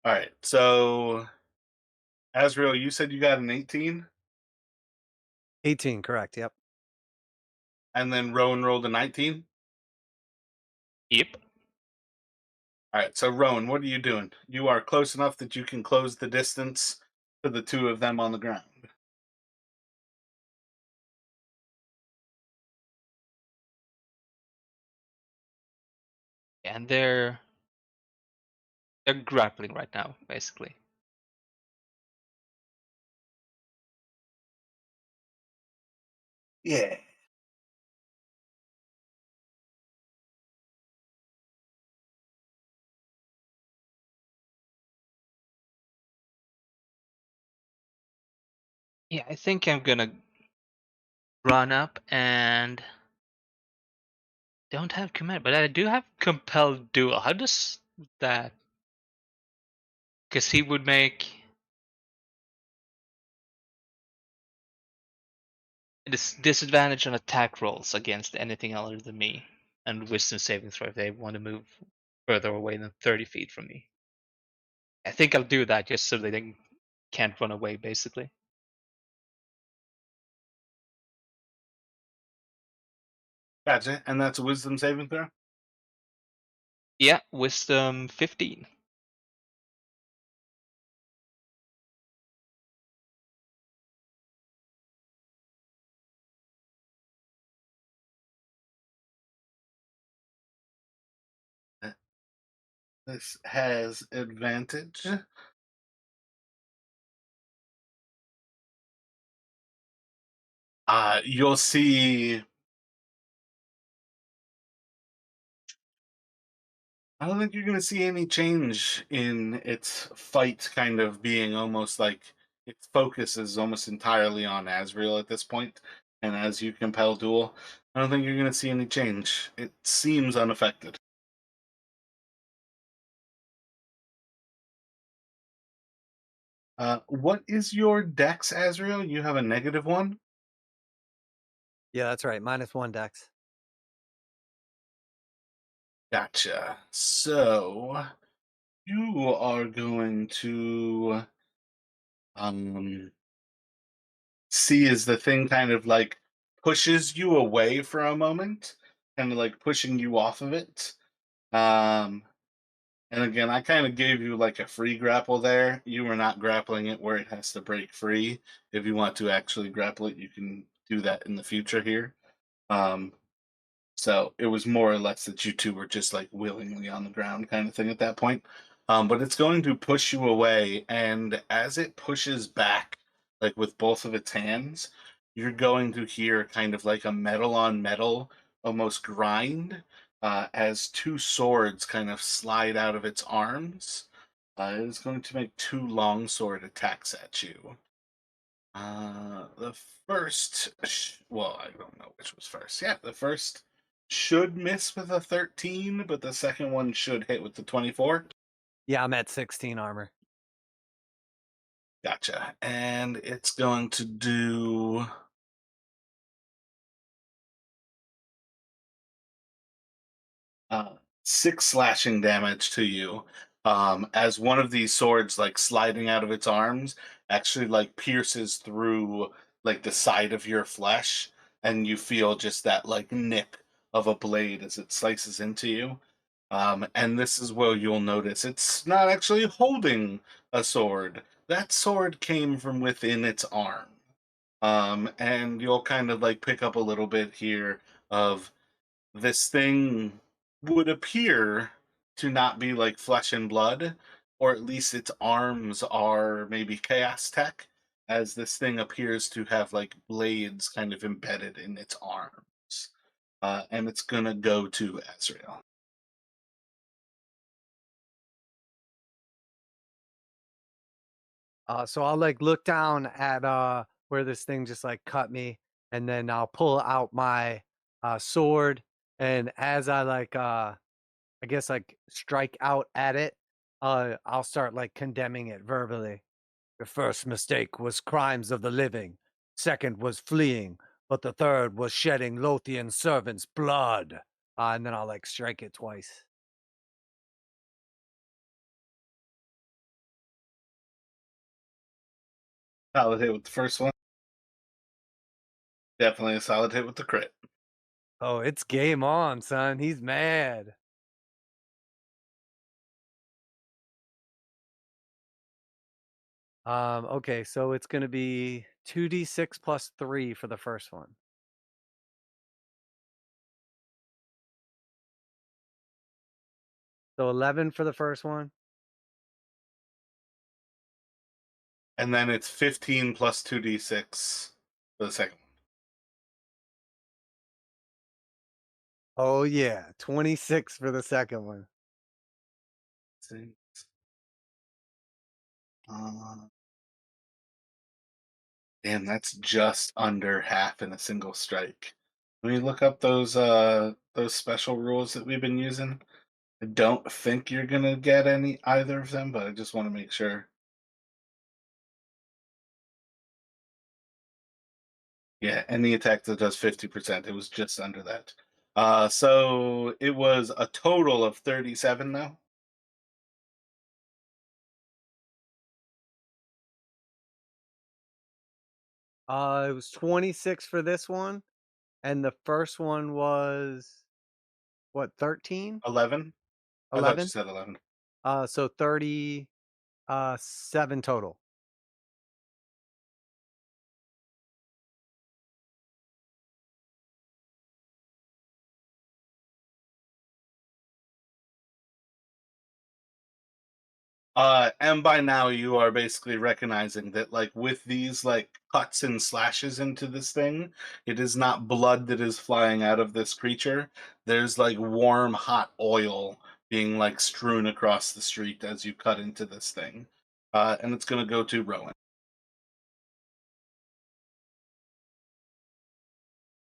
All right. So, Azrael, you said you got an 18, 18, correct. Yep. and then Rowan rolled a 19. Yep. All right, so Rowan, what are you doing? You are close enough that you can close the distance to the two of them on the ground. And they're grappling right now, basically. Yeah. Yeah, I think I'm gonna run up and don't have command, but I do have compelled duel. How does that? Because he would make disadvantage on attack rolls against anything other than me, and wisdom saving throw if they want to move further away than 30 feet from me. I think I'll do that just so they can't run away, basically. Gotcha. And that's a wisdom saving throw? Yeah, wisdom 15. This has advantage. You'll see. I don't think you're going to see any change in its fight kind of being almost like its focus is almost entirely on Azrael at this point. And as you compel duel, I don't think you're going to see any change. It seems unaffected. What is your dex, Azrael? You have a -1? Yeah, that's right. -1 dex. Gotcha. So you are going to um see as the thing kind of like pushes you away for a moment, kind of like pushing you off of it. Um And again, I kind of gave you like a free grapple there. You were not grappling it where it has to break free. If you want to actually grapple it, you can do that in the future here. Um, so it was more or less that you two were just like willingly on the ground kind of thing at that point. But it's going to push you away, and as it pushes back, like with both of its hands, you're going to hear kind of like a metal on metal almost grind as two swords kind of slide out of its arms. It is going to make two longsword attacks at you. The first, well, I don't know which was first. Yeah, the first should miss with a 13, but the second one should hit with the 24. Yeah, I'm at 16 armor. Gotcha. And it's going to do 6 slashing damage to you. As one of these swords, like sliding out of its arms, actually like pierces through like the side of your flesh, and you feel just that like nip of a blade as it slices into you. And this is where you'll notice it's not actually holding a sword. That sword came from within its arm. And you'll kind of like pick up a little bit here of this thing would appear to not be like flesh and blood, or at least its arms are maybe chaos tech, as this thing appears to have like blades kind of embedded in its arms. And it's gonna go to Azrael. So I'll like look down at where this thing just like cut me, and then I'll pull out my sword, and as I like I guess like strike out at it, I'll start like condemning it verbally. The first mistake was crimes of the living, second was fleeing, but the third was shedding Lothian servants' blood. And then I'll like strike it twice. Solid hit with the first one. Definitely a solid hit with the crit. Oh, it's game on, son. He's mad. Okay, so it's gonna be 2d6 plus 3 for the first one. So 11 for the first one. And then it's 15 plus 2d6 for the second one. Oh yeah, 26 for the second one. Six. Uh, Damn, that's just under half in a single strike. Let me look up those special rules that we've been using. I don't think you're gonna get any either of them, but I just want to make sure. Yeah, any attack that does 50%, it was just under that. So it was a total of 37 now. It was 26 for this one, and the first one was what, 13? 11? I thought you 11? said 11. So 30 7 total. And by now you are basically recognizing that, like, with these like cuts and slashes into this thing, it is not blood that is flying out of this creature. There's like warm, hot oil being like strewn across the street as you cut into this thing. And it's gonna go to Rowan.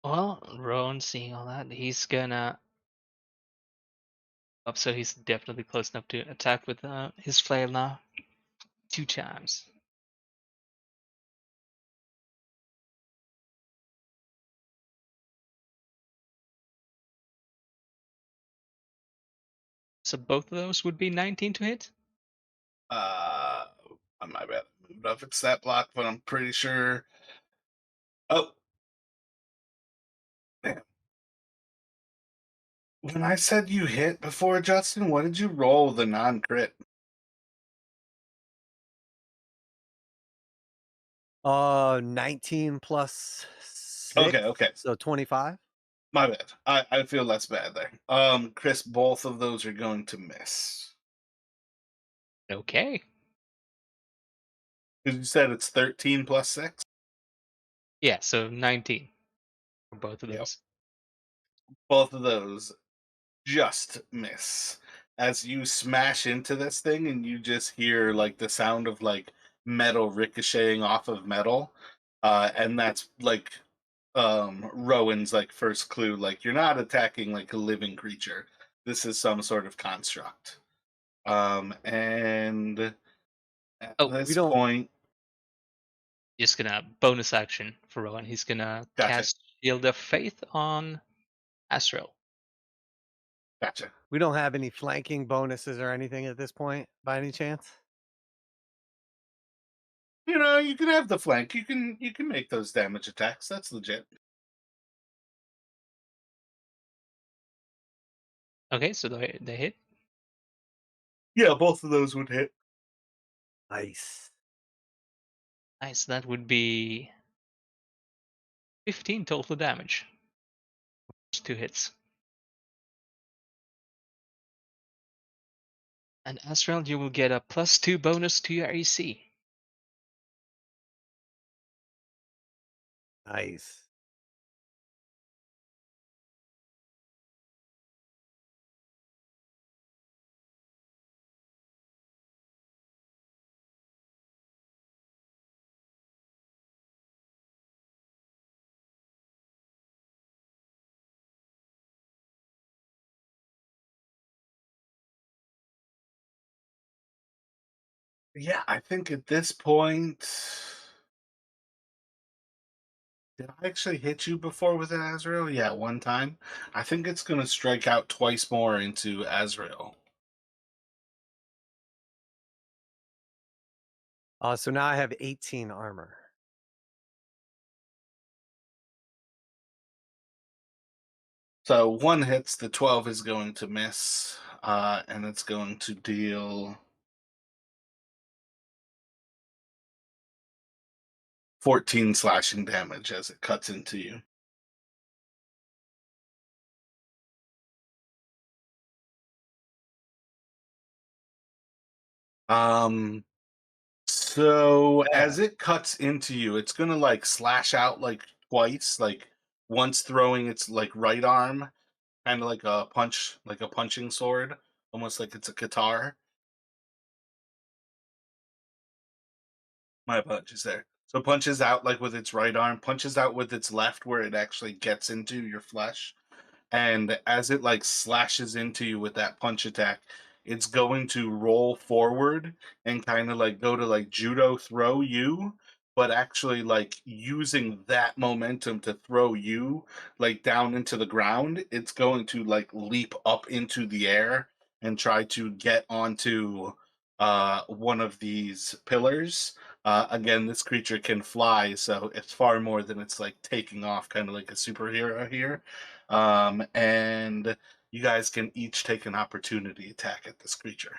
Well, Rowan seeing all that, he's gonna. Oh, so he's definitely close enough to attack with his flail now. 2 times. So both of those would be 19 to hit? Uh, my bad. I moved off its stat block, but I'm pretty sure. Oh, damn. When I said you hit before, Justin, what did you roll the non-crit? 19 plus Okay, 6, okay. so 25. My bad. I feel less bad there. Chris, both of those are going to miss. Okay. Because you said it's 13 plus 6? Yeah, so 19 for both of Yep. those. Both of those just miss. As you smash into this thing and you just hear like the sound of like metal ricocheting off of metal. And that's like Rowan's like first clue. Like you're not attacking like a living creature. This is some sort of construct. And at Oh, We this don't. point, just gonna bonus action for Rowan. He's gonna gotcha, cast Shield of Faith on Astral. gotcha. We don't have any flanking bonuses or anything at this point, by any chance. You know, you can have the flank. You can make those damage attacks. That's legit. Okay, so they hit. Yeah, both of those would hit. Nice. Nice. That would be 15 total damage. Just 2 hits. And Astral, you will get a +2 bonus to your AC. Nice. Yeah, I think at this point, did I actually hit you before with an Azrael? Yeah, one time. I think it's going to strike out twice more into Azrael. So now I have 18 armor. So one hits, the 12 is going to miss, and it's going to deal 14 slashing damage as it cuts into you. Um, so as Yeah. it cuts into you, it's gonna like slash out like twice, like once throwing its like right arm, kind of like a punch, like a punching sword, almost like it's a guitar. My apologies there. So punches out like with its right arm, punches out with its left where it actually gets into your flesh. And as it like slashes into you with that punch attack, it's going to roll forward and kind of like go to like judo throw you, but actually like using that momentum to throw you like down into the ground. It's going to like leap up into the air and try to get onto one of these pillars. Again, this creature can fly, so it's far more than it's like taking off, kind of like a superhero here. And you guys can each take an opportunity attack at this creature.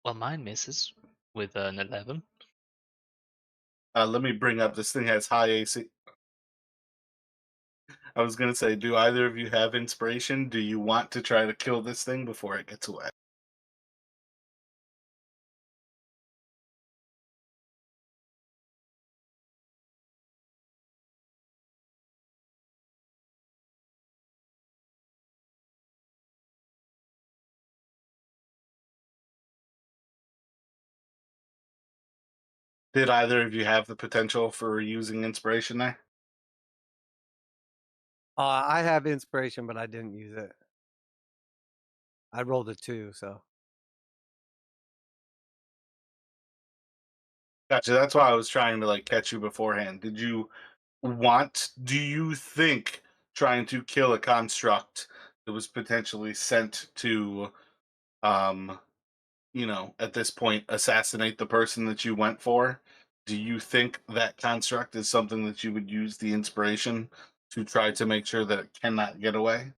Well, mine misses with an 11. Let me bring up this thing has high AC. I was gonna say, do either of you have inspiration? Do you want to try to kill this thing before it gets away? Did either of you have the potential for using inspiration there? I have inspiration, but I didn't use it. I rolled a 2, so. Gotcha. That's why I was trying to like catch you beforehand. Do you think trying to kill a construct that was potentially sent to um at this point assassinate the person that you went for? do you think that construct is something that you would use the inspiration to try to make sure that it cannot get away?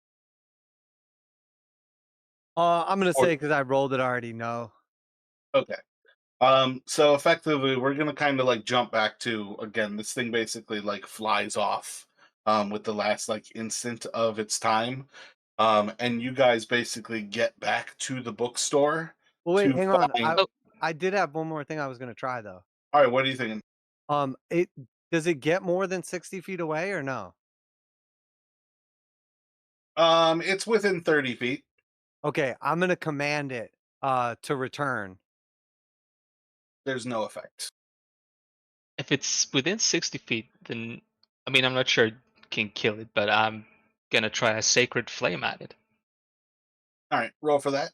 I'm gonna Or say because I rolled it already. No. okay. So effectively, we're gonna kind of like jump back to again. This thing basically like flies off with the last like instant of its time, and you guys basically get back to the bookstore Well, wait, to hang on. find. Oh, I did have one more thing I was gonna try though. All right, what are you thinking? It does it get more than 60 feet away or no? It's within 30 feet. Okay, I'm gonna command it to return. There's no effect. if it's within 60 feet, then I mean, I'm not sure it can kill it, but I'm gonna try a sacred flame at it. All right, roll for that.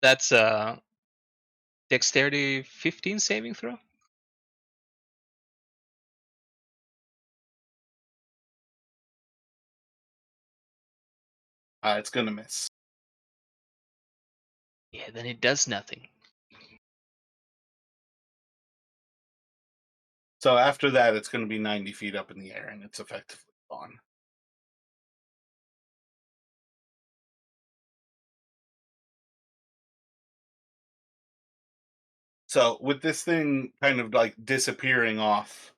That's a dexterity 15 saving throw. It's gonna miss. Yeah, then it does nothing. So after that, it's gonna be 90 feet up in the air, and it's effectively gone. So with this thing kind of like disappearing off,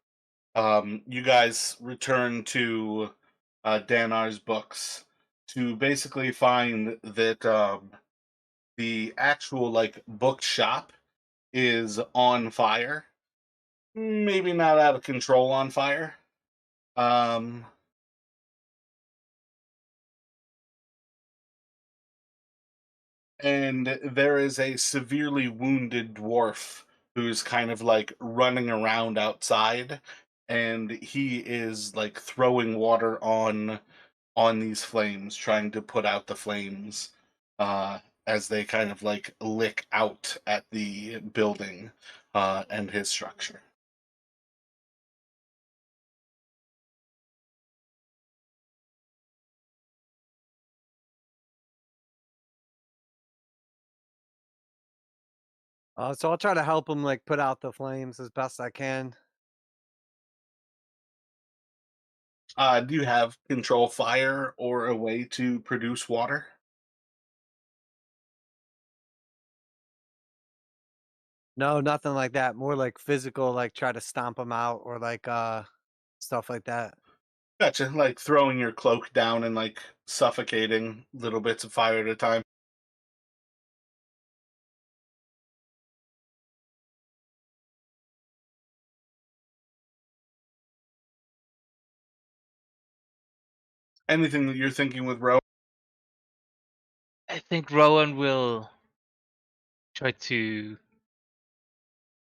you guys return to Danar's books to basically find that the actual like bookshop is on fire. Maybe not out of control on fire. Um, and there is a severely wounded dwarf who's kind of like running around outside, and he is like throwing water on these flames, trying to put out the flames uh as they kind of like lick out at the building and his structure. So I'll try to help him like put out the flames as best I can. Do you have control fire or a way to produce water? No, nothing like that. More like physical, like try to stomp him out or like stuff like that. Gotcha. Like throwing your cloak down and like suffocating little bits of fire at a time. Anything that you're thinking with Ro? I think Rowan will try to,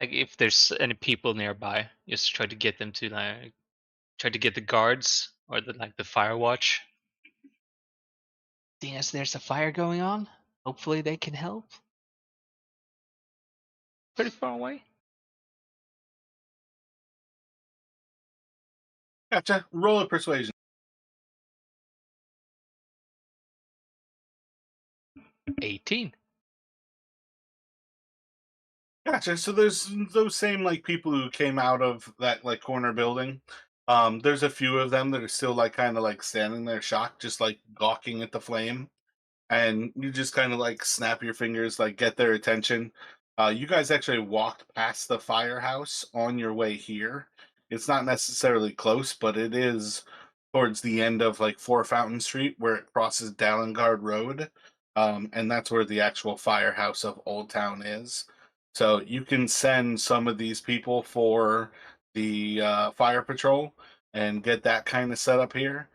like, if there's any people nearby, just try to get them to like try to get the guards or the fire watch. Seeing as there's a fire going on, hopefully they can help. Pretty far away. Gotcha. Roll a persuasion. 18. Gotcha. So there's those same like people who came out of that like corner building. There's a few of them that are still like kind of like standing there shocked, just like gawking at the flame. And you just kind of like snap your fingers, like get their attention. You guys actually walked past the firehouse on your way here. It's not necessarily close, but it is towards the end of like Four Fountain Street where it crosses Dallingard Road. And that's where the actual firehouse of Old Town is. So you can send some of these people for the fire patrol and get that kind of set up here.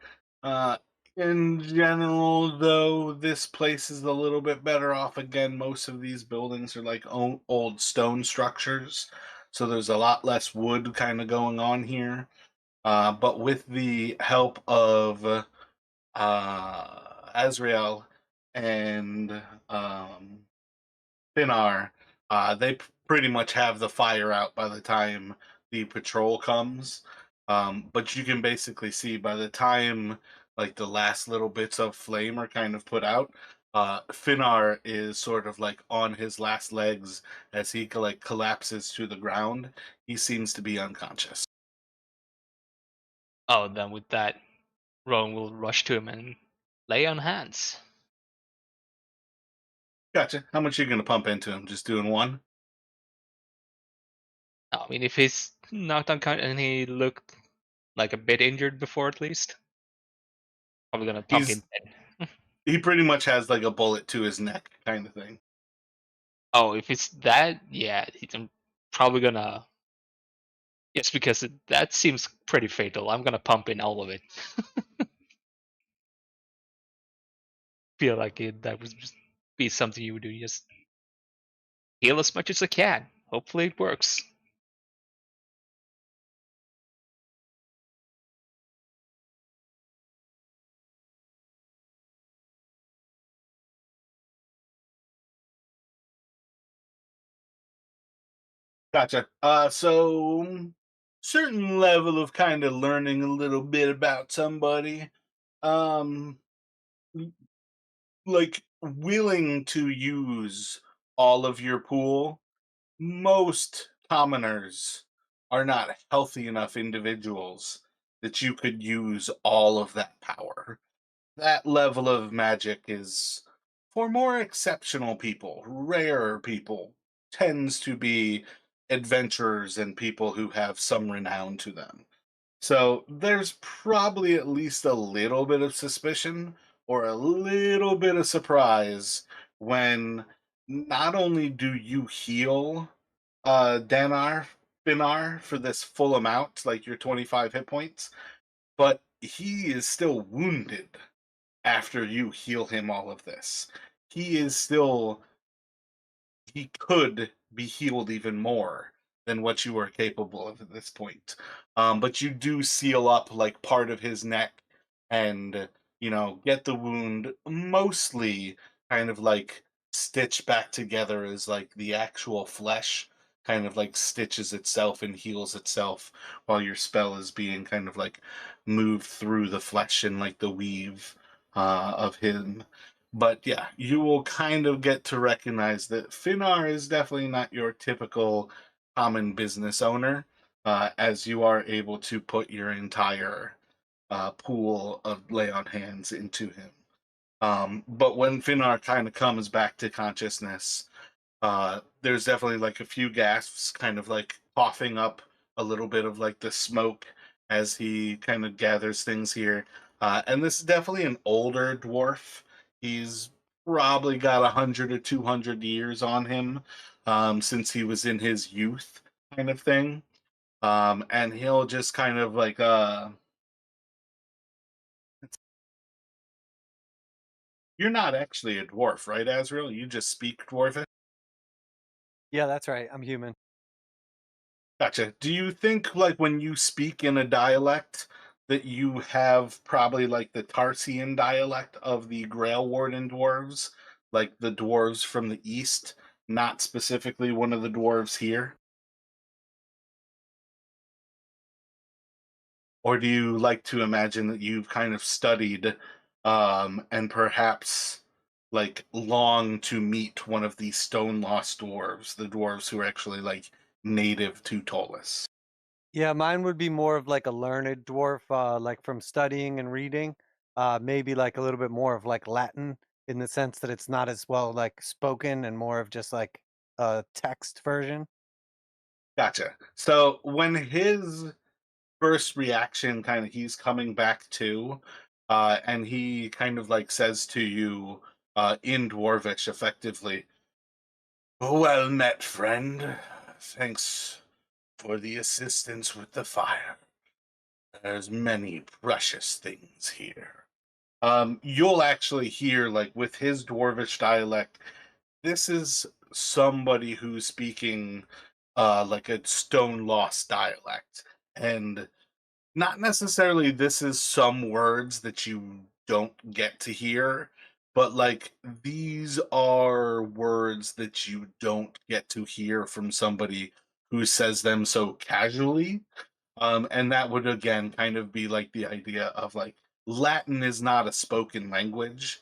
Uh, in general, though, this place is a little bit better off. Again, most of these buildings are like old stone structures, so there's a lot less wood kind of going on here. But with the help of Azrael and Finar, they pretty much have the fire out by the time the patrol comes. But you can basically see by the time like the last little bits of flame are kind of put out, Finnar is sort of like on his last legs as he like collapses to the ground. He seems to be unconscious. Oh, then with that, Rowan will rush to him and lay on hands. Gotcha. How much are you gonna pump into him? Just doing one? I mean, if he's knocked unconscious and he looked like a bit injured before, at least, probably gonna pump He's him dead. he pretty much has like a bullet to his neck kind of thing. Oh, if it's that, yeah, I'm probably gonna. Yes, because that seems pretty fatal. I'm gonna pump in all of it. Feel like that would just be something you would do. Just heal as much as I can. Hopefully, it works. Gotcha. So certain level of kind of learning a little bit about somebody. Um, like willing to use all of your pool. Most commoners are not healthy enough individuals that you could use all of that power. That level of magic is for more exceptional people, rarer people, tends to be adventurers and people who have some renown to them. So there's probably at least a little bit of suspicion or a little bit of surprise when not only do you heal Danar Finar for this full amount, like your 25 hit points, but he is still wounded after you heal him all of this. He is still he could be healed even more than what you are capable of at this point. But you do seal up like part of his neck and get the wound mostly kind of like stitched back together as like the actual flesh kind of like stitches itself and heals itself while your spell is being kind of like moved through the flesh and like the weave of him. But yeah, you will kind of get to recognize that Finnar is definitely not your typical common business owner, as you are able to put your entire pool of lay on hands into him. But when Finnar kind of comes back to consciousness, there's definitely like a few gasps, kind of like coughing up a little bit of like the smoke as he kind of gathers things here. And this is definitely an older dwarf. He's probably got 100 or 200 years on him since he was in his youth, kind of thing. And he'll just kind of like you're not actually a dwarf, right, Azrael? You just speak dwarfish. Yeah, that's right. I'm human. Gotcha. Do you think, like, when you speak in a dialect, that you have probably like the Tarsian dialect of the Grail Warden dwarves, like the dwarves from the east, not specifically one of the dwarves here? Or do you like to imagine that you've kind of studied and perhaps like long to meet one of these stone lost dwarves, the dwarves who are actually like native to Tolus? Yeah, mine would be more of like a learned dwarf, like from studying and reading. Maybe like a little bit more of like Latin in the sense that it's not as well like spoken and more of just like a text version. Gotcha. So when his first reaction kind of he's coming back to, and he kind of like says to you in Dwarvish effectively, "Well met, friend. Thanks for the assistance with the fire. There's many precious things here." You'll actually hear like with his Dwarvish dialect, this is somebody who's speaking like a stone lost dialect. And not necessarily this is some words that you don't get to hear, but like these are words that you don't get to hear from somebody who says them so casually. And that would again kind of be like the idea of like Latin is not a spoken language.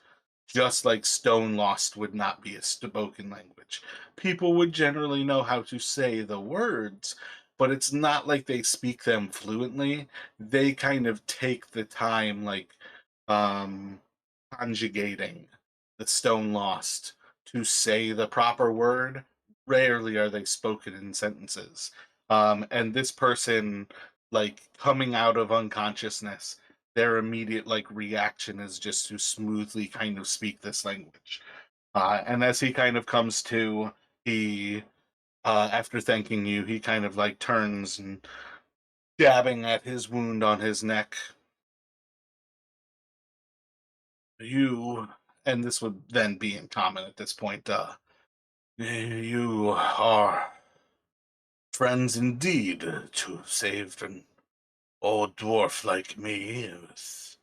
just like Stone Lost would not be a spoken language. People would generally know how to say the words, but it's not like they speak them fluently. They kind of take the time, like um, conjugating the Stone Lost to say the proper word. Rarely are they spoken in sentences. And this person, like coming out of unconsciousness, their immediate like reaction is just to smoothly kind of speak this language. And as he kind of comes to, he after thanking you, he kind of like turns and jabbing at his wound on his neck. You, and this would then be in common at this point. You are friends indeed to have saved an old dwarf like me with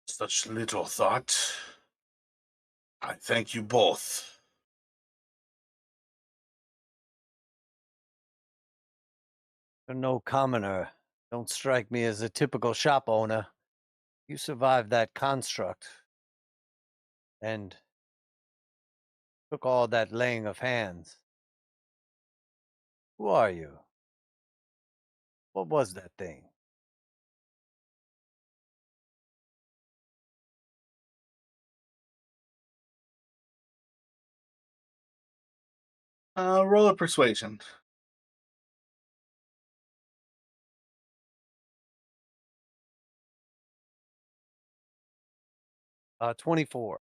such little thought. I thank you both. You're no commoner. Don't strike me as a typical shop owner. You survived that construct and took all that laying of hands. Who are you? What was that thing? Roll a persuasion. 24.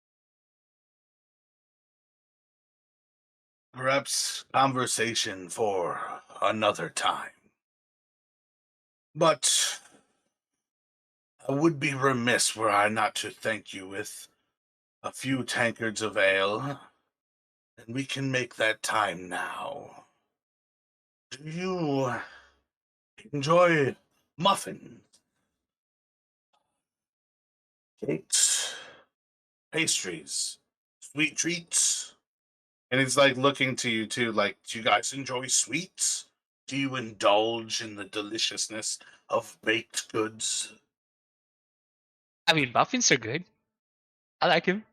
Perhaps conversation for another time. But I would be remiss were I not to thank you with a few tankards of ale, and we can make that time now. Do you enjoy muffins, cakes, pastries, sweet treats? And he's like looking to you too, like, do you guys enjoy sweets? Do you indulge in the deliciousness of baked goods? I mean, muffins are good. I like him.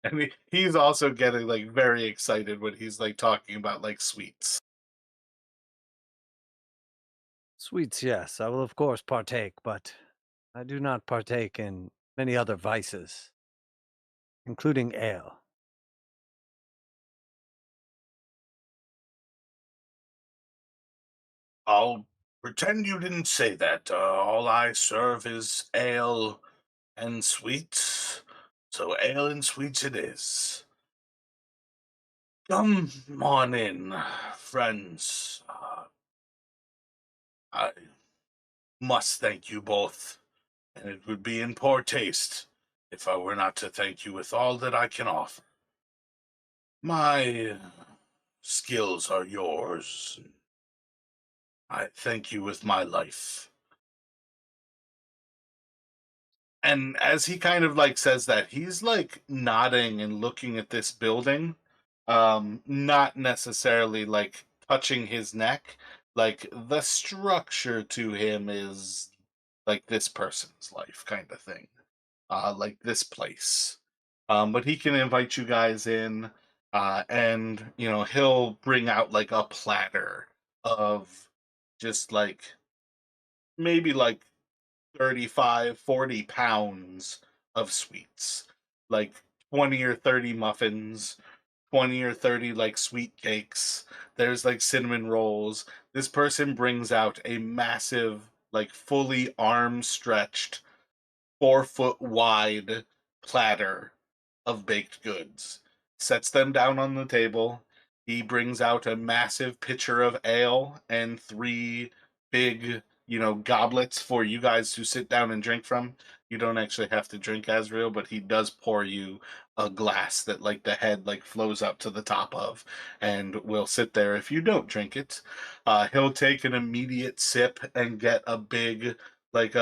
And he's also getting like very excited when he's like talking about like sweets. Sweets, yes, I will of course partake, but I do not partake in many other vices, including ale. I'll pretend you didn't say that. All I serve is ale and sweets. So ale and sweets it is. Come on in, friends. I must thank you both, and it would be in poor taste if I were not to thank you with all that I can offer. My skills are yours. I thank you with my life. And as he kind of like says that, he's like nodding and looking at this building, not necessarily like touching his neck. Like the structure to him is like this person's life kind of thing, like this place. But he can invite you guys in, and you know he'll bring out like a platter of just like maybe like 35, 40 pounds of sweets, like 20 or 30 muffins, 20 or 30 like sweet cakes. There's like cinnamon rolls. This person brings out a massive, like fully arm stretched, 4 foot wide platter of baked goods, sets them down on the table. He brings out a massive pitcher of ale and three big, goblets for you guys to sit down and drink from. You don't actually have to drink Azrael, but he does pour you a glass that like the head like flows up to the top of and will sit there if you don't drink it. He'll take an immediate sip and get a big like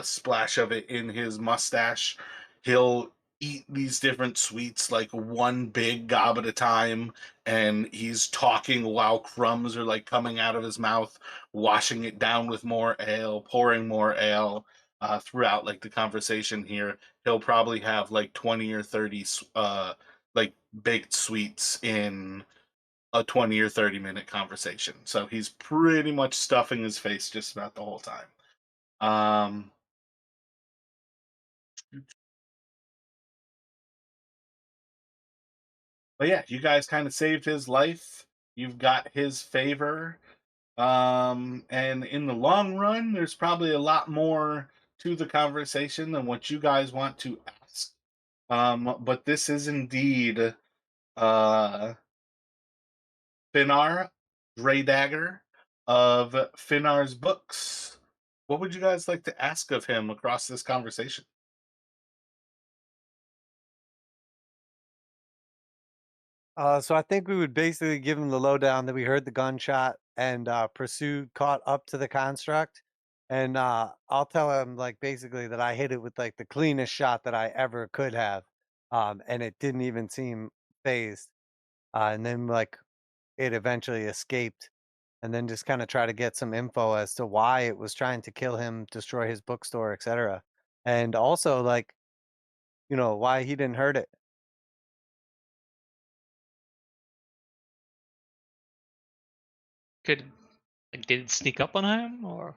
splash of it in his mustache. He'll eat these different sweets like one big gob at a time, and he's talking while crumbs are like coming out of his mouth, washing it down with more ale, pouring more ale. throughout like the conversation here. He'll probably have like 20 or 30 like baked sweets in a 20 or 30-minute conversation. So he's pretty much stuffing his face just about the whole time. Um, but yeah, you guys kind of saved his life. You've got his favor. And in the long run, there's probably a lot more to the conversation than what you guys want to ask. But this is indeed uh Finnar Greydagger of Finnar's books. What would you guys like to ask of him across this conversation? So I think we would basically give him the lowdown that we heard the gunshot and pursued, caught up to the construct, and I'll tell him like basically that I hit it with like the cleanest shot that I ever could have, and it didn't even seem phased, and then like it eventually escaped, and then just kind of try to get some info as to why it was trying to kill him, destroy his bookstore, etc., and also like why he didn't hurt it. Could like did it sneak up on him or?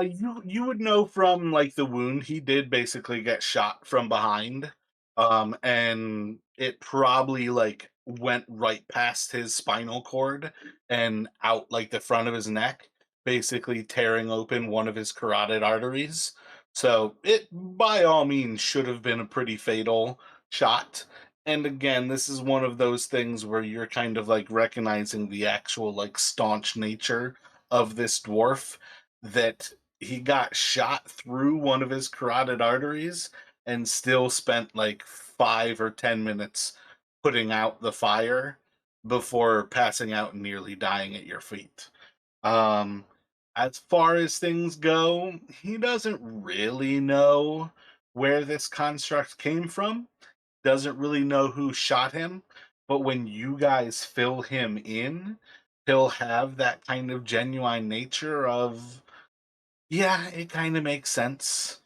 You would know from like the wound he did basically get shot from behind, and it probably like went right past his spinal cord and out like the front of his neck, basically tearing open one of his carotid arteries. So it by all means should have been a pretty fatal shot. And again, this is one of those things where you're kind of like recognizing the actual like staunch nature of this dwarf, that he got shot through one of his carotid arteries and still spent like 5 or 10 minutes putting out the fire before passing out and nearly dying at your feet. Um, as far as things go, he doesn't really know where this construct came from, doesn't really know who shot him, but when you guys fill him in, he'll have that kind of genuine nature of, yeah, it kind of makes sense.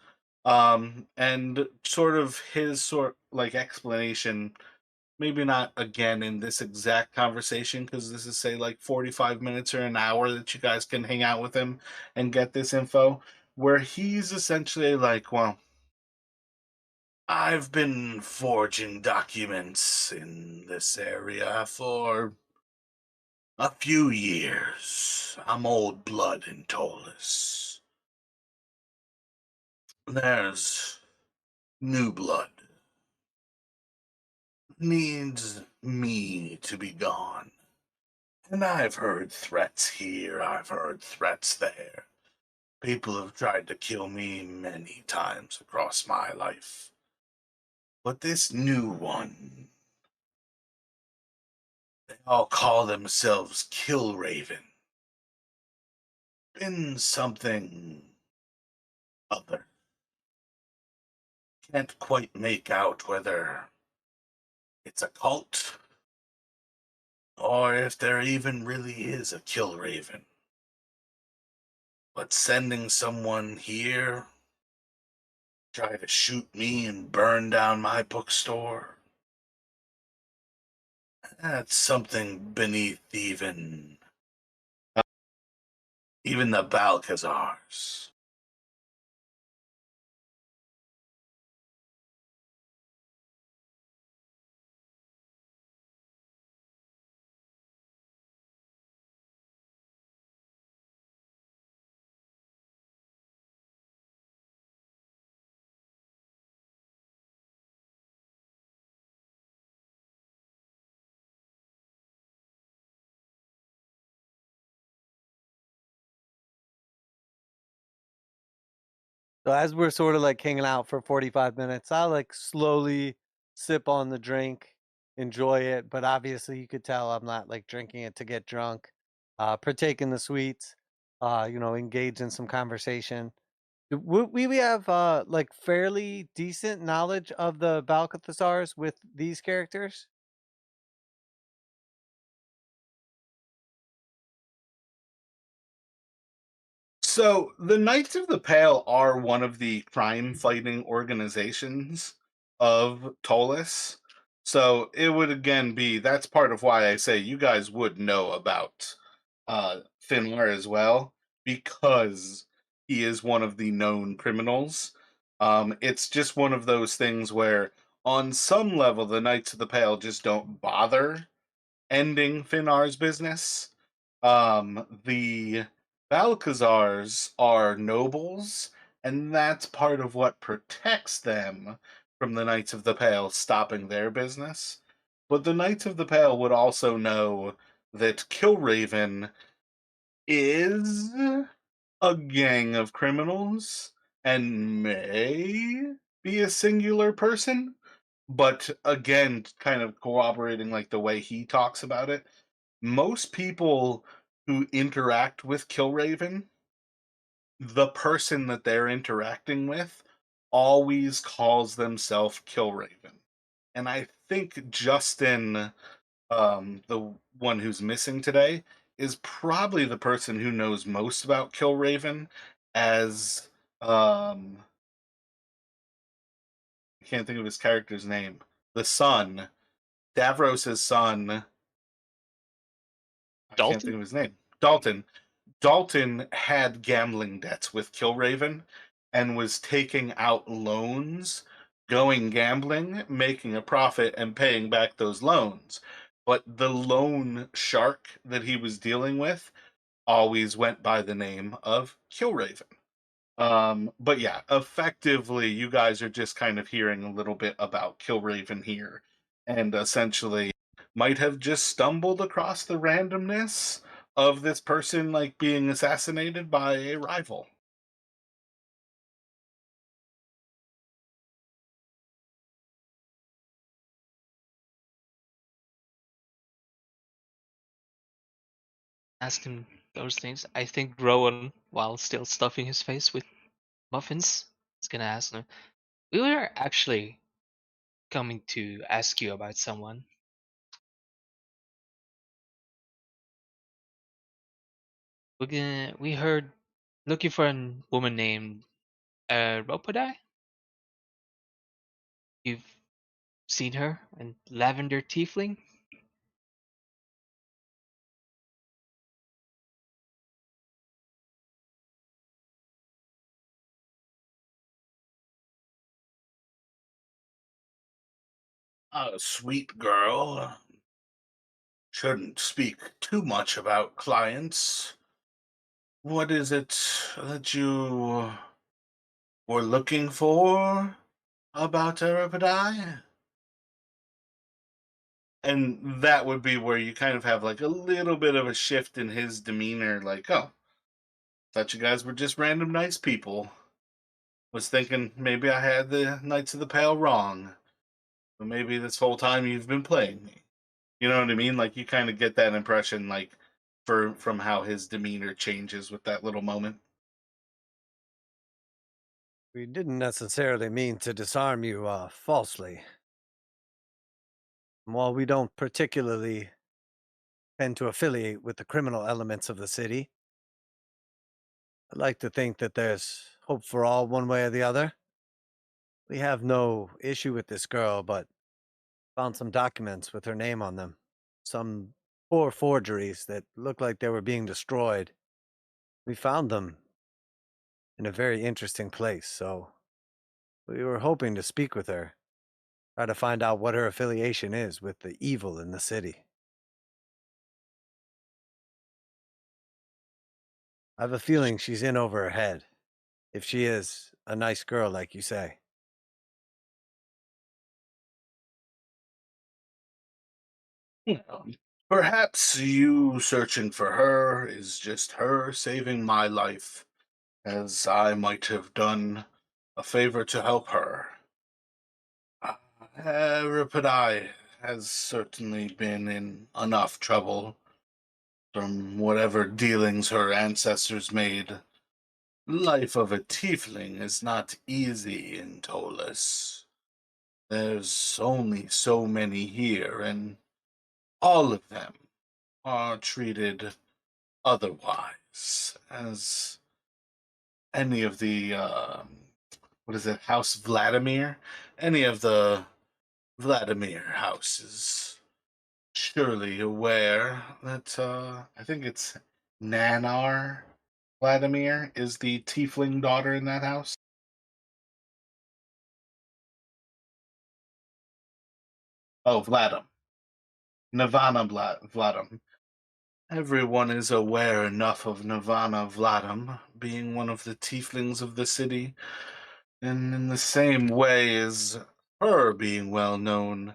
And sort of his sort like explanation, maybe not again in this exact conversation, because this is say like 45 minutes or an hour that you guys can hang out with him and get this info, where he's essentially like, well, I've been forging documents in this area for a few years. I'm old blood in Tolus. There's new blood needs me to be gone. And I've heard threats here, I've heard threats there. People have tried to kill me many times across my life. But this new one, they all call themselves Killraven. Been something other. Can't quite make out whether it's a cult or if there even really is a Killraven. But sending someone here, try to shoot me and burn down my bookstore, that's something beneath even the Balcazars. So as we're sort of like hanging out for 45 minutes, I like slowly sip on the drink, enjoy it, but obviously you could tell I'm not like drinking it to get drunk. Partaking the sweets, engage in some conversation. We have like fairly decent knowledge of the Balcathasars with these characters? So the Knights of the Pale are one of the crime-fighting organizations of Tolis. So it would again be that's part of why I say you guys would know about Finlar as well, because he is one of the known criminals. It's just one of those things where on some level the Knights of the Pale just don't bother ending Finar's business. The Balcazars are nobles, and that's part of what protects them from the Knights of the Pale stopping their business. But the Knights of the Pale would also know that Killraven is a gang of criminals and may be a singular person, but again, kind of corroborating like the way he talks about it, most people who interact with Killraven, the person that they're interacting with always calls themselves Killraven. And I think Justin, the one who's missing today, is probably the person who knows most about Killraven as I can't think of his character's name. The son, Davros's son, I can't think Dalton? of his name. Dalton. Dalton had gambling debts with Killraven and was taking out loans, going gambling, making a profit, and paying back those loans. But the loan shark that he was dealing with always went by the name of Killraven. But yeah, effectively, you guys are just kind of hearing a little bit about Killraven here, and essentially might have just stumbled across the randomness of this person like being assassinated by a rival. Ask him those things. I think Rowan, while still stuffing his face with muffins, is gonna ask him. We were actually coming to ask you about someone. We heard looking for a woman named Ropodai. You've seen her and Lavender Tiefling. A sweet girl. Shouldn't speak too much about clients. What is it that you were looking for about Arapidai? And that would be where you kind of have like a little bit of a shift in his demeanor, like, oh, thought you guys were just random nice people. Was thinking maybe I had the Knights of the Pale wrong. But maybe this whole time you've been playing me. You know what I mean? Like you kind of get that impression like from how his demeanor changes with that little moment. We didn't necessarily mean to disarm you falsely. While we don't particularly tend to affiliate with the criminal elements of the city, I'd like to think that there's hope for all one way or the other. We have no issue with this girl, but found some documents with her name on them. Some poor forgeries that look like they were being destroyed. We found them in a very interesting place, so we were hoping to speak with her, try to find out what her affiliation is with the evil in the city. I have a feeling she's in over her head, if she is a nice girl like you say. Well, perhaps you searching for her is just her saving my life, as I might have done a favor to help her. Euripides has certainly been in enough trouble from whatever dealings her ancestors made. Life of a tiefling is not easy in Tolus. There's only so many here, and all of them are treated otherwise, as any of the what is it, House Vladimir? Any of the Vladimir houses surely aware that I think it's Nanar Vladimir is the tiefling daughter in that house. Oh, Vladim. Nirvana Vladim. Everyone is aware enough of Nirvana Vladim being one of the tieflings of the city, and in the same way as her being well known,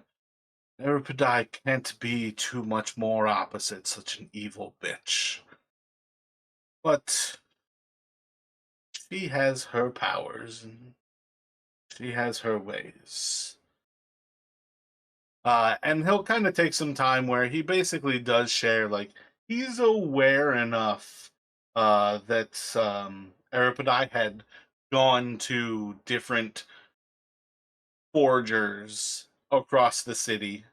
Eripidai can't be too much more opposite such an evil bitch. But she has her powers and she has her ways. And he'll kind of take some time where he basically does share, like, he's aware enough that Eripidai had gone to different forgers across the city.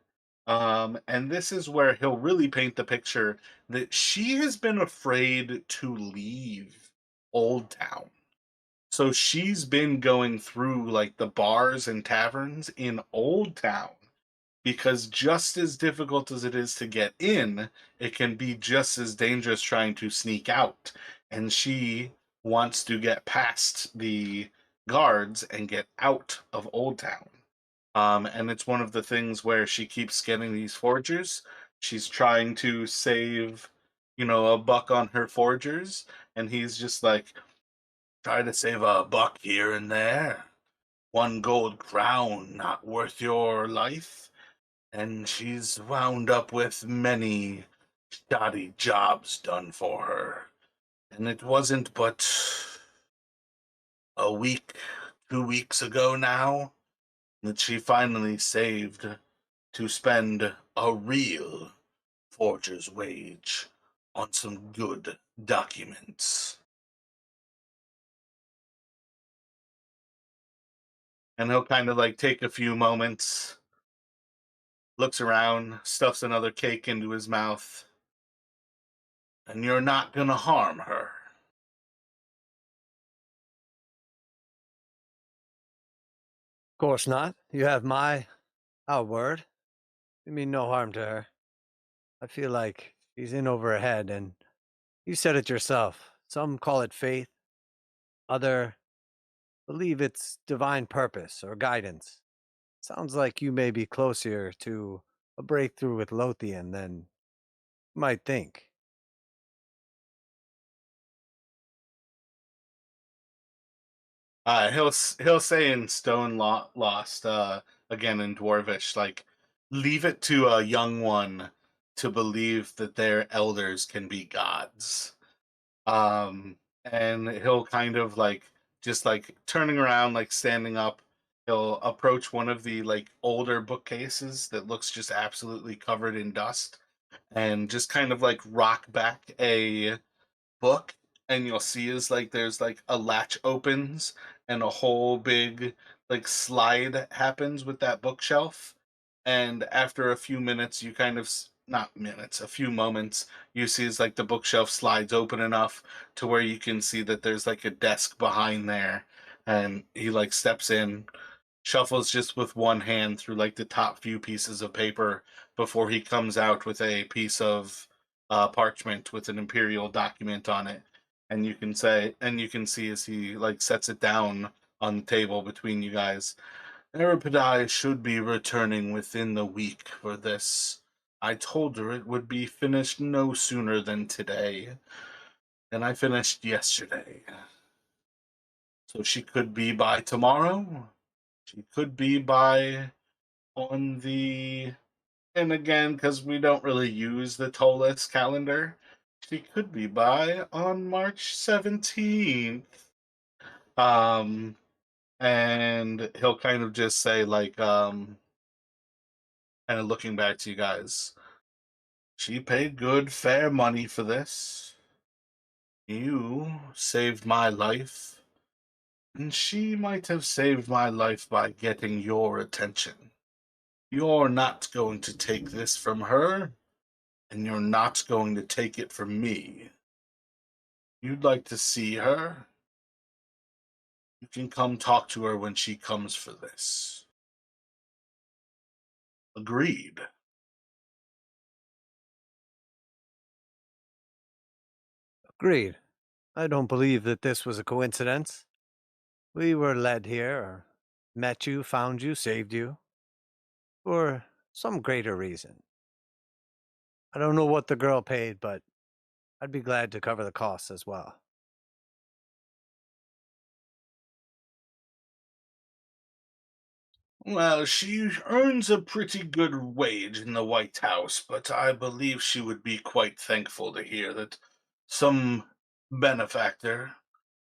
And this is where he'll really paint the picture that she has been afraid to leave Old Town. So she's been going through like the bars and taverns in Old Town because just as difficult as it is to get in, it can be just as dangerous trying to sneak out. And she wants to get past the guards and get out of Old Town. And it's one of the things where she keeps getting these forgers. She's trying to save, a buck on her forgers, and he's just like, try to save a buck here and there. 1 gold crown not worth your life. And she's wound up with many shoddy jobs done for her. And it wasn't but a week, 2 weeks ago now, that she finally saved to spend a real forger's wage on some good documents. And he'll kind of like take a few moments, looks around, stuffs another cake into his mouth. And you're not gonna harm her. Of course not. You have our word. You mean no harm to her. I feel like he's in over her head, and you said it yourself. Some call it faith, other believe it's divine purpose or guidance. Sounds like you may be closer to a breakthrough with Lothian than you might think. He'll say in Lost, again in Dwarvish, like, leave it to a young one to believe that their elders can be gods. And he'll kind of like just like turning around, like standing up. He'll approach one of the like older bookcases that looks just absolutely covered in dust, and just kind of like rock back a book, and you'll see is like there's like a latch opens and a whole big like slide happens with that bookshelf. And after a few minutes, you kind of not minutes, a few moments, you see is like the bookshelf slides open enough to where you can see that there's like a desk behind there. And he like steps in, shuffles just with one hand through like the top few pieces of paper before he comes out with a piece of parchment with an imperial document on it. And you can see as he like sets it down on the table between you guys. Eripidai should be returning within the week for this. I told her it would be finished no sooner than today, and I finished yesterday. So she could be by tomorrow. She could be by on the, and again, because we don't really use the Tollus calendar, she could be by on March 17th. Um, and he'll kind of just say, like, kind of looking back to you guys, she paid good, fair money for this. You saved my life, and she might have saved my life by getting your attention. You're not going to take this from her, and you're not going to take it from me. You'd like to see her? You can come talk to her when she comes for this. Agreed. Agreed. I don't believe that this was a coincidence. We were led here, or met you, found you, saved you, for some greater reason. I don't know what the girl paid, but I'd be glad to cover the costs as well. Well, she earns a pretty good wage in the White House, but I believe she would be quite thankful to hear that some benefactor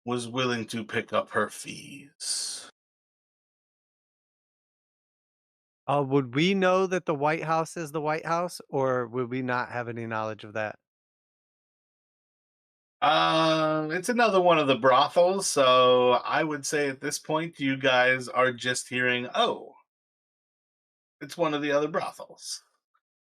was willing to pick up her fees. Would we know that the White House is the White House, or would we not have any knowledge of that? It's another one of the brothels, so I would say at this point you guys are just hearing, oh, it's one of the other brothels.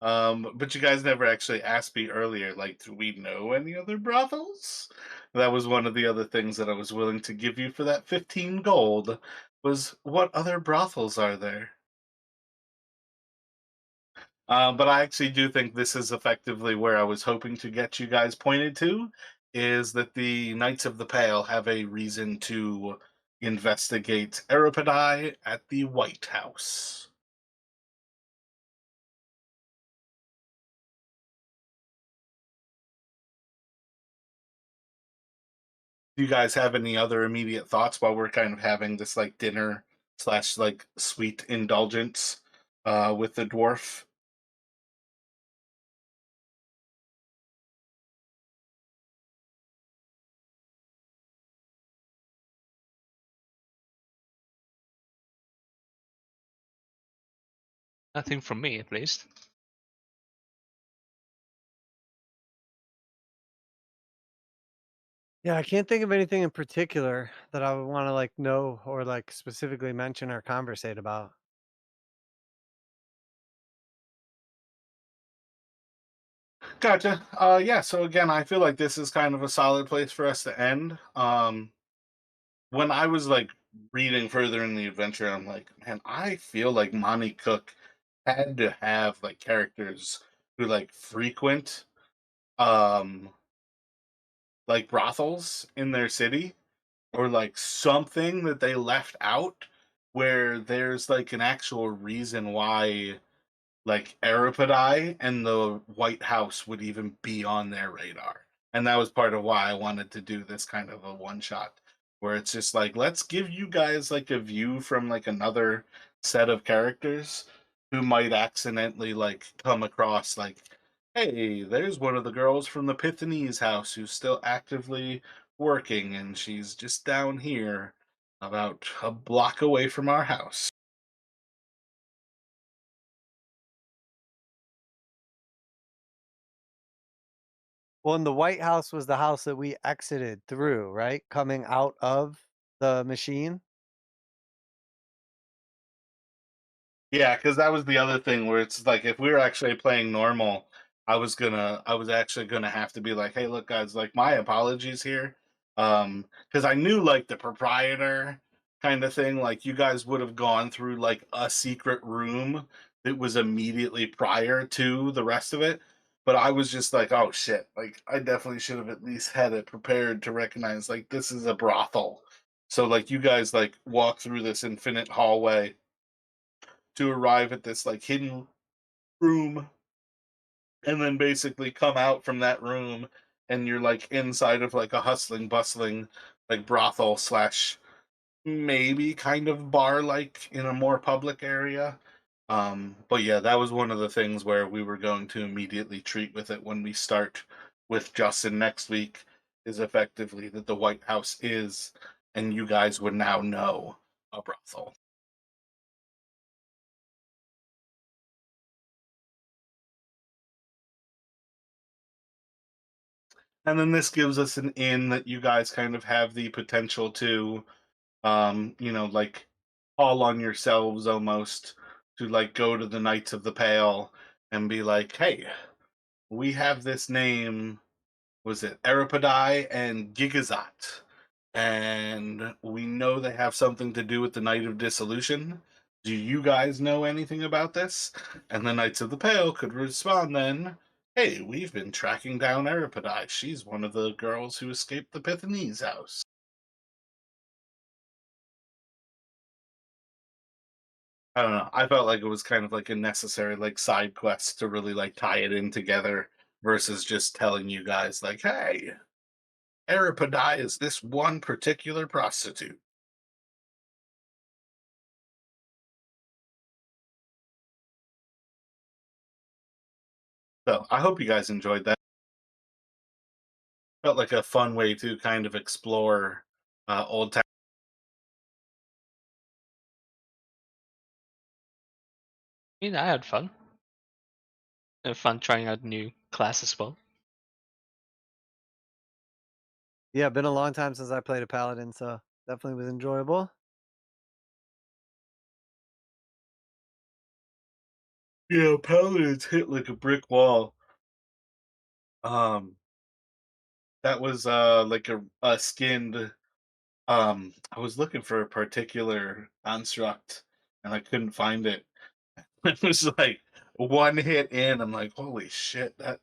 But you guys never actually asked me earlier, like, do we know any other brothels? That was one of the other things that I was willing to give you for that 15 gold, was what other brothels are there? But I actually do think this is effectively where I was hoping to get you guys pointed to, is that the Knights of the Pale have a reason to investigate Aripidai at the White House. Do you guys have any other immediate thoughts while we're kind of having this like dinner slash like sweet indulgence with the dwarf? Nothing from me, at least. Yeah, I can't think of anything in particular that I would want to like know or like specifically mention or conversate about. Gotcha. Yeah, so again, I feel like this is kind of a solid place for us to end. When I was like reading further in the adventure, I'm like, man, I feel like Monty Cook had to have like characters who like frequent um like brothels in their city, or like something that they left out where there's like an actual reason why like Aripidai and the White House would even be on their radar. And that was part of why I wanted to do this kind of a one shot where it's just like, let's give you guys like a view from like another set of characters who might accidentally like come across like, hey, there's one of the girls from the Pythonese house who's still actively working and she's just down here about a block away from our house. Well, and the White House was the house that we exited through, right? Coming out of the machine. Yeah, because that was the other thing where it's like if we were actually playing normal, I was actually gonna have to be like, hey, look, guys, like my apologies here. Because I knew like the proprietor kind of thing, like you guys would have gone through like a secret room that was immediately prior to the rest of it. But I was just like, oh shit, like I definitely should have at least had it prepared to recognize like this is a brothel. So like you guys like walk through this infinite hallway to arrive at this like hidden room and then basically come out from that room and you're like inside of like a hustling bustling like brothel slash maybe kind of bar like in a more public area. But yeah, that was one of the things where we were going to immediately treat with it when we start with Justin next week, is effectively that the White House is, and you guys would now know, a brothel. And then this gives us an in that you guys kind of have the potential to like call on yourselves almost to like go to the Knights of the Pale and be like, hey, we have this name, was it Aripidai and Gigazat? and we know they have something to do with the Night of Dissolution. Do you guys know anything about this? And the Knights of the Pale could respond then, hey, we've been tracking down Aripidai. She's one of the girls who escaped the Pythonese house. I don't know. I felt like it was kind of like a necessary like side quest to really like tie it in together versus just telling you guys like, hey, Aripidai is this one particular prostitute. So I hope you guys enjoyed that. Felt like a fun way to kind of explore old town. I mean, I had fun. Had fun trying out new class as well. Yeah, been a long time since I played a paladin, so definitely was enjoyable. Yeah, Paladins hit like a brick wall. Um, that was like a skinned. I was looking for a particular construct and I couldn't find it. It was like one hit in. I'm like, holy shit, that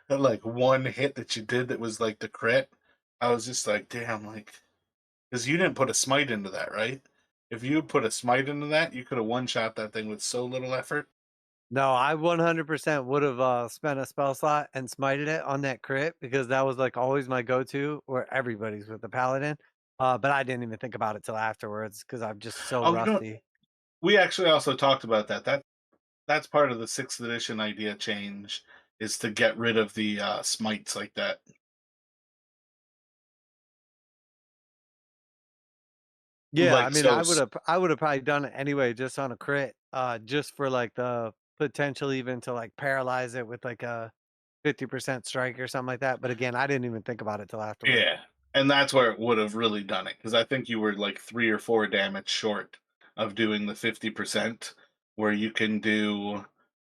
like one hit that you did that was like the crit. I was just like, damn, like, because you didn't put a smite into that, right? If you had put a smite into that, you could have one shot that thing with so little effort. No, I 100% would have spent a spell slot and smited it on that crit because that was like always my go-to where everybody's with the paladin. But I didn't even think about it till afterwards because I'm just so Oh, you know, rusty. we actually also talked about that. That's part of the sixth edition idea change is to get rid of the smites like that. Yeah, I Like mean, so, I would have probably done it anyway, just on a crit, just for like the potential even to like paralyze it with like a 50% strike or something like that. But again, I didn't even think about it till afterwards. yeah, and that's where it would have really done it because I think you were like 3 or 4 damage short of doing the 50%, where you can do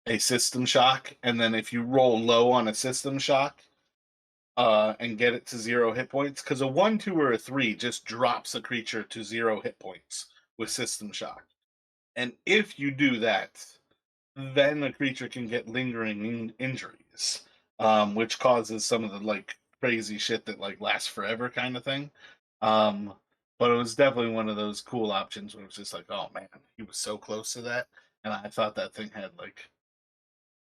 a system shock, and then if you roll low on a system shock, and get it to 0 hit points, because a 1, 2, or a 3 just drops a creature to 0 hit points with system shock. And if you do that, then the creature can get lingering injuries, which causes some of the like crazy shit that like lasts forever kind of thing. Um, but it was definitely one of those cool options where it was just like, oh man, he was so close to that, and I thought that thing had like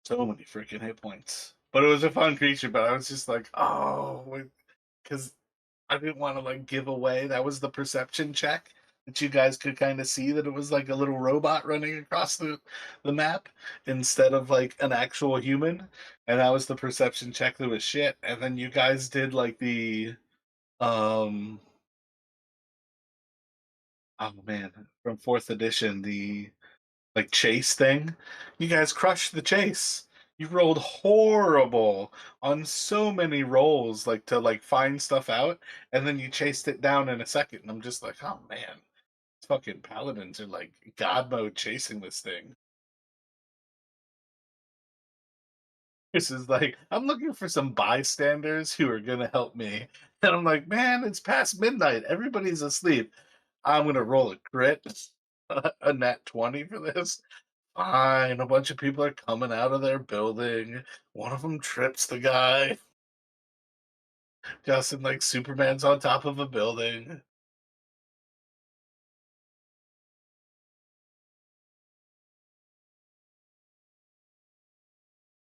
so many freaking hit points. But it was a fun creature, but I was just like, oh, because I didn't want to like give away. That was the perception check that you guys could kind of see that it was like a little robot running across the map instead of like an actual human, and that was the perception check that was shit. And then you guys did like the um oh man, from fourth edition, the like chase thing. You guys crushed the chase. You rolled horrible on so many rolls, like to like find stuff out, and then you chased it down in a second. And I'm just like, oh man, these fucking paladins are like god mode chasing this thing. This is like, I'm looking for some bystanders who are gonna help me. And I'm like, man, it's past midnight. Everybody's asleep. I'm gonna roll a crit, a nat 20 for this. Fine, a bunch of people are coming out of their building. One of them trips the guy. Justin, like Superman's on top of a building.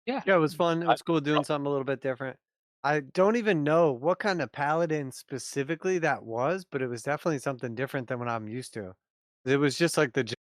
Yeah. Yeah, it was fun. It I, was cool doing something a little bit different. I don't even know what kind of paladin specifically that was, but it was definitely something different than what I'm used to. It was just like the